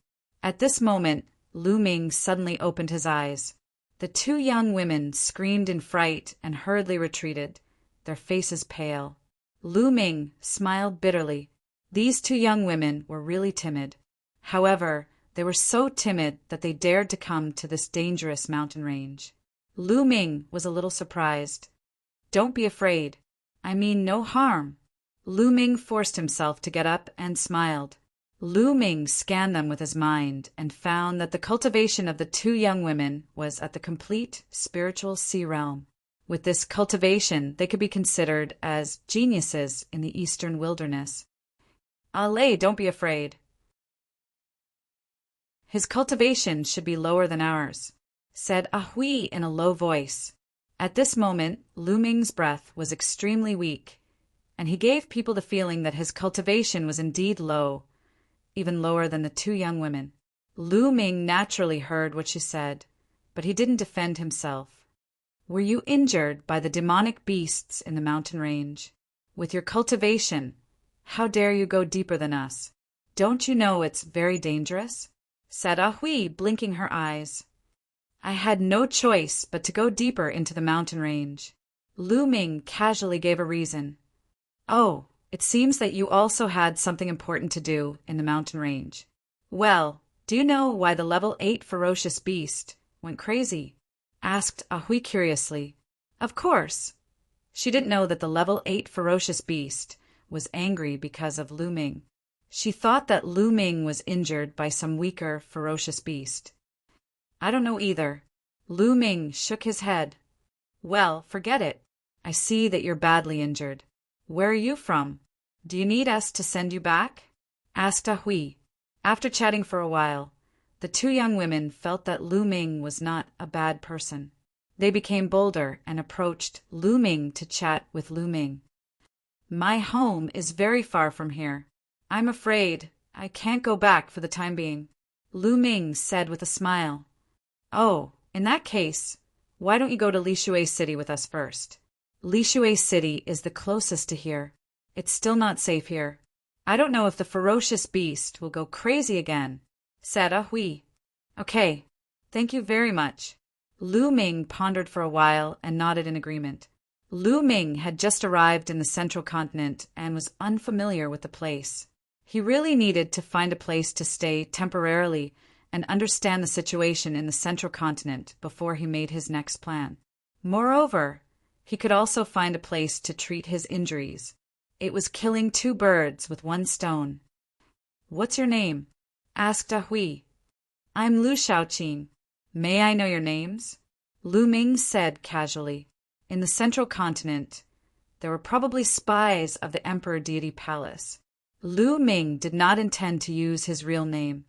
At this moment, Lu Ming suddenly opened his eyes. The 2 young women screamed in fright and hurriedly retreated, their faces pale. Lu Ming smiled bitterly. These 2 young women were really timid. However, they were so timid that they dared to come to this dangerous mountain range. Lu Ming was a little surprised. "Don't be afraid. I mean no harm." Lu Ming forced himself to get up and smiled. Lu Ming scanned them with his mind and found that the cultivation of the 2 young women was at the complete spiritual sea realm. With this cultivation, they could be considered as geniuses in the eastern wilderness. Allez, don't be afraid. His cultivation should be lower than ours, said Ahui in a low voice. At this moment, Lu Ming's breath was extremely weak, and he gave people the feeling that his cultivation was indeed low, even lower than the 2 young women. Lu Ming naturally heard what she said, but he didn't defend himself. "Were you injured by the demonic beasts in the mountain range? With your cultivation, how dare you go deeper than us? Don't you know it's very dangerous?" said Ahui, blinking her eyes. "I had no choice but to go deeper into the mountain range." Lu Ming casually gave a reason. "Oh, it seems that you also had something important to do in the mountain range. Well, do you know why the level 8 ferocious beast went crazy?" asked Ahui curiously. Of course. She didn't know that the level 8 ferocious beast was angry because of Lu Ming. She thought that Lu Ming was injured by some weaker ferocious beast. "I don't know either." Lu Ming shook his head. "Well, forget it. I see that you're badly injured. Where are you from? Do you need us to send you back?" asked Ahui. After chatting for a while, the 2 young women felt that Lu Ming was not a bad person. They became bolder and approached Lu Ming to chat with Lu Ming. "My home is very far from here. I'm afraid I can't go back for the time being," Lu Ming said with a smile. "Oh, in that case, why don't you go to Lishui City with us first?" Lishui City is the closest to here. It's still not safe here. I don't know if the ferocious beast will go crazy again, said Ahui. Okay, thank you very much. Lu Ming pondered for a while and nodded in agreement. Lu Ming had just arrived in the central continent and was unfamiliar with the place. He really needed to find a place to stay temporarily and understand the situation in the central continent before he made his next plan. Moreover, he could also find a place to treat his injuries. It was killing 2 birds with 1 stone. What's your name? Asked Ahui. I'm Lu Shaoqing. May I know your names? Lu Ming said casually. In the central continent, there were probably spies of the Emperor Deity Palace. Lu Ming did not intend to use his real name.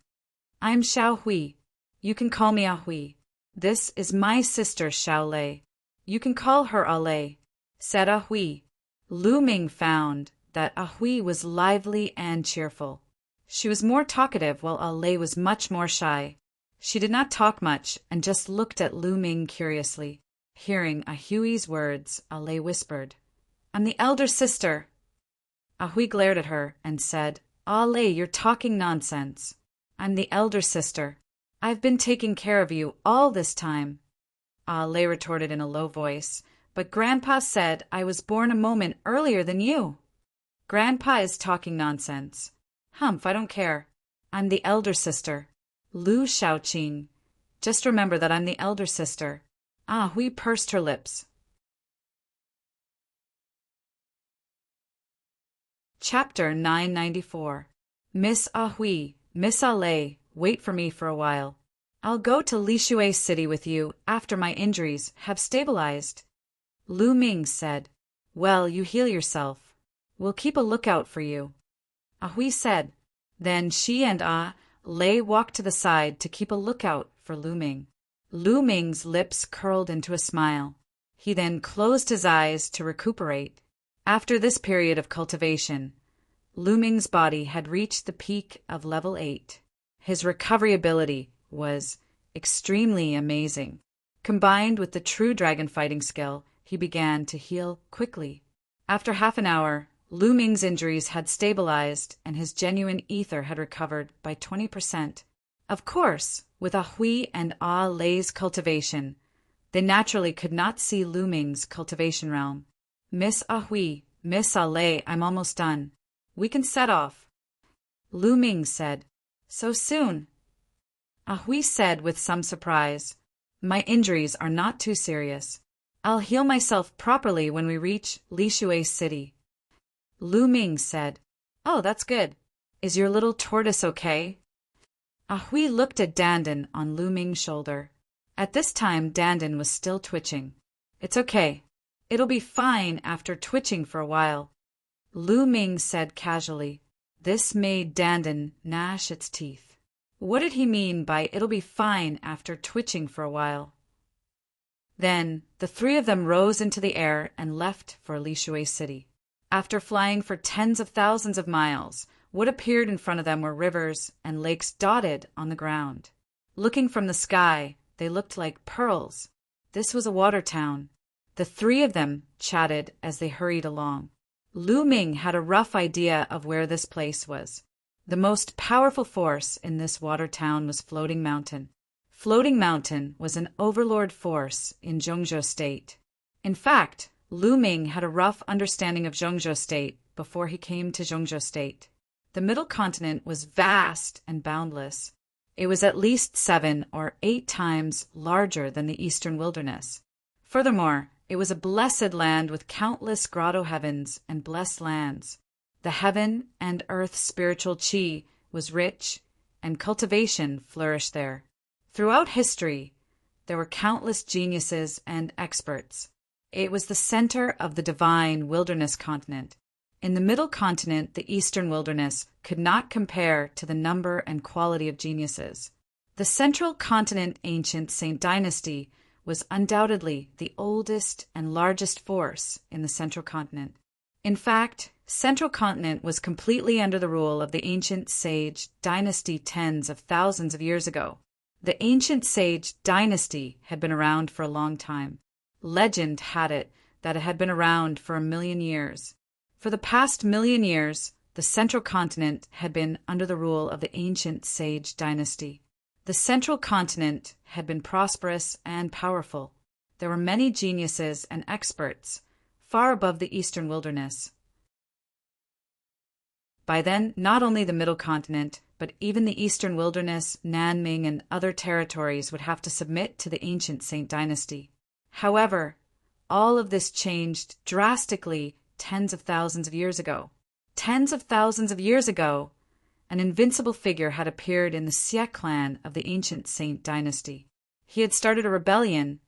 I'm Xiao Hui. You can call me Ahui. This is my sister Xiao Lei. You can call her Alei, said Ahui. Lu Ming found that Ahui was lively and cheerful. She was more talkative while Alei was much more shy. She did not talk much and just looked at Lu Ming curiously. Hearing Ahui's words, Alei whispered, I'm the elder sister. Ahui glared at her and said, Alei, you're talking nonsense. I'm the elder sister. I've been taking care of you all this time. Alei retorted in a low voice, but Grandpa said I was born a moment earlier than you. Grandpa is talking nonsense. Humph, I don't care. I'm the elder sister. Lu Shaoqing. Just remember that I'm the elder sister. Hui pursed her lips. Chapter 994. Miss Ahui, Miss Alei, wait for me for a while. I'll go to Lishui City with you after my injuries have stabilized. Lu Ming said, Well, you heal yourself. We'll keep a lookout for you. Ahui said. Then she and Lei walked to the side to keep a lookout for Lu Ming. Lu Ming's lips curled into a smile. He then closed his eyes to recuperate. After this period of cultivation, Lu Ming's body had reached the peak of level 8. His recovery ability was extremely amazing. Combined with the true dragon fighting skill, he began to heal quickly. After half an hour, Lu Ming's injuries had stabilized and his genuine ether had recovered by 20%. Of course, with Ahui and Lei's cultivation, they naturally could not see Lu Ming's cultivation realm. Miss Ahui, Miss Alei, I'm almost done. We can set off. Lu Ming said. So soon? Ahui said with some surprise. My injuries are not too serious. I'll heal myself properly when we reach Lishui City. Lu Ming said, Oh, that's good. Is your little tortoise okay? Ahui looked at Dandan on Lu Ming's shoulder. At this time, Dandan was still twitching. It's okay. It'll be fine after twitching for a while. Lu Ming said casually. This made Dandan gnash its teeth. What did he mean by it'll be fine after twitching for a while? Then the 3 of them rose into the air and left for Lishui City. After flying for tens of thousands of miles, what appeared in front of them were rivers and lakes dotted on the ground. Looking from the sky, they looked like pearls. This was a water town. The 3 of them chatted as they hurried along. Lu Ming had a rough idea of where this place was. The most powerful force in this water town was Floating Mountain. Floating Mountain was an overlord force in Zhongzhou State. In fact, Lu Ming had a rough understanding of Zhongzhou State before he came to Zhongzhou State. The Middle Continent was vast and boundless. It was at least 7 or 8 times larger than the Eastern Wilderness. Furthermore, it was a blessed land with countless grotto heavens and blessed lands. The heaven and earth spiritual qi was rich, and cultivation flourished there. Throughout history, there were countless geniuses and experts. It was the center of the divine wilderness continent. In the Middle Continent, the Eastern Wilderness could not compare to the number and quality of geniuses. The Central Continent ancient Saint Dynasty was undoubtedly the oldest and largest force in the Central Continent. In fact, Central Continent was completely under the rule of the ancient sage dynasty tens of thousands of years ago. The ancient sage dynasty had been around for a long time. Legend had it that it had been around for 1,000,000 years. For the past 1,000,000 years, the central continent had been under the rule of the ancient sage dynasty. The central continent had been prosperous and powerful. There were many geniuses and experts, far above the eastern wilderness. By then, not only the middle continent, but even the eastern wilderness, Nanming, and other territories would have to submit to the ancient Saint dynasty. However, all of this changed drastically tens of thousands of years ago. Tens of thousands of years ago, an invincible figure had appeared in the Xie clan of the ancient Saint dynasty. He had started a rebellion,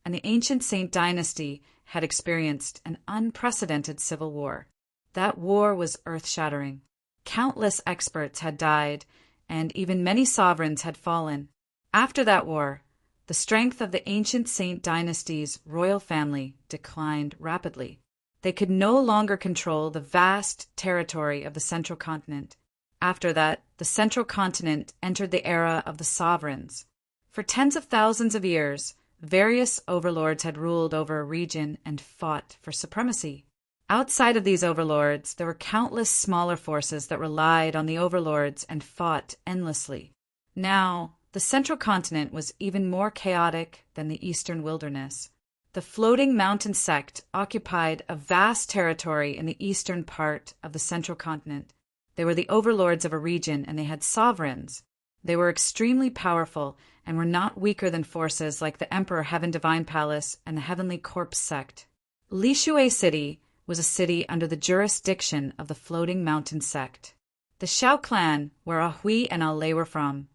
and the ancient Saint dynasty had experienced an unprecedented civil war. That war was earth-shattering. Countless experts had died, and even many sovereigns had fallen. After that war, the strength of the ancient Saint dynasty's royal family declined rapidly. They could no longer control the vast territory of the central continent. After that, the central continent entered the era of the sovereigns. For tens of thousands of years, various overlords had ruled over a region and fought for supremacy. Outside of these overlords, there were countless smaller forces that relied on the overlords and fought endlessly. Now, the central continent was even more chaotic than the eastern wilderness. The floating mountain sect occupied a vast territory in the eastern part of the central continent. They were the overlords of a region, and they had sovereigns. They were extremely powerful and were not weaker than forces like the Emperor Heaven Divine Palace and the Heavenly Corpse sect. Lishui City was a city under the jurisdiction of the floating mountain sect. The Shao clan, where Ahui and Alei were from,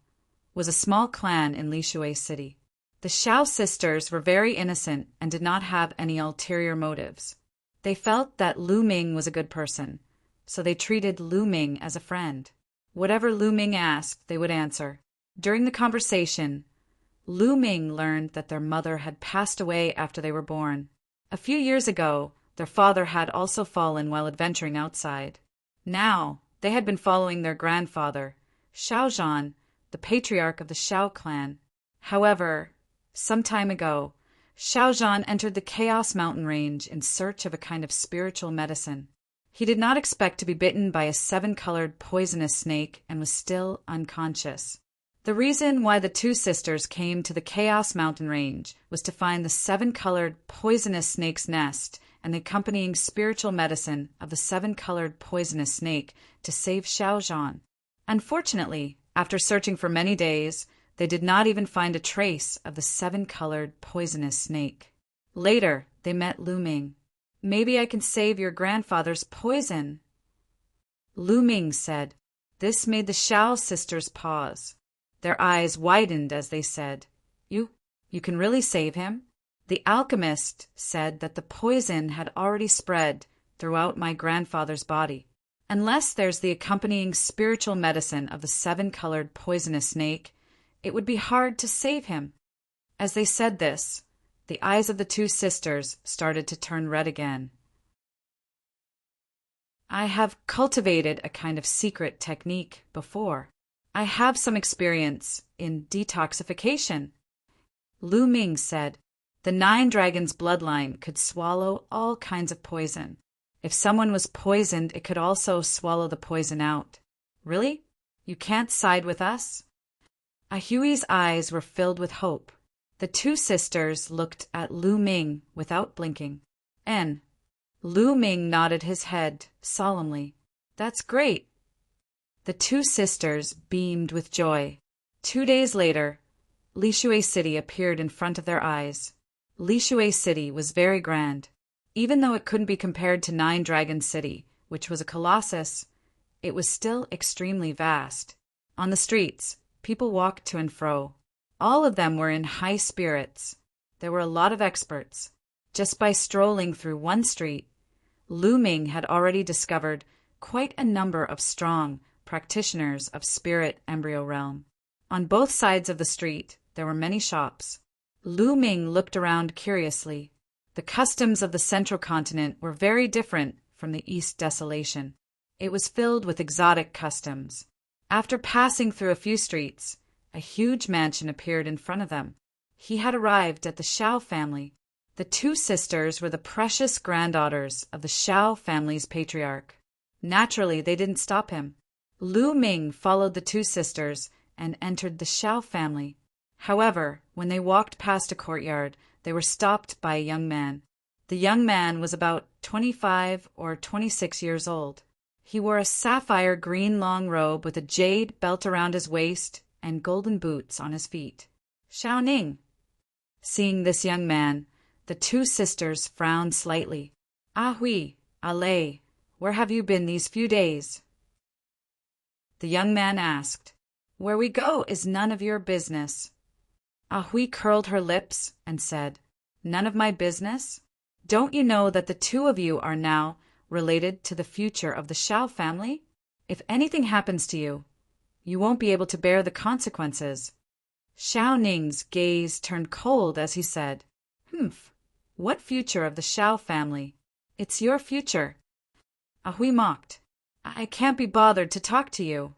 was a small clan in Lishui City. The Shao sisters were very innocent and did not have any ulterior motives. They felt that Lu Ming was a good person, so they treated Lu Ming as a friend. Whatever Lu Ming asked, they would answer. During the conversation, Lu Ming learned that their mother had passed away after they were born. A few years ago, their father had also fallen while adventuring outside. Now, they had been following their grandfather, Xiaozhan, the patriarch of the Shao clan. However, some time ago, Xiaozhan entered the Chaos Mountain Range in search of a kind of spiritual medicine. He did not expect to be bitten by a 7-colored poisonous snake and was still unconscious. The reason why the two sisters came to the Chaos Mountain Range was to find the 7-colored poisonous snake's nest and the accompanying spiritual medicine of the 7-colored poisonous snake to save Xiaozhan. Unfortunately, after searching for many days, they did not even find a trace of the 7-colored poisonous snake. Later, they met Lu Ming. "Maybe I can save your grandfather's poison," Lu Ming said. This made the Shao sisters pause. Their eyes widened as they said, You can really save him?" The alchemist said that the poison had already spread throughout my grandfather's body. Unless there's the accompanying spiritual medicine of the 7-colored poisonous snake, it would be hard to save him. As they said this, the eyes of the two sisters started to turn red again. "I have cultivated a kind of secret technique before. I have some experience in detoxification," Lu Ming said. "The 9 Dragons bloodline could swallow all kinds of poison. If someone was poisoned, it could also swallow the poison out." "Really? You can't side with us?" Ahui's eyes were filled with hope. The two sisters looked at Lu Ming without blinking. Lu Ming nodded his head solemnly. "That's great." The two sisters beamed with joy. 2 days later, Lishui City appeared in front of their eyes. Lishui City was very grand. Even though it couldn't be compared to 9 Dragon City, which was a colossus, it was still extremely vast. On the streets, people walked to and fro. All of them were in high spirits. There were a lot of experts. Just by strolling through one street, Lu Ming had already discovered quite a number of strong practitioners of spirit embryo realm. On both sides of the street, there were many shops. Lu Ming looked around curiously. The customs of the central continent were very different from the East Desolation. It was filled with exotic customs. After passing through a few streets, a huge mansion appeared in front of them. He had arrived at the Shao family. The two sisters were the precious granddaughters of the Shao family's patriarch. Naturally, they didn't stop him. Lu Ming followed the two sisters and entered the Shao family. However, when they walked past a courtyard, they were stopped by a young man. The young man was about 25 or 26 years old. He wore a sapphire green long robe with a jade belt around his waist and golden boots on his feet. Shao Ning. Seeing this young man, the two sisters frowned slightly. Ah Hui, Ah Lei, where have you been these few days? The young man asked. Where we go is none of your business. Ah Hui curled her lips and said, None of my business? Don't you know that the two of you are now related to the future of the Shao family? If anything happens to you, you won't be able to bear the consequences. Shao Ning's gaze turned cold as he said, Humph, what future of the Shao family? It's your future. Ah Hui mocked. I can't be bothered to talk to you.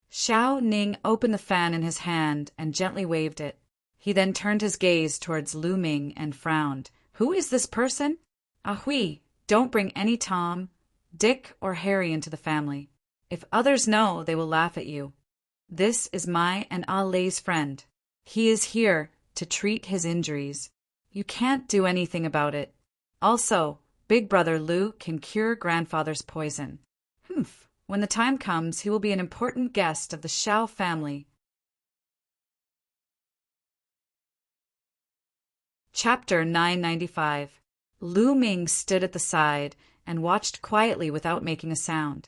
Shao Ning opened the fan in his hand and gently waved it. He then turned his gaze towards Lu Ming and frowned. Who is this person? Ah Hui, don't bring any Tom, Dick, or Harry into the family. If others know, they will laugh at you. This is my and Ah Lei's friend. He is here to treat his injuries. You can't do anything about it. Also, Big Brother Lu can cure grandfather's poison. Humph. When the time comes, he will be an important guest of the Shao family. Chapter 995. Lu Ming stood at the side and watched quietly without making a sound.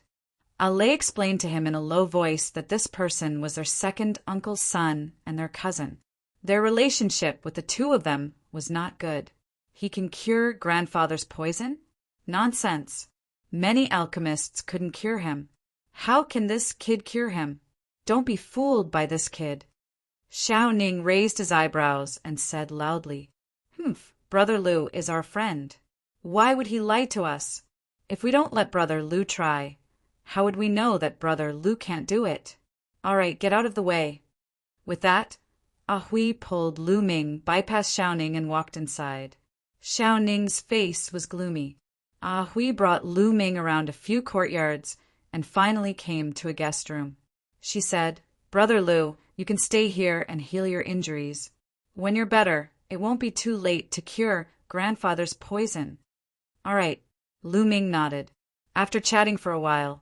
Ah Lei explained to him in a low voice that this person was their second uncle's son and their cousin. Their relationship with the two of them was not good. He can cure grandfather's poison? Nonsense. Many alchemists couldn't cure him. How can this kid cure him? Don't be fooled by this kid. Shao Ning raised his eyebrows and said loudly, Humph, Brother Lu is our friend. Why would he lie to us? If we don't let Brother Lu try, how would we know that Brother Lu can't do it? All right, get out of the way. With that, Ah Hui pulled Lu Ming, bypassed Shao Ning, and walked inside. Shao Ning's face was gloomy. Ah Hui brought Lu Ming around a few courtyards and finally came to a guest room. She said, Brother Lu, you can stay here and heal your injuries. When you're better, it won't be too late to cure grandfather's poison. All right, Lu Ming nodded. After chatting for a while,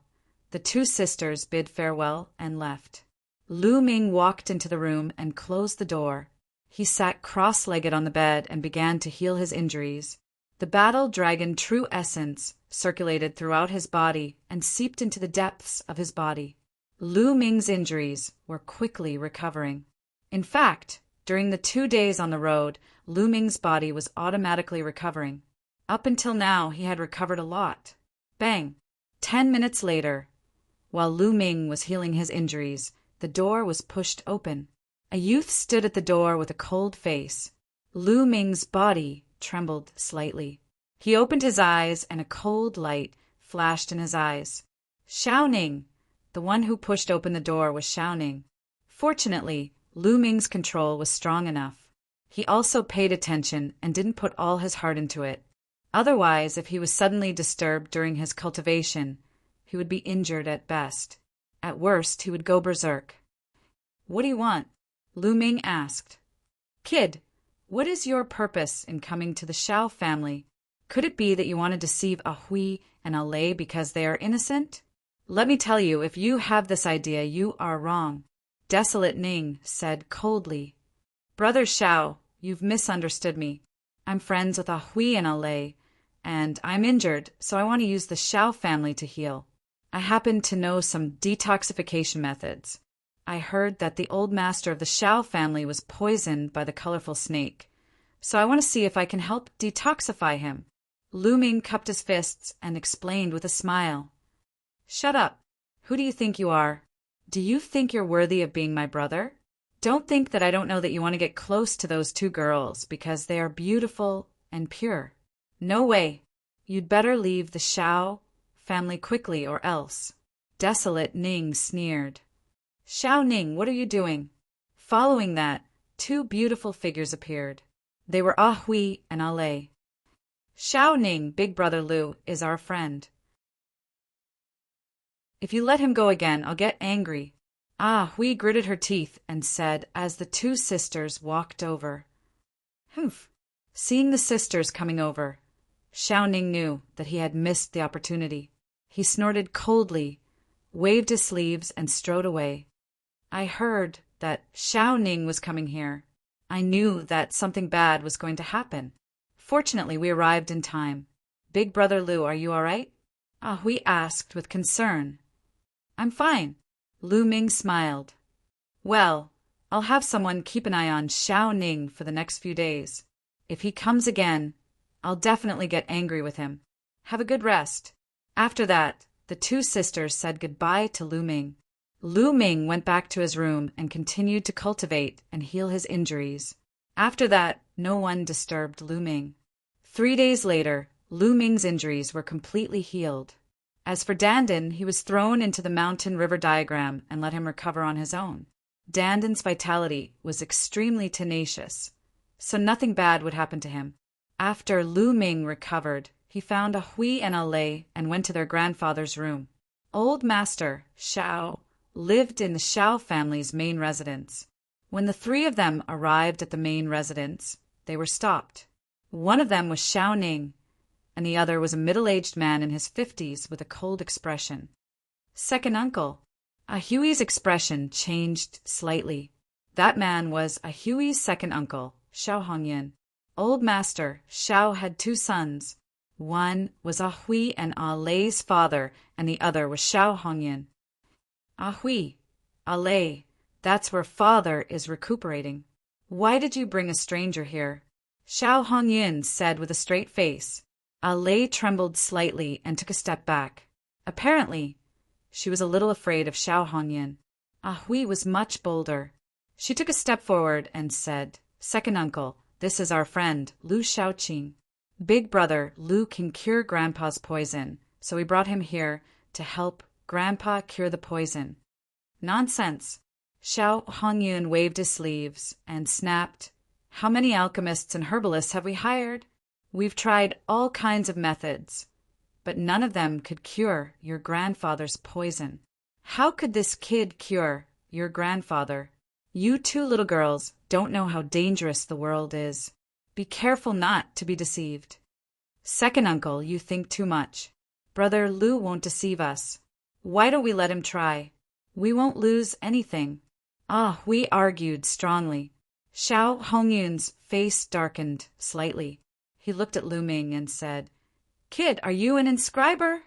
the two sisters bid farewell and left. Lu Ming walked into the room and closed the door. He sat cross-legged on the bed and began to heal his injuries. The battle dragon true essence circulated throughout his body and seeped into the depths of his body. Lu Ming's injuries were quickly recovering. In fact, during the 2 days on the road, Lu Ming's body was automatically recovering. Up until now, he had recovered a lot. Bang! 10 minutes later, while Lu Ming was healing his injuries, the door was pushed open. A youth stood at the door with a cold face. Lu Ming's body trembled slightly. He opened his eyes and a cold light flashed in his eyes. Shao Ning! The one who pushed open the door was Shao Ning. Fortunately, Lu Ming's control was strong enough. He also paid attention and didn't put all his heart into it. Otherwise, if he was suddenly disturbed during his cultivation, he would be injured at best. At worst, he would go berserk. What do you want? Lu Ming asked. Kid, what is your purpose in coming to the Shao family? Could it be that you want to deceive Ah Hui and Ah Lei because they are innocent? Let me tell you, if you have this idea, you are wrong. Desolate Ning said coldly. Brother Shao, you've misunderstood me. I'm friends with Ah Hui and Ah Lei, and I'm injured, so I want to use the Shao family to heal. I happen to know some detoxification methods. I heard that the old master of the Shao family was poisoned by the colorful snake, so I want to see if I can help detoxify him. Lu Ming cupped his fists and explained with a smile. Shut up. Who do you think you are? Do you think you're worthy of being my brother? Don't think that I don't know that you want to get close to those two girls because they are beautiful and pure. No way. You'd better leave the Shao family quickly or else. Desolate Ning sneered. Shao Ning, what are you doing? Following that, two beautiful figures appeared. They were Ah Hui and Ah Lei. Xiao Ning, Big Brother Lu, is our friend. If you let him go again, I'll get angry. Ah Hui gritted her teeth and said as the two sisters walked over. Humph. Seeing the sisters coming over, Xiao Ning knew that he had missed the opportunity. He snorted coldly, waved his sleeves, and strode away. I heard that Xiao Ning was coming here. I knew that something bad was going to happen. Fortunately, we arrived in time. Big Brother Lu, are you all right? Ah Hui asked with concern. I'm fine. Lu Ming smiled. Well, I'll have someone keep an eye on Xiao Ning for the next few days. If he comes again, I'll definitely get angry with him. Have a good rest. After that, the two sisters said goodbye to Lu Ming. Lu Ming went back to his room and continued to cultivate and heal his injuries. After that, no one disturbed Lu Ming. 3 days later, Lu Ming's injuries were completely healed. As for Dandan, he was thrown into the mountain-river diagram and let him recover on his own. Dandan's vitality was extremely tenacious, so nothing bad would happen to him. After Lu Ming recovered, he found Ah Hui and Ah Lei and went to their grandfather's room. Old Master, Xiao, lived in the Xiao family's main residence. When the three of them arrived at the main residence, they were stopped. One of them was Xiao Ning, and the other was a middle-aged man in his 50s with a cold expression. Second uncle. Ah Hui's expression changed slightly. That man was Ah Hui's second uncle, Xiao Hongyan. Old Master, Xiao had 2 sons. One was Ah Hui and Ah Lei's father, and the other was Xiao Hongyan. Ah Hui, Ah Lei, that's where father is recuperating. Why did you bring a stranger here? Xiao Hongyan said with a straight face. Ah Lei trembled slightly and took a step back. Apparently, she was a little afraid of Xiao Hongyan. Ah Hui was much bolder. She took a step forward and said, Second uncle, this is our friend, Lu Xiaoqing. Big brother, Lu can cure Grandpa's poison, so we brought him here to help Grandpa cure the poison. Nonsense. Xiao Hongyun waved his sleeves and snapped, How many alchemists and herbalists have we hired? We've tried all kinds of methods, but none of them could cure your grandfather's poison. How could this kid cure your grandfather? You 2 little girls don't know how dangerous the world is. Be careful not to be deceived. Second uncle, you think too much. Brother Lu won't deceive us. Why don't we let him try? We won't lose anything. Ah, we argued strongly. Xiao Hongyun's face darkened slightly. He looked at Lu Ming and said, Kid, are you an inscriber?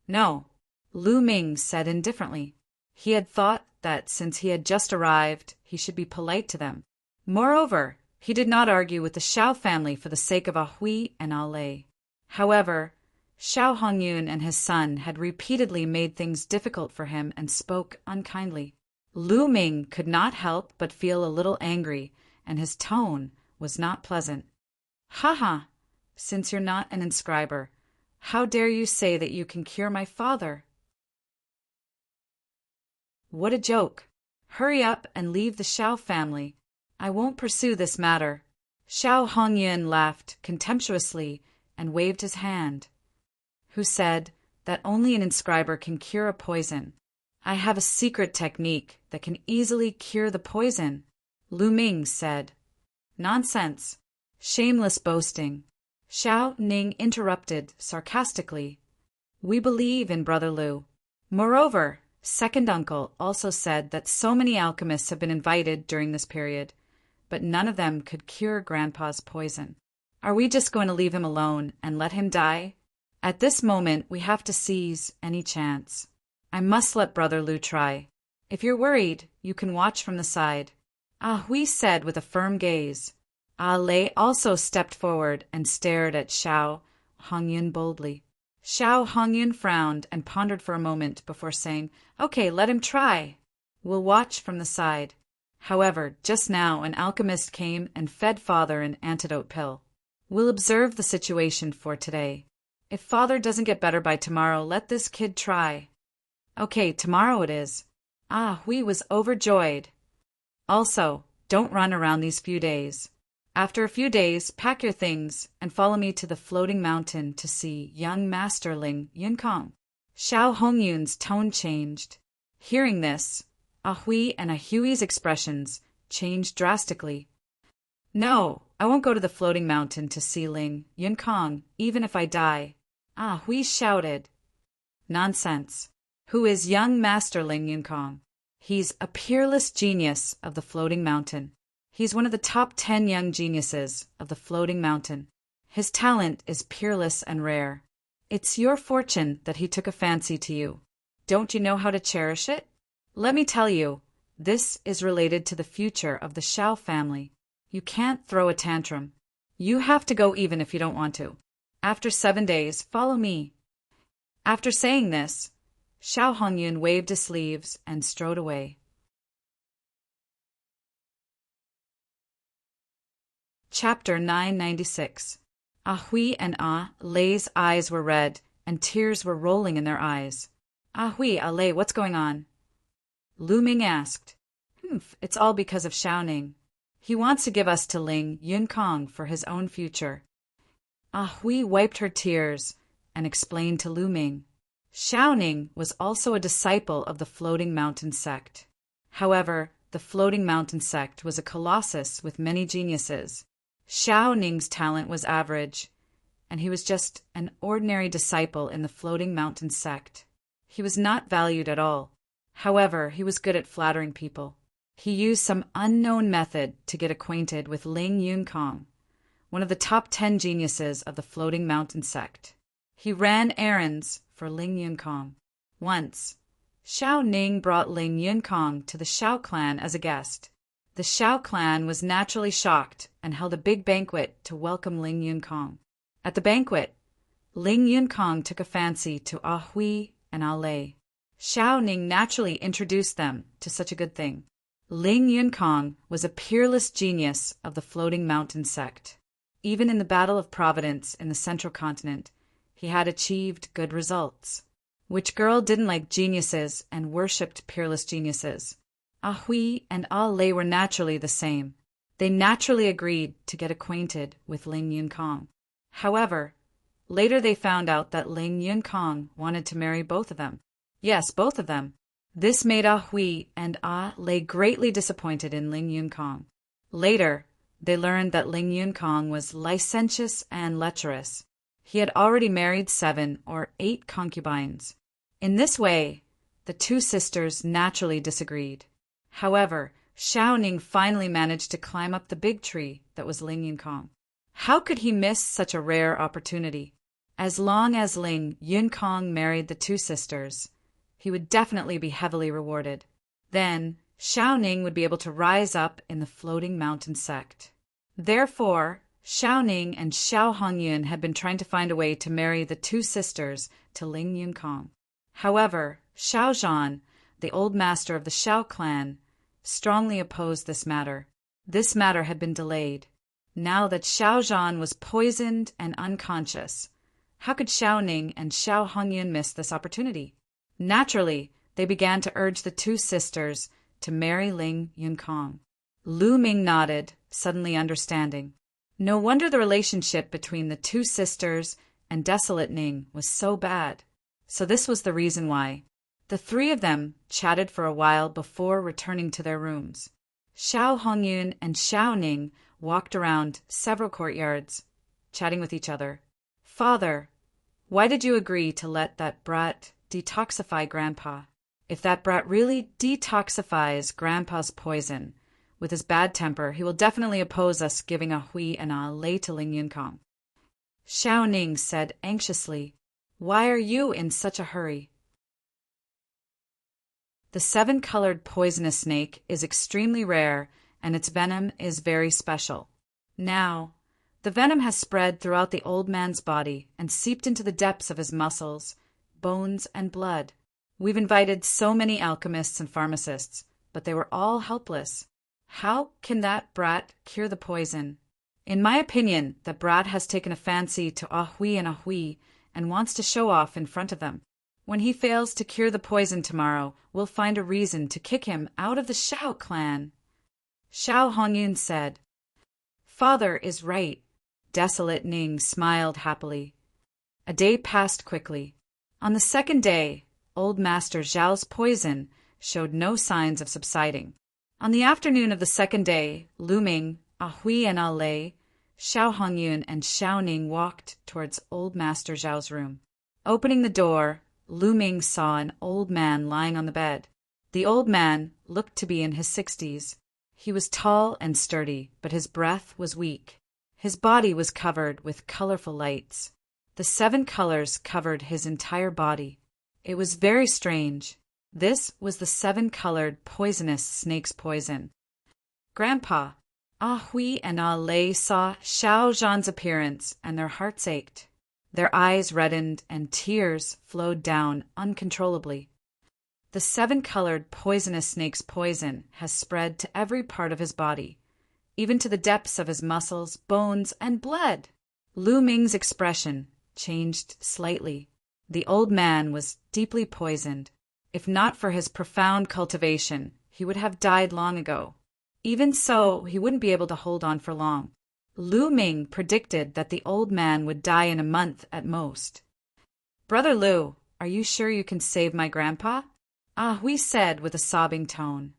No, Lu Ming said indifferently. He had thought that since he had just arrived, he should be polite to them. Moreover, he did not argue with the Xiao family for the sake of Ah Hui and Ah Lei. However, Xiao Hongyun and his son had repeatedly made things difficult for him and spoke unkindly. Lu Ming could not help but feel a little angry, and his tone was not pleasant. Ha! Since you're not an inscriber, how dare you say that you can cure my father? What a joke! Hurry up and leave the Xiao family. I won't pursue this matter. Xiao Hongyun laughed contemptuously and waved his hand. Who said that only an inscriber can cure a poison? I have a secret technique that can easily cure the poison, Lu Ming said. Nonsense. Shameless boasting. Xiao Ning interrupted sarcastically. We believe in Brother Lu. Moreover, second uncle also said that so many alchemists have been invited during this period, but none of them could cure Grandpa's poison. Are we just going to leave him alone and let him die? At this moment, we have to seize any chance. I must let Brother Lu try. If you're worried, you can watch from the side. Ah Hui said with a firm gaze. Ah Lei also stepped forward and stared at Xiao Hongyun boldly. Xiao Hongyun frowned and pondered for a moment before saying, Okay, let him try. We'll watch from the side. However, just now an alchemist came and fed Father an antidote pill. We'll observe the situation for today. If Father doesn't get better by tomorrow, let this kid try. Okay, tomorrow it is. Ah Hui was overjoyed. Also, don't run around these few days. After a few days, pack your things and follow me to the floating mountain to see young Master Ling Yunkong. Xiao Hongyun's tone changed. Hearing this, Ahui and Ahui's expressions changed drastically. No, I won't go to the floating mountain to see Ling Yunkong, even if I die. Ahui shouted. Nonsense. Who is young Master Ling Yunkong? He's a peerless genius of the floating mountain. He's one of the top 10 young geniuses of the floating mountain. His talent is peerless and rare. It's your fortune that he took a fancy to you. Don't you know how to cherish it? Let me tell you, this is related to the future of the Xiao family. You can't throw a tantrum. You have to go even if you don't want to. After 7 days, follow me. After saying this, Xiao Hongyun waved his sleeves and strode away. Chapter 996. Ahui and Lei's eyes were red, and tears were rolling in their eyes. Ahui, Lei, what's going on? Lu Ming asked. It's all because of Xiaoning. He wants to give us to Ling Yunkong for his own future. Ahui wiped her tears and explained to Lu Ming. Xiaoning was also a disciple of the Floating Mountain sect. However, the Floating Mountain sect was a colossus with many geniuses. Xiaoning's talent was average, and he was just an ordinary disciple in the Floating Mountain sect. He was not valued at all. However, he was good at flattering people. He used some unknown method to get acquainted with Ling Yunkong, one of the top 10 geniuses of the Floating Mountain sect. He ran errands for Ling Yunkong. Once, Xiao Ning brought Ling Yunkong to the Xiao clan as a guest. The Xiao clan was naturally shocked and held a big banquet to welcome Ling Yunkong. At the banquet, Ling Yunkong took a fancy to Ahui and Lei. Xiao Ning naturally introduced them to such a good thing. Ling Yunkong was a peerless genius of the Floating Mountain sect. Even in the Battle of Providence in the Central Continent, he had achieved good results. Which girl didn't like geniuses and worshipped peerless geniuses? Ahui and Lei were naturally the same. They naturally agreed to get acquainted with Ling Yunkong. However, later they found out that Ling Yunkong wanted to marry both of them. Yes, both of them. This made Ahui and Lei greatly disappointed in Ling Yunkong. Later, they learned that Ling Yunkong was licentious and lecherous. He had already married 7 or 8 concubines. In this way, the two sisters naturally disagreed. However, Xiaoning finally managed to climb up the big tree that was Ling Yunkong. How could he miss such a rare opportunity? As long as Ling Yunkong married the two sisters, he would definitely be heavily rewarded. Then, Xiaoning would be able to rise up in the Floating Mountain sect. Therefore, Xiaoning and Xiao Hongyun had been trying to find a way to marry the two sisters to Ling Yunkong. However, Xiao Zhan, the old master of the Xiao clan, strongly opposed this matter. This matter had been delayed. Now that Xiao Zhan was poisoned and unconscious, how could Xiaoning and Xiao Hongyun miss this opportunity? Naturally, they began to urge the two sisters to marry Ling Yunkong. Lu Ming nodded, suddenly understanding. No wonder the relationship between the two sisters and Desolate Ning was so bad. So this was the reason why. The three of them chatted for a while before returning to their rooms. Xiao Hongyun and Xiao Ning walked around several courtyards, chatting with each other. Father, why did you agree to let that brat detoxify Grandpa? If that brat really detoxifies Grandpa's poison, with his bad temper, he will definitely oppose us giving Ahui and Lei to Ling Yunkong. Xiao Ning said anxiously, Why are you in such a hurry? The 7-colored poisonous snake is extremely rare, and its venom is very special. Now, the venom has spread throughout the old man's body and seeped into the depths of his muscles, bones, and blood. We've invited so many alchemists and pharmacists, but they were all helpless. How can that brat cure the poison? In my opinion, the brat has taken a fancy to Ahui and Ahui and wants to show off in front of them. When he fails to cure the poison tomorrow, we'll find a reason to kick him out of the Xiao clan. Xiao Hongyun said, Father is right. Desolate Ning smiled happily. A day passed quickly. On the second day, old Master Zhao's poison showed no signs of subsiding. On the afternoon of the second day, Lu Ming, A Hui and A Lei, Xiao Hongyun and Xiao Ning walked towards old Master Zhao's room. Opening the door, Lu Ming saw an old man lying on the bed. The old man looked to be in his 60s. He was tall and sturdy, but his breath was weak. His body was covered with colorful lights. The 7 colors covered his entire body. It was very strange. This was the 7-colored poisonous snake's poison. Grandpa, Ah Hui and Ah Lei saw Xiao Zhan's appearance, and their hearts ached. Their eyes reddened, and tears flowed down uncontrollably. The 7-colored poisonous snake's poison has spread to every part of his body, even to the depths of his muscles, bones, and blood. Lu Ming's expression changed slightly. The old man was deeply poisoned. If not for his profound cultivation, he would have died long ago. Even so, he wouldn't be able to hold on for long. Lu Ming predicted that the old man would die in a month at most. Brother Lu, are you sure you can save my grandpa? Ah Hui said with a sobbing tone.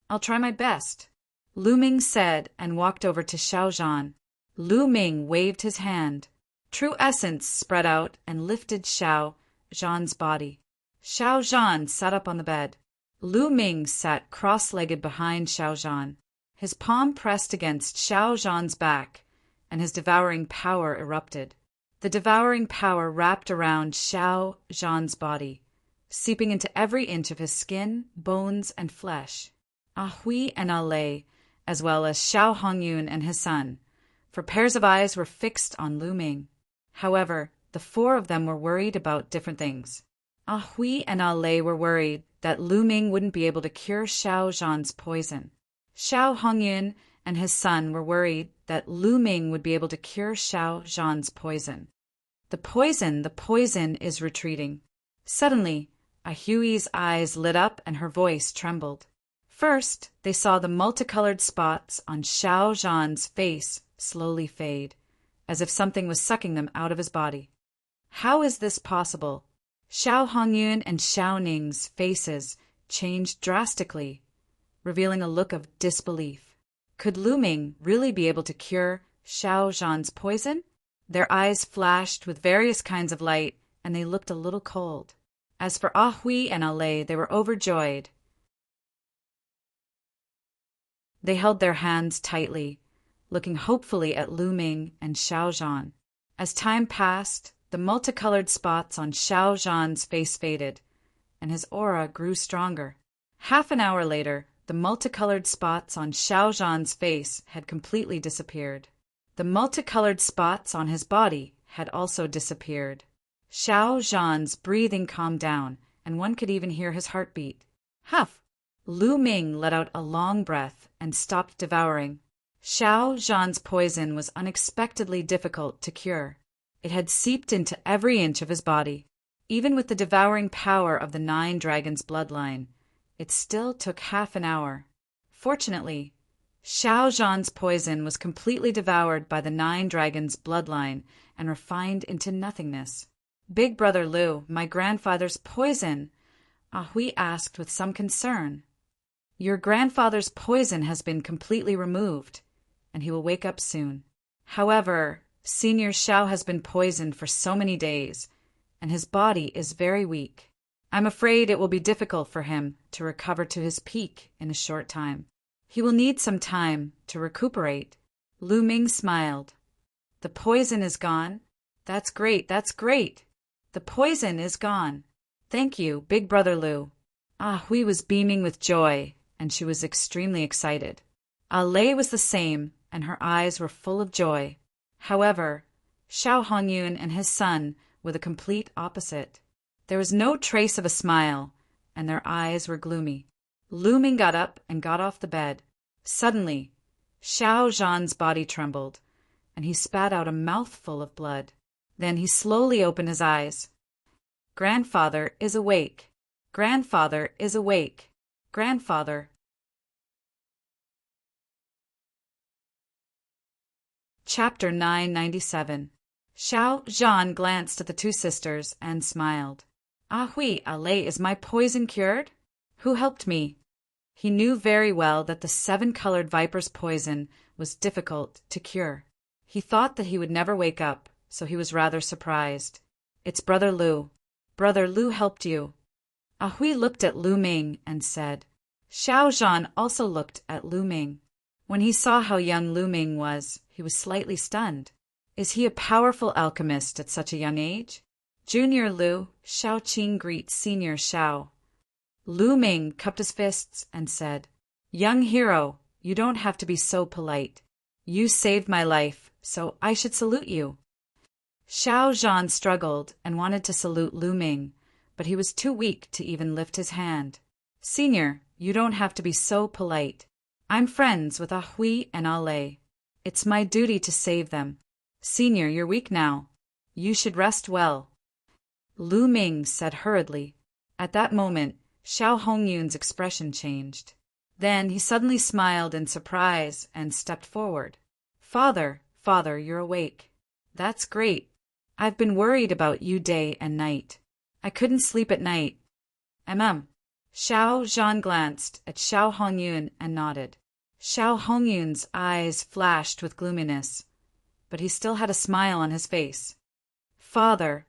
I'll try my best, Lu Ming said and walked over to Xiao Zhan. Lu Ming waved his hand. True essence spread out and lifted Xiao Zhan's body. Xiao Zhan sat up on the bed. Lu Ming sat cross-legged behind Xiao Zhan. His palm pressed against Xiao Zhan's back, and his devouring power erupted. The devouring power wrapped around Xiao Zhan's body, seeping into every inch of his skin, bones, and flesh. Ah Hui and Ah Lei, as well as Xiao Hongyun and his son, for pairs of eyes were fixed on Lu Ming. However, the 4 of them were worried about different things. Ah Hui and Ah Lei were worried that Lu Ming wouldn't be able to cure Xiao Zhan's poison. Xiao Hongyun and his son were worried that Lu Ming would be able to cure Xiao Zhan's poison. The poison is retreating. Suddenly, Ah Hui's eyes lit up and her voice trembled. First, they saw the multicolored spots on Xiao Zhan's face slowly fade, as if something was sucking them out of his body. How is this possible? Xiao Hongyun and Xiao Ning's faces changed drastically, revealing a look of disbelief. Could Lu Ming really be able to cure Xiao Zhan's poison? Their eyes flashed with various kinds of light, and they looked a little cold. As for Ah Hui and Ah Lei, they were overjoyed. They held their hands tightly, looking hopefully at Lu Ming and Xiao Zhan. As time passed, the multicolored spots on Xiao Zhan's face faded, and his aura grew stronger. Half an hour later, the multicolored spots on Xiao Zhan's face had completely disappeared. The multicolored spots on his body had also disappeared. Xiao Zhan's breathing calmed down, and one could even hear his heartbeat. Huff! Lu Ming let out a long breath and stopped devouring. Xiao Zhan's poison was unexpectedly difficult to cure. It had seeped into every inch of his body. Even with the devouring power of the 9 dragons' bloodline, it still took half an hour. Fortunately, Xiao Zhan's poison was completely devoured by the 9 dragons' bloodline and refined into nothingness. Big Brother Lu, my grandfather's poison, Ah Hui asked with some concern. Your grandfather's poison has been completely removed, and he will wake up soon. However, Senior Xiao has been poisoned for so many days, and his body is very weak. I'm afraid it will be difficult for him to recover to his peak in a short time. He will need some time to recuperate. Lu Ming smiled. The poison is gone? That's great, that's great. The poison is gone. Thank you, Big Brother Lu. Ah Hui was beaming with joy, and she was extremely excited. Ah Lei was the same, and her eyes were full of joy. However, Xiao Hongyun and his son were the complete opposite. There was no trace of a smile, and their eyes were gloomy. Lu Ming got up and got off the bed. Suddenly, Xiao Zhan's body trembled, and he spat out a mouthful of blood. Then he slowly opened his eyes. Grandfather is awake. Grandfather is awake. Grandfather Chapter 997. Xiao Zhan glanced at the two sisters and smiled. Ah oui, allez, is my poison cured? Who helped me? He knew very well that the seven-colored viper's poison was difficult to cure. He thought that he would never wake up, so he was rather surprised. It's Brother Lu. Brother Lu helped you. Ah oui looked at Lu Ming and said. Xiao Zhan also looked at Lu Ming. When he saw how young Lu Ming was, he was slightly stunned. Is he a powerful alchemist at such a young age? Junior Lu, Xiao Qing greets Senior Xiao. Lu Ming cupped his fists and said, Young hero, you don't have to be so polite. You saved my life, so I should salute you. Xiao Zhan struggled and wanted to salute Lu Ming, but he was too weak to even lift his hand. Senior, you don't have to be so polite. I'm friends with Ah Hui and Ah Lei. It's my duty to save them. Senior, you're weak now. You should rest well. Lu Ming said hurriedly. At that moment, Xiao Hongyun's expression changed. Then he suddenly smiled in surprise and stepped forward. Father, you're awake. That's great. I've been worried about you day and night. I couldn't sleep at night. Xiao Zhan glanced at Xiao Hongyun and nodded. Xiao Hongyun's eyes flashed with gloominess, but he still had a smile on his face. Father,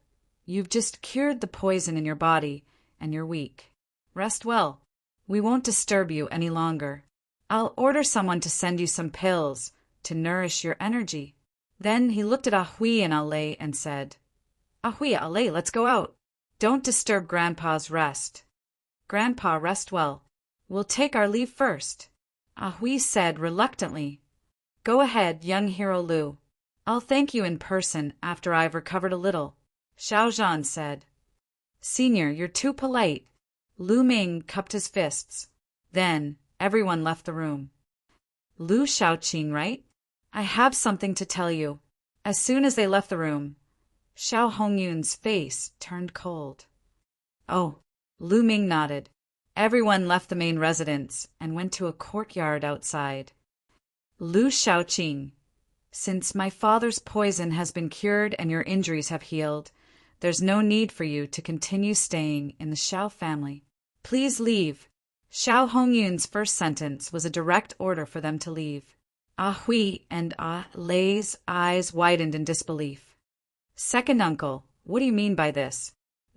you've just cured the poison in your body, and you're weak. Rest well. We won't disturb you any longer. I'll order someone to send you some pills to nourish your energy. Then he looked at Ah Hui and Ah Lei and said, Ah Hui, Ah Lei, let's go out. Don't disturb Grandpa's rest. Grandpa, rest well. We'll take our leave first. Ah Hui said reluctantly. Go ahead, young hero Lu. I'll thank you in person after I've recovered a little. Xiao Zhan said. Senior, you're too polite. Lu Ming cupped his fists. Then everyone left the room. Lu Xiaoqing, right? I have something to tell you. As soon as they left the room, Xiao Hongyun's face turned cold. Oh, Lu Ming nodded. Everyone left the main residence and went to a courtyard outside. Lu Xiaoqing, since my father's poison has been cured and your injuries have healed, there's no need for you to continue staying in the Xiao family. Please leave. Xiao Hongyun's first sentence was a direct order for them to leave. Ah Hui and Ah Lei's eyes widened in disbelief. Second uncle, what do you mean by this?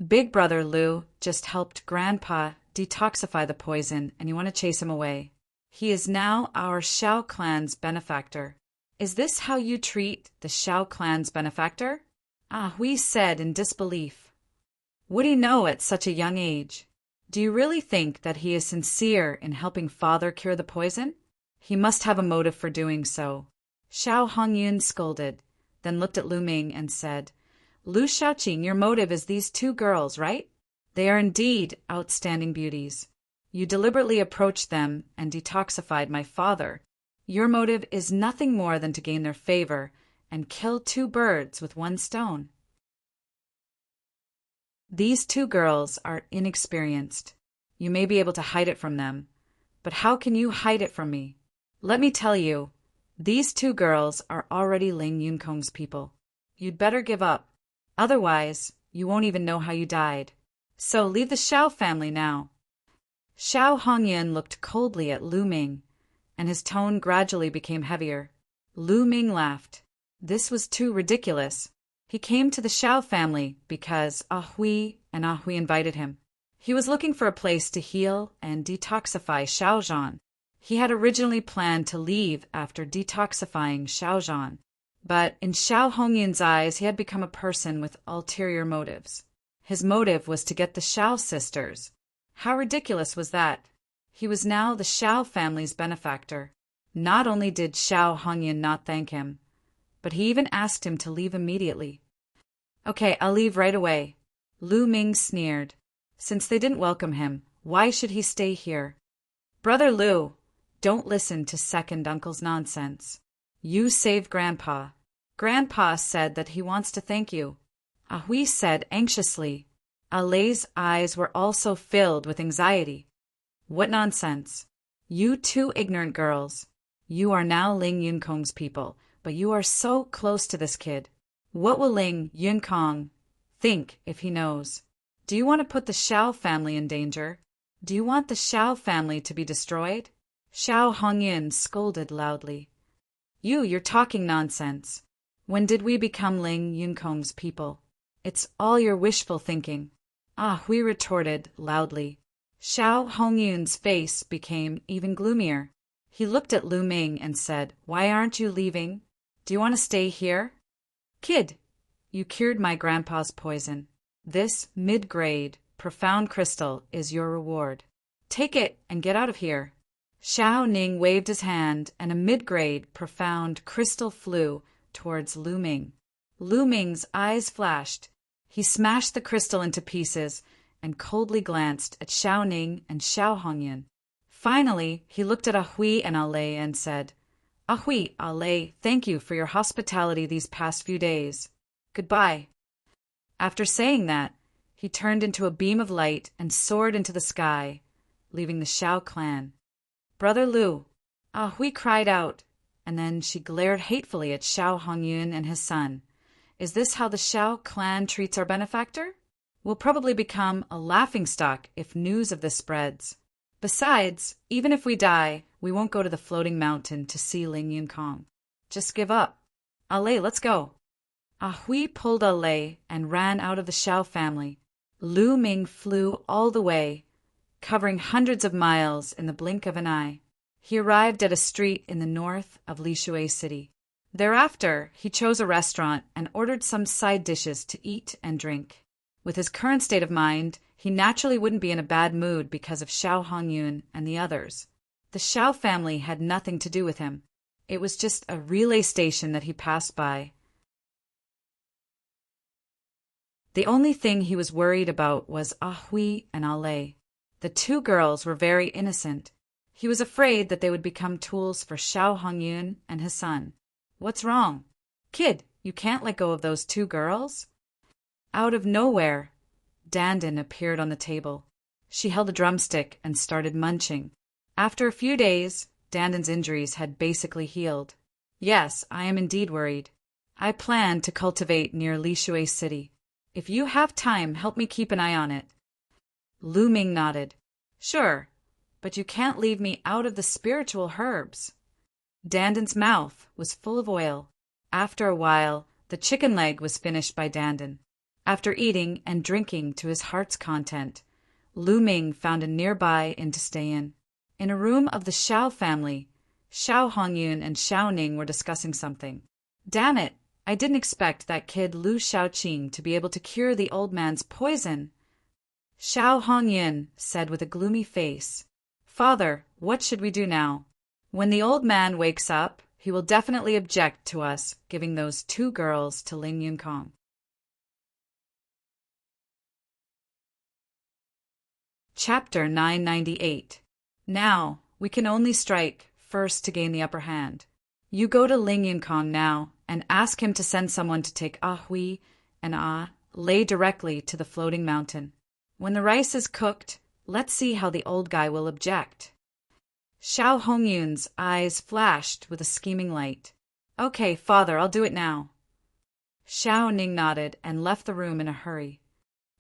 Big brother Lu just helped Grandpa detoxify the poison and you want to chase him away. He is now our Xiao clan's benefactor. Is this how you treat the Xiao clan's benefactor? Ah Hui said in disbelief. What do you know at such a young age? Do you really think that he is sincere in helping father cure the poison? He must have a motive for doing so. Xiao Hongyun scolded, then looked at Lu Ming and said, Lu Xiaoqing, your motive is these two girls, right? They are indeed outstanding beauties. You deliberately approached them and detoxified my father. Your motive is nothing more than to gain their favor and kill two birds with one stone. These two girls are inexperienced. You may be able to hide it from them, but how can you hide it from me? Let me tell you, these two girls are already Ling Yunkong's people. You'd better give up. Otherwise, you won't even know how you died. So leave the Xiao family now. Xiao Hongyun looked coldly at Lu Ming, and his tone gradually became heavier. Lu Ming laughed. This was too ridiculous. He came to the Xiao family because Ah Hui and Ah Hui invited him. He was looking for a place to heal and detoxify Xiao Zhan. He had originally planned to leave after detoxifying Xiao Zhan, but in Xiao Hongyun's eyes he had become a person with ulterior motives. His motive was to get the Xiao sisters. How ridiculous was that? He was now the Xiao family's benefactor. Not only did Xiao Hongyun not thank him, but he even asked him to leave immediately. Okay, I'll leave right away. Lu Ming sneered. Since they didn't welcome him, why should he stay here? Brother Lu, don't listen to second uncle's nonsense. You saved Grandpa. Grandpa said that he wants to thank you. Ah Hui said anxiously. Ah Lei's eyes were also filled with anxiety. What nonsense. You two ignorant girls. You are now Ling Yunkong's people. but you are so close to this kid. What will Ling Yunkong think if he knows? Do you want to put the Xiao family in danger? Do you want the Xiao family to be destroyed? Xiao Hongyun scolded loudly. You're talking nonsense. When did we become Ling Yunkong's people? It's all your wishful thinking. Ah, Hui retorted loudly. Xiao Hongyun's face became even gloomier. He looked at Lu Ming and said, Why aren't you leaving? Do you want to stay here? Kid, you cured my grandpa's poison. This mid-grade, profound crystal is your reward. Take it and get out of here. Xiao Ning waved his hand, and a mid-grade, profound crystal flew towards Lu Ming. Lu Ming's eyes flashed. He smashed the crystal into pieces and coldly glanced at Xiao Ning and Xiao Hongyun. Finally, he looked at Ahui and Ale and said, Ahui, Ale, thank you for your hospitality these past few days. Goodbye. After saying that, he turned into a beam of light and soared into the sky, leaving the Xiao clan. Brother Lu, Ahui cried out, and then she glared hatefully at Xiao Hongyun and his son. Is this how the Xiao clan treats our benefactor? We'll probably become a laughingstock if news of this spreads. Besides, even if we die, we won't go to the floating mountain to see Ling Yunkong. Just give up. Ale, let's go. Ahui pulled Ale and ran out of the Xiao family. Lu Ming flew all the way, covering hundreds of miles in the blink of an eye. He arrived at a street in the north of Lishui City. Thereafter, he chose a restaurant and ordered some side dishes to eat and drink. With his current state of mind, he naturally wouldn't be in a bad mood because of Xiao Hongyun and the others. The Xiao family had nothing to do with him. It was just a relay station that he passed by. The only thing he was worried about was Ahui and Ale. The two girls were very innocent. He was afraid that they would become tools for Xiao Hongyun and his son. What's wrong? Kid, you can't let go of those two girls? Out of nowhere, Dandan appeared on the table. She held a drumstick and started munching. After a few days, Dandan's injuries had basically healed. Yes, I am indeed worried. I plan to cultivate near Lishui City. If you have time, help me keep an eye on it. Lu Ming nodded. Sure, but you can't leave me out of the spiritual herbs. Dandan's mouth was full of oil. After a while, the chicken leg was finished by Dandan. After eating and drinking to his heart's content, Lu Ming found a nearby inn to stay in. In a room of the Xiao family, Xiao Hongyun and Xiao Ning were discussing something. Damn it! I didn't expect that kid Lu Xiaoqing to be able to cure the old man's poison. Xiao Hongyun said with a gloomy face, Father, what should we do now? When the old man wakes up, he will definitely object to us giving those two girls to Ling Yunkong. Chapter 998. Now, we can only strike first to gain the upper hand. You go to Ling Yunkong now and ask him to send someone to take Ahui and Ale directly to the floating mountain. When the rice is cooked, let's see how the old guy will object. Xiao Hongyun's eyes flashed with a scheming light. Okay, father, I'll do it now. Xiao Ning nodded and left the room in a hurry.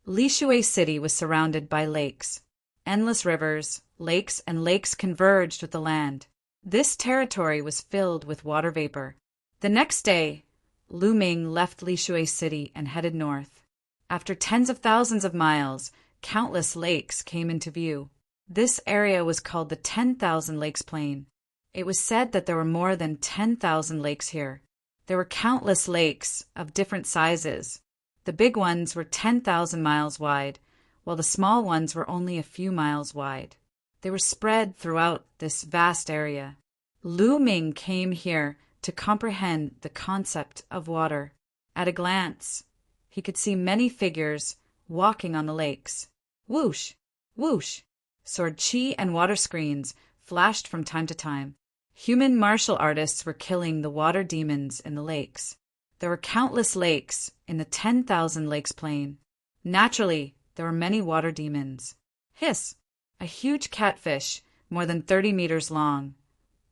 Lishui City was surrounded by lakes. Endless rivers, lakes, and lakes converged with the land. This territory was filled with water vapor. The next day, Lu Ming left Lishui City and headed north. After tens of thousands of miles, countless lakes came into view. This area was called the 10,000 Lakes Plain. It was said that there were more than 10,000 lakes here. There were countless lakes of different sizes. The big ones were 10,000 miles wide, while the small ones were only a few miles wide. They were spread throughout this vast area. Lu Ming came here to comprehend the concept of water. At a glance, he could see many figures walking on the lakes. Whoosh! Whoosh! Soared chi and water screens flashed from time to time. Human martial artists were killing the water demons in the lakes. There were countless lakes in the 10,000 Lakes Plain. Naturally, there were many water demons. Hiss! A huge catfish, more than 30 meters long,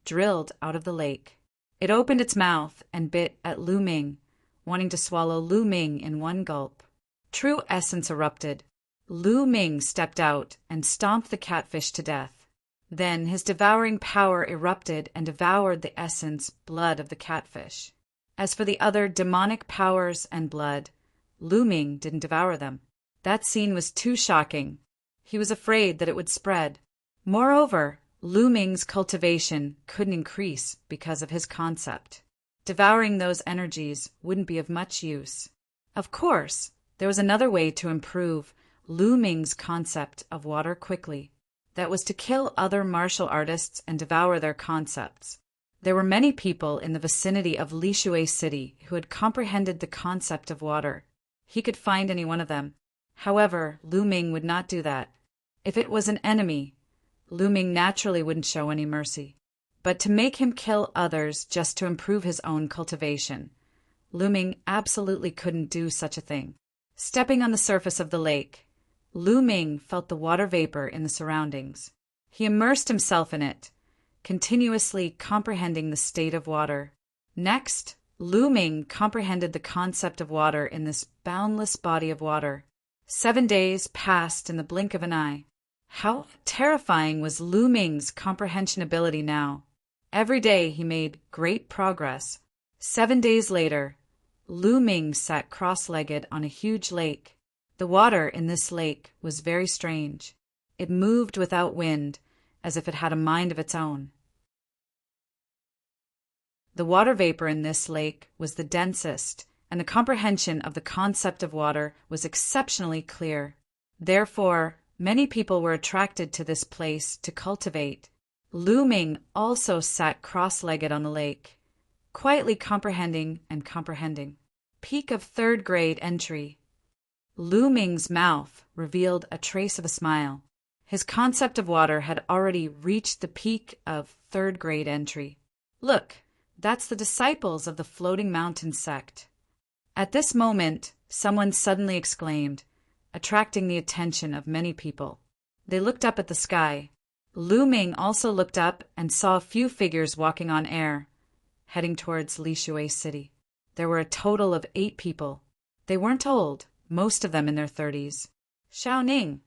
drilled out of the lake. It opened its mouth and bit at Lu Ming, wanting to swallow Lu Ming in one gulp. True essence erupted. Lu Ming stepped out and stomped the catfish to death. Then his devouring power erupted and devoured the essence, blood of the catfish. As for the other demonic powers and blood, Lu Ming didn't devour them. That scene was too shocking. He was afraid that it would spread. Moreover, Lu Ming's cultivation couldn't increase because of his concept. Devouring those energies wouldn't be of much use. Of course, there was another way to improve Lu Ming's concept of water quickly. That was to kill other martial artists and devour their concepts. There were many people in the vicinity of Lishui City who had comprehended the concept of water. He could find any one of them. However, Lu Ming would not do that. If it was an enemy, Lu Ming naturally wouldn't show any mercy. But to make him kill others just to improve his own cultivation, Lu Ming absolutely couldn't do such a thing. Stepping on the surface of the lake, Lu Ming felt the water vapor in the surroundings. He immersed himself in it, continuously comprehending the state of water. Next, Lu Ming comprehended the concept of water in this boundless body of water. 7 days passed in the blink of an eye. How terrifying was Lu Ming's comprehension ability now. Every day he made great progress. 7 days later, Lu Ming sat cross-legged on a huge lake. The water in this lake was very strange. It moved without wind, as if it had a mind of its own. The water vapor in this lake was the densest, and the comprehension of the concept of water was exceptionally clear. Therefore, many people were attracted to this place to cultivate. Lu Ming also sat cross-legged on the lake, quietly comprehending and comprehending. Peak of 3rd grade entry. Lu Ming's mouth revealed a trace of a smile. His concept of water had already reached the peak of 3rd grade entry. Look, that's the disciples of the Floating Mountain sect. At this moment, someone suddenly exclaimed, attracting the attention of many people. They looked up at the sky. Lu Ming also looked up and saw a few figures walking on air, heading towards Lishui City. There were a total of 8 people. They weren't old, most of them in their 30s. Xiao Ning.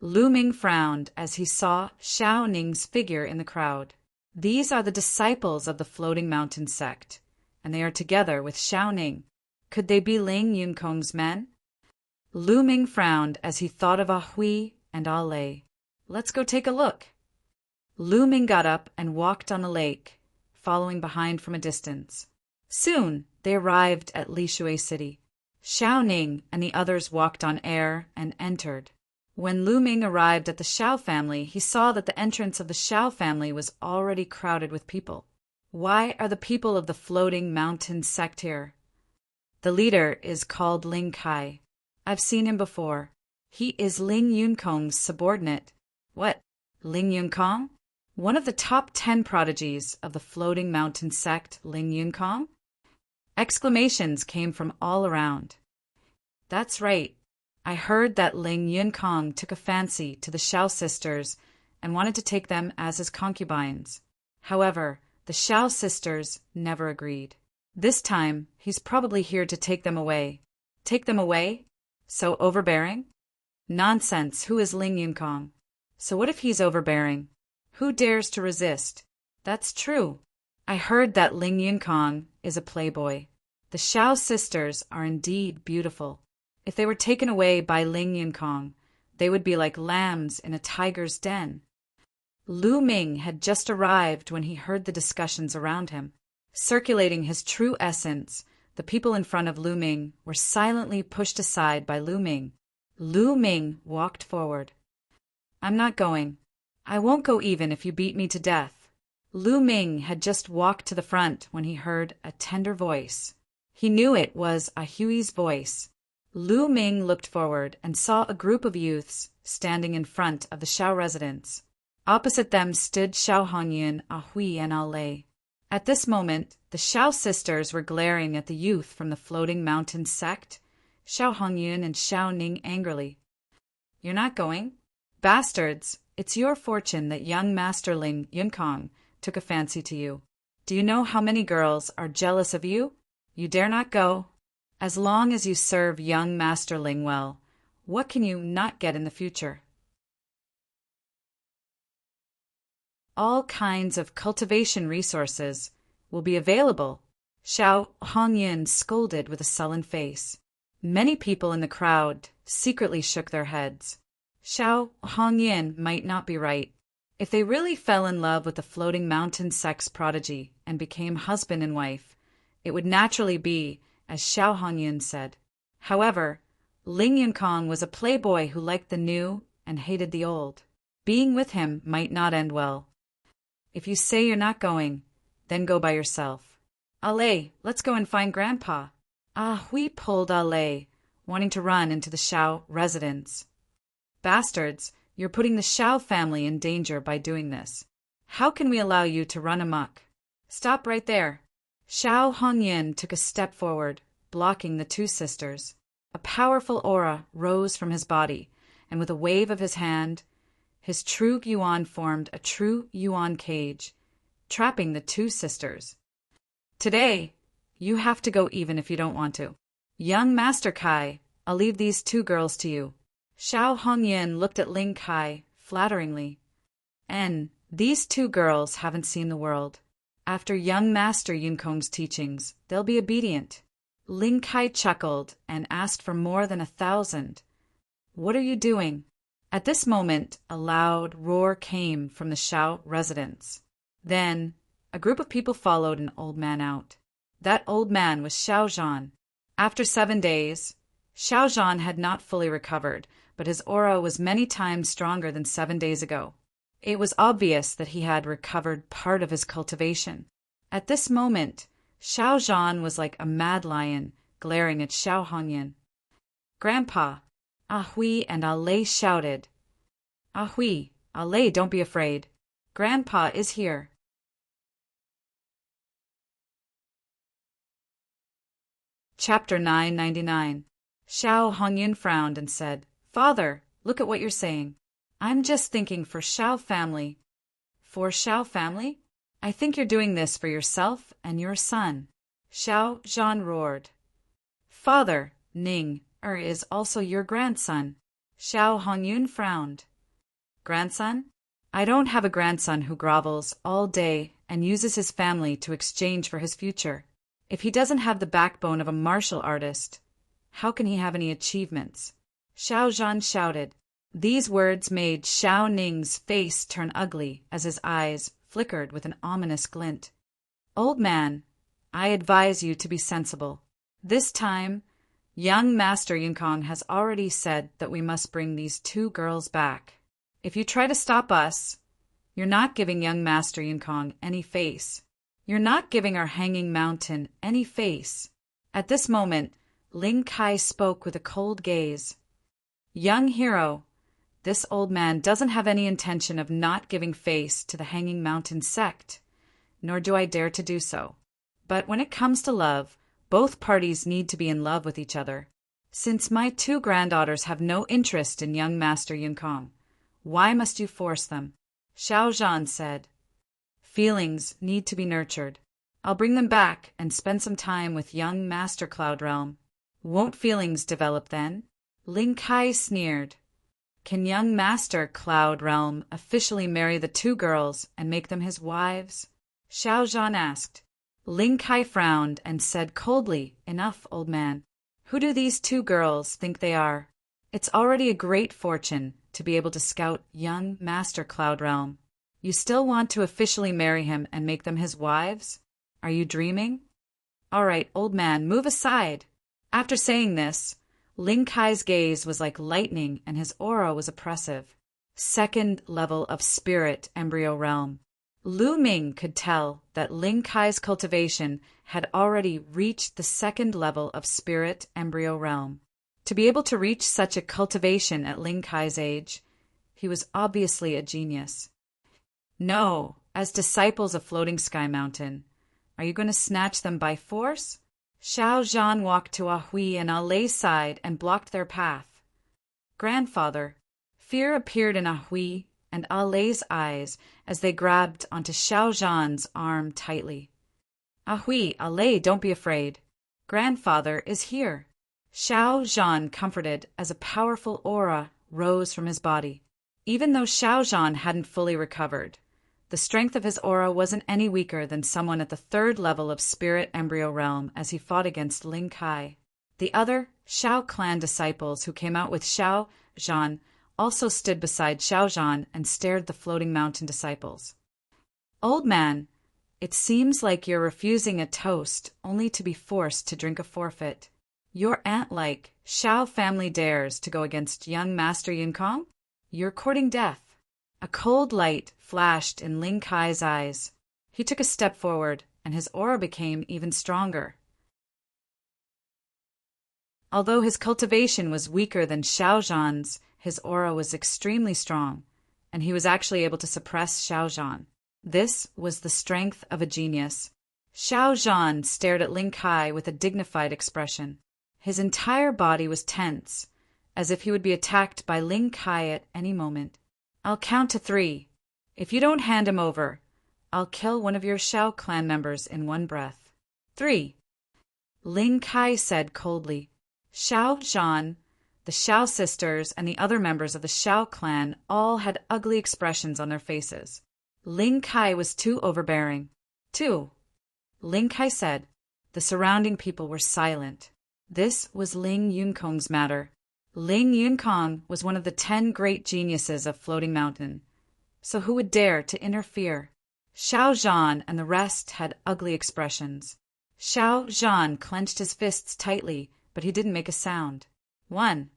Lu Ming frowned as he saw Xiao Ning's figure in the crowd. These are the disciples of the Floating Mountain sect, and they are together with Xiao Ning. Could they be Ling Yunkong's men? Lu Ming frowned as he thought of Ah Hui and Ah Lei. Let's go take a look. Lu Ming got up and walked on the lake, following behind from a distance. Soon they arrived at Lishui City. Xiao Ning and the others walked on air and entered. When Lu Ming arrived at the Xiao family, he saw that the entrance of the Xiao family was already crowded with people. Why are the people of the Floating Mountain sect here? The leader is called Ling Kai. I've seen him before. He is Ling Yunkong's subordinate. What? Ling Yunkong? One of the top 10 prodigies of the Floating Mountain sect, Ling Yunkong? Exclamations came from all around. That's right. I heard that Ling Yunkong took a fancy to the Xiao sisters and wanted to take them as his concubines. However, the Xiao sisters never agreed. This time, he's probably here to take them away. Take them away? So overbearing? Nonsense, who is Ling Yunkong? So what if he's overbearing? Who dares to resist? That's true. I heard that Ling Yunkong is a playboy. The Xiao sisters are indeed beautiful. If they were taken away by Ling Yunkong, they would be like lambs in a tiger's den. Lu Ming had just arrived when he heard the discussions around him. Circulating his true essence, the people in front of Lu Ming were silently pushed aside by Lu Ming. Lu Ming walked forward. I'm not going. I won't go even if you beat me to death. Lu Ming had just walked to the front when he heard a tender voice. He knew it was Ah Hui's voice. Lu Ming looked forward and saw a group of youths standing in front of the Xiao residence. Opposite them stood Xiao Hongyun, Ah Hui, and Ah Lei. At this moment, the Xiao sisters were glaring at the youth from the Floating Mountain sect, Xiao Hongyun and Xiao Ning angrily. You're not going? Bastards, it's your fortune that young Master Ling Yunkong took a fancy to you. Do you know how many girls are jealous of you? You dare not go. As long as you serve young Master Ling well, what can you not get in the future? All kinds of cultivation resources will be available. Xiao Hongyin scolded with a sullen face. Many people in the crowd secretly shook their heads. Xiao Hongyin might not be right. If they really fell in love with the floating mountain sex prodigy and became husband and wife, it would naturally be as Xiao Hongyin said. However, Ling Yunkong was a playboy who liked the new and hated the old. Being with him might not end well. If you say you're not going, then go by yourself. Allez, let's go and find Grandpa. Hui pulled Allez, wanting to run into the Xiao residence. Bastards, you're putting the Xiao family in danger by doing this. How can we allow you to run amok? Stop right there. Xiao Hongyin took a step forward, blocking the two sisters. A powerful aura rose from his body, and with a wave of his hand, his true Yuan formed a true Yuan cage, trapping the two sisters. Today, you have to go even if you don't want to. Young Master Kai, I'll leave these two girls to you. Xiao Hongyin looked at Ling Kai flatteringly. These two girls haven't seen the world. After young Master Yunkong's teachings, they'll be obedient. Ling Kai chuckled and asked for more than 1,000. What are you doing? At this moment, a loud roar came from the Xiao residence. Then, a group of people followed an old man out. That old man was Xiao Zhan. After 7 days, Xiao Zhan had not fully recovered, but his aura was many times stronger than 7 days ago. It was obvious that he had recovered part of his cultivation. At this moment, Xiao Zhan was like a mad lion, glaring at Xiao Hongyin. Grandpa, Hui and Allez shouted. Hui, Allez, don't be afraid. Grandpa is here. Chapter 999. Xiao Hongyin frowned and said, Father, look at what you're saying. I'm just thinking for Xiao family. For Xiao family? I think you're doing this for yourself and your son. Xiao Zhan roared. Father, Ning is also your grandson. Xiao Hongyin frowned. Grandson? I don't have a grandson who grovels all day and uses his family to exchange for his future. If he doesn't have the backbone of a martial artist, how can he have any achievements? Xiao Zhan shouted. These words made Xiao Ning's face turn ugly as his eyes flickered with an ominous glint. Old man, I advise you to be sensible. This time, young Master Yunkong has already said that we must bring these two girls back. If you try to stop us, you're not giving young Master Yunkong any face. You're not giving our hanging mountain any face. At this moment, Ling Kai spoke with a cold gaze. Young hero, this old man doesn't have any intention of not giving face to the hanging mountain sect, nor do I dare to do so. But when it comes to love, both parties need to be in love with each other. Since my two granddaughters have no interest in young Master Yunkong, why must you force them? Xiao Zhan said. Feelings need to be nurtured. I'll bring them back and spend some time with young Master Cloud Realm. Won't feelings develop then? Ling Kai sneered. Can young Master Cloud Realm officially marry the two girls and make them his wives? Xiao Zhan asked. Ling Kai frowned and said coldly, Enough, old man. Who do these two girls think they are? It's already a great fortune to be able to scout young Master Cloud Realm. You still want to officially marry him and make them his wives? Are you dreaming? All right, old man, move aside. After saying this, Ling Kai's gaze was like lightning and his aura was oppressive. 2nd level of spirit embryo realm. Lu Ming could tell that Ling Kai's cultivation had already reached the 2nd level of spirit embryo realm. To be able to reach such a cultivation at Ling Kai's age, he was obviously a genius. No, as disciples of Floating Sky Mountain, are you going to snatch them by force? Xiao Zhan walked to Hui and Allez's side and blocked their path. Grandfather, fear appeared in Hui and Allez's eyes as they grabbed onto Xiao Zhan's arm tightly. Ahui, allez, don't be afraid. Grandfather is here. Xiao Zhan comforted as a powerful aura rose from his body. Even though Xiao Zhan hadn't fully recovered, the strength of his aura wasn't any weaker than someone at the third level of spirit embryo realm as he fought against Ling Kai. The other Xiao clan disciples who came out with Xiao Zhan also stood beside Xiao Zhan and stared the floating mountain disciples. Old man, it seems like you're refusing a toast only to be forced to drink a forfeit. Your ant-like Xiao family dares to go against young Master Yinkong? You're courting death. A cold light flashed in Ling Kai's eyes. He took a step forward, and his aura became even stronger. Although his cultivation was weaker than Xiao Zhan's, his aura was extremely strong, and he was actually able to suppress Xiao Zhan. This was the strength of a genius. Xiao Zhan stared at Ling Kai with a dignified expression. His entire body was tense, as if he would be attacked by Ling Kai at any moment. I'll count to 3. If you don't hand him over, I'll kill one of your Xiao clan members in one breath. 3. Ling Kai said coldly. Xiao Zhan, the Xiao sisters, and the other members of the Xiao clan all had ugly expressions on their faces. Ling Kai was too overbearing. 2. Ling Kai said. The surrounding people were silent. This was Ling Yunkong's matter. Ling Yunkong was one of the 10 great geniuses of Floating Mountain. So who would dare to interfere? Xiao Zhan and the rest had ugly expressions. Xiao Zhan clenched his fists tightly, but he didn't make a sound. 1.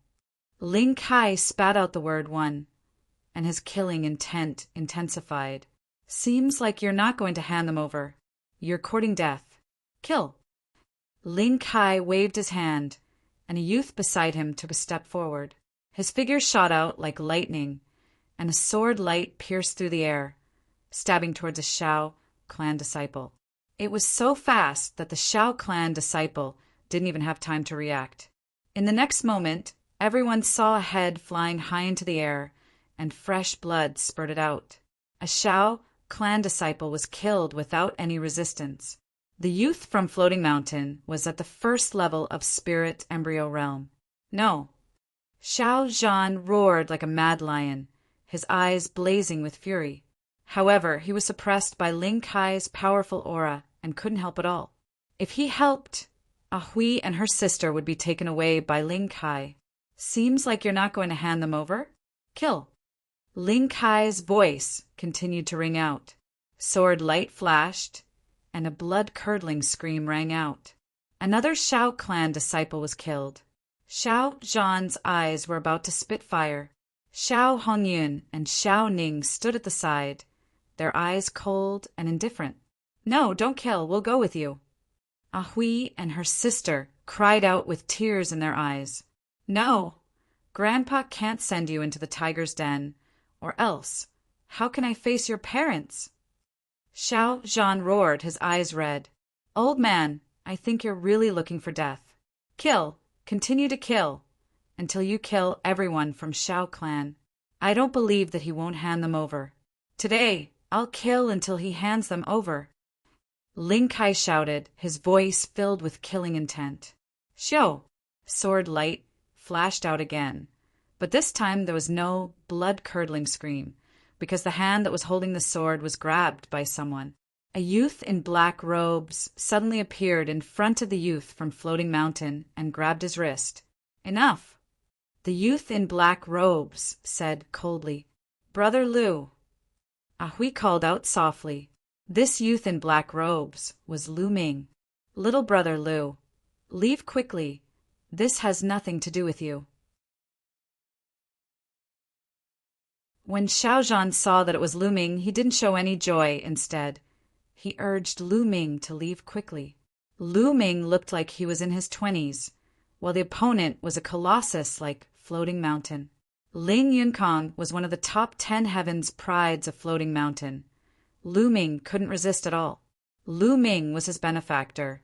Ling Kai spat out the word 1, and his killing intent intensified. Seems like you're not going to hand them over. You're courting death. Kill. Ling Kai waved his hand, and a youth beside him took a step forward. His figure shot out like lightning, and a sword light pierced through the air, stabbing towards a Xiao clan disciple. It was so fast that the Xiao clan disciple didn't even have time to react. In the next moment, everyone saw a head flying high into the air, and fresh blood spurted out. A Xiao clan disciple was killed without any resistance. The youth from Floating Mountain was at the first level of spirit embryo realm. No. Xiao Zhan roared like a mad lion, his eyes blazing with fury. However, he was suppressed by Ling Kai's powerful aura and couldn't help at all. If he helped, Ahui and her sister would be taken away by Ling Kai. Seems like you're not going to hand them over? Kill. Ling Kai's voice continued to ring out. Sword light flashed, and a blood-curdling scream rang out. Another Xiao clan disciple was killed. Xiao Zhan's eyes were about to spit fire. Xiao Hongyun and Xiao Ning stood at the side, their eyes cold and indifferent. No, don't kill, we'll go with you. Ahui and her sister cried out with tears in their eyes. No, Grandpa can't send you into the tiger's den, or else, how can I face your parents? Xiao Zhan roared, his eyes red. Old man, I think you're really looking for death. Kill, continue to kill, until you kill everyone from Xiao clan. I don't believe that he won't hand them over. Today, I'll kill until he hands them over. Ling Kai shouted, his voice filled with killing intent. Xiao! Sword light flashed out again, but this time there was no blood-curdling scream, because the hand that was holding the sword was grabbed by someone. A youth in black robes suddenly appeared in front of the youth from Floating Mountain and grabbed his wrist. Enough! The youth in black robes said coldly, Brother Liu. Ahui called out softly. This youth in black robes was Lu Ming. Little brother Liu, leave quickly. This has nothing to do with you. When Xiao Zhan saw that it was Lu Ming, he didn't show any joy. Instead, he urged Lu Ming to leave quickly. Lu Ming looked like he was in his 20s, while the opponent was a colossus like Floating Mountain. Ling Yunkong was one of the top 10 heavens prides of Floating Mountain. Lu Ming couldn't resist at all. Lu Ming was his benefactor,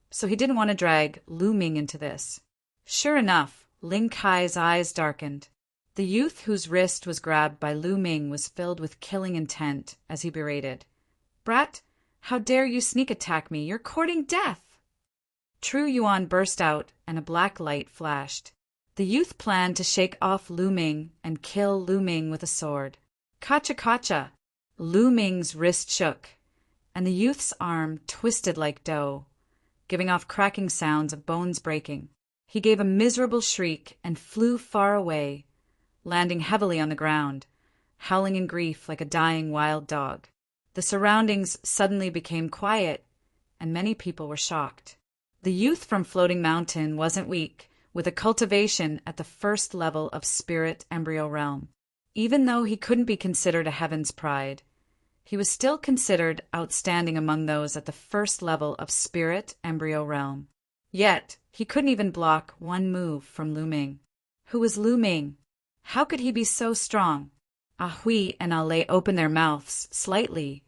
so he didn't want to drag Lu Ming into this. Sure enough, Ling Kai's eyes darkened. The youth whose wrist was grabbed by Lu Ming was filled with killing intent as he berated. Brat, How dare you sneak attack me? You're courting death! True Yuan burst out, and a black light flashed. The youth planned to shake off Lu Ming and kill Lu Ming with a sword. Kacha! Lu Ming's wrist shook, and the youth's arm twisted like dough, giving off cracking sounds of bones breaking. He gave a miserable shriek and flew far away, landing heavily on the ground, howling in grief like a dying wild dog. The surroundings suddenly became quiet, and many people were shocked. The youth from Floating Mountain wasn't weak, with a cultivation at the first level of spirit embryo realm. Even though he couldn't be considered a heaven's pride, he was still considered outstanding among those at the first level of spirit embryo realm. Yet, he couldn't even block one move from Lu Ming. Who was Lu Ming? How could he be so strong? Ah Hui and Ah Lei opened their mouths, slightly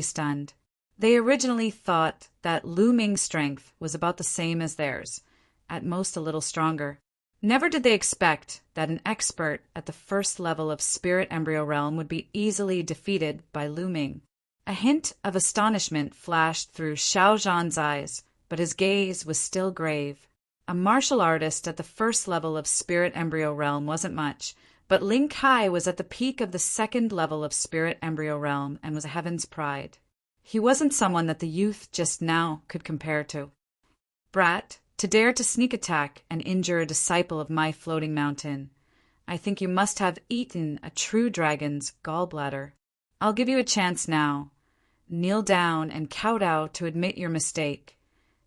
stunned. They originally thought that Lu Ming's strength was about the same as theirs, at most a little stronger. Never did they expect that an expert at the first level of spirit embryo realm would be easily defeated by Lu Ming. A hint of astonishment flashed through Xiao Zhan's eyes, but his gaze was still grave. A martial artist at the first level of spirit embryo realm wasn't much, but Ling Kai was at the peak of the second level of spirit embryo realm and was a heaven's pride. He wasn't someone that the youth just now could compare to. Brat, to dare to sneak attack and injure a disciple of my Floating Mountain, I think you must have eaten a true dragon's gallbladder. I'll give you a chance now. Kneel down and kowtow to admit your mistake.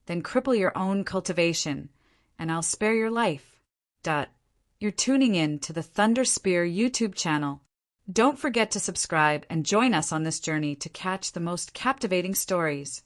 Then cripple your own cultivation, and I'll spare your life. You're tuning in to the Thunder Spear YouTube channel. Don't forget to subscribe and join us on this journey to catch the most captivating stories.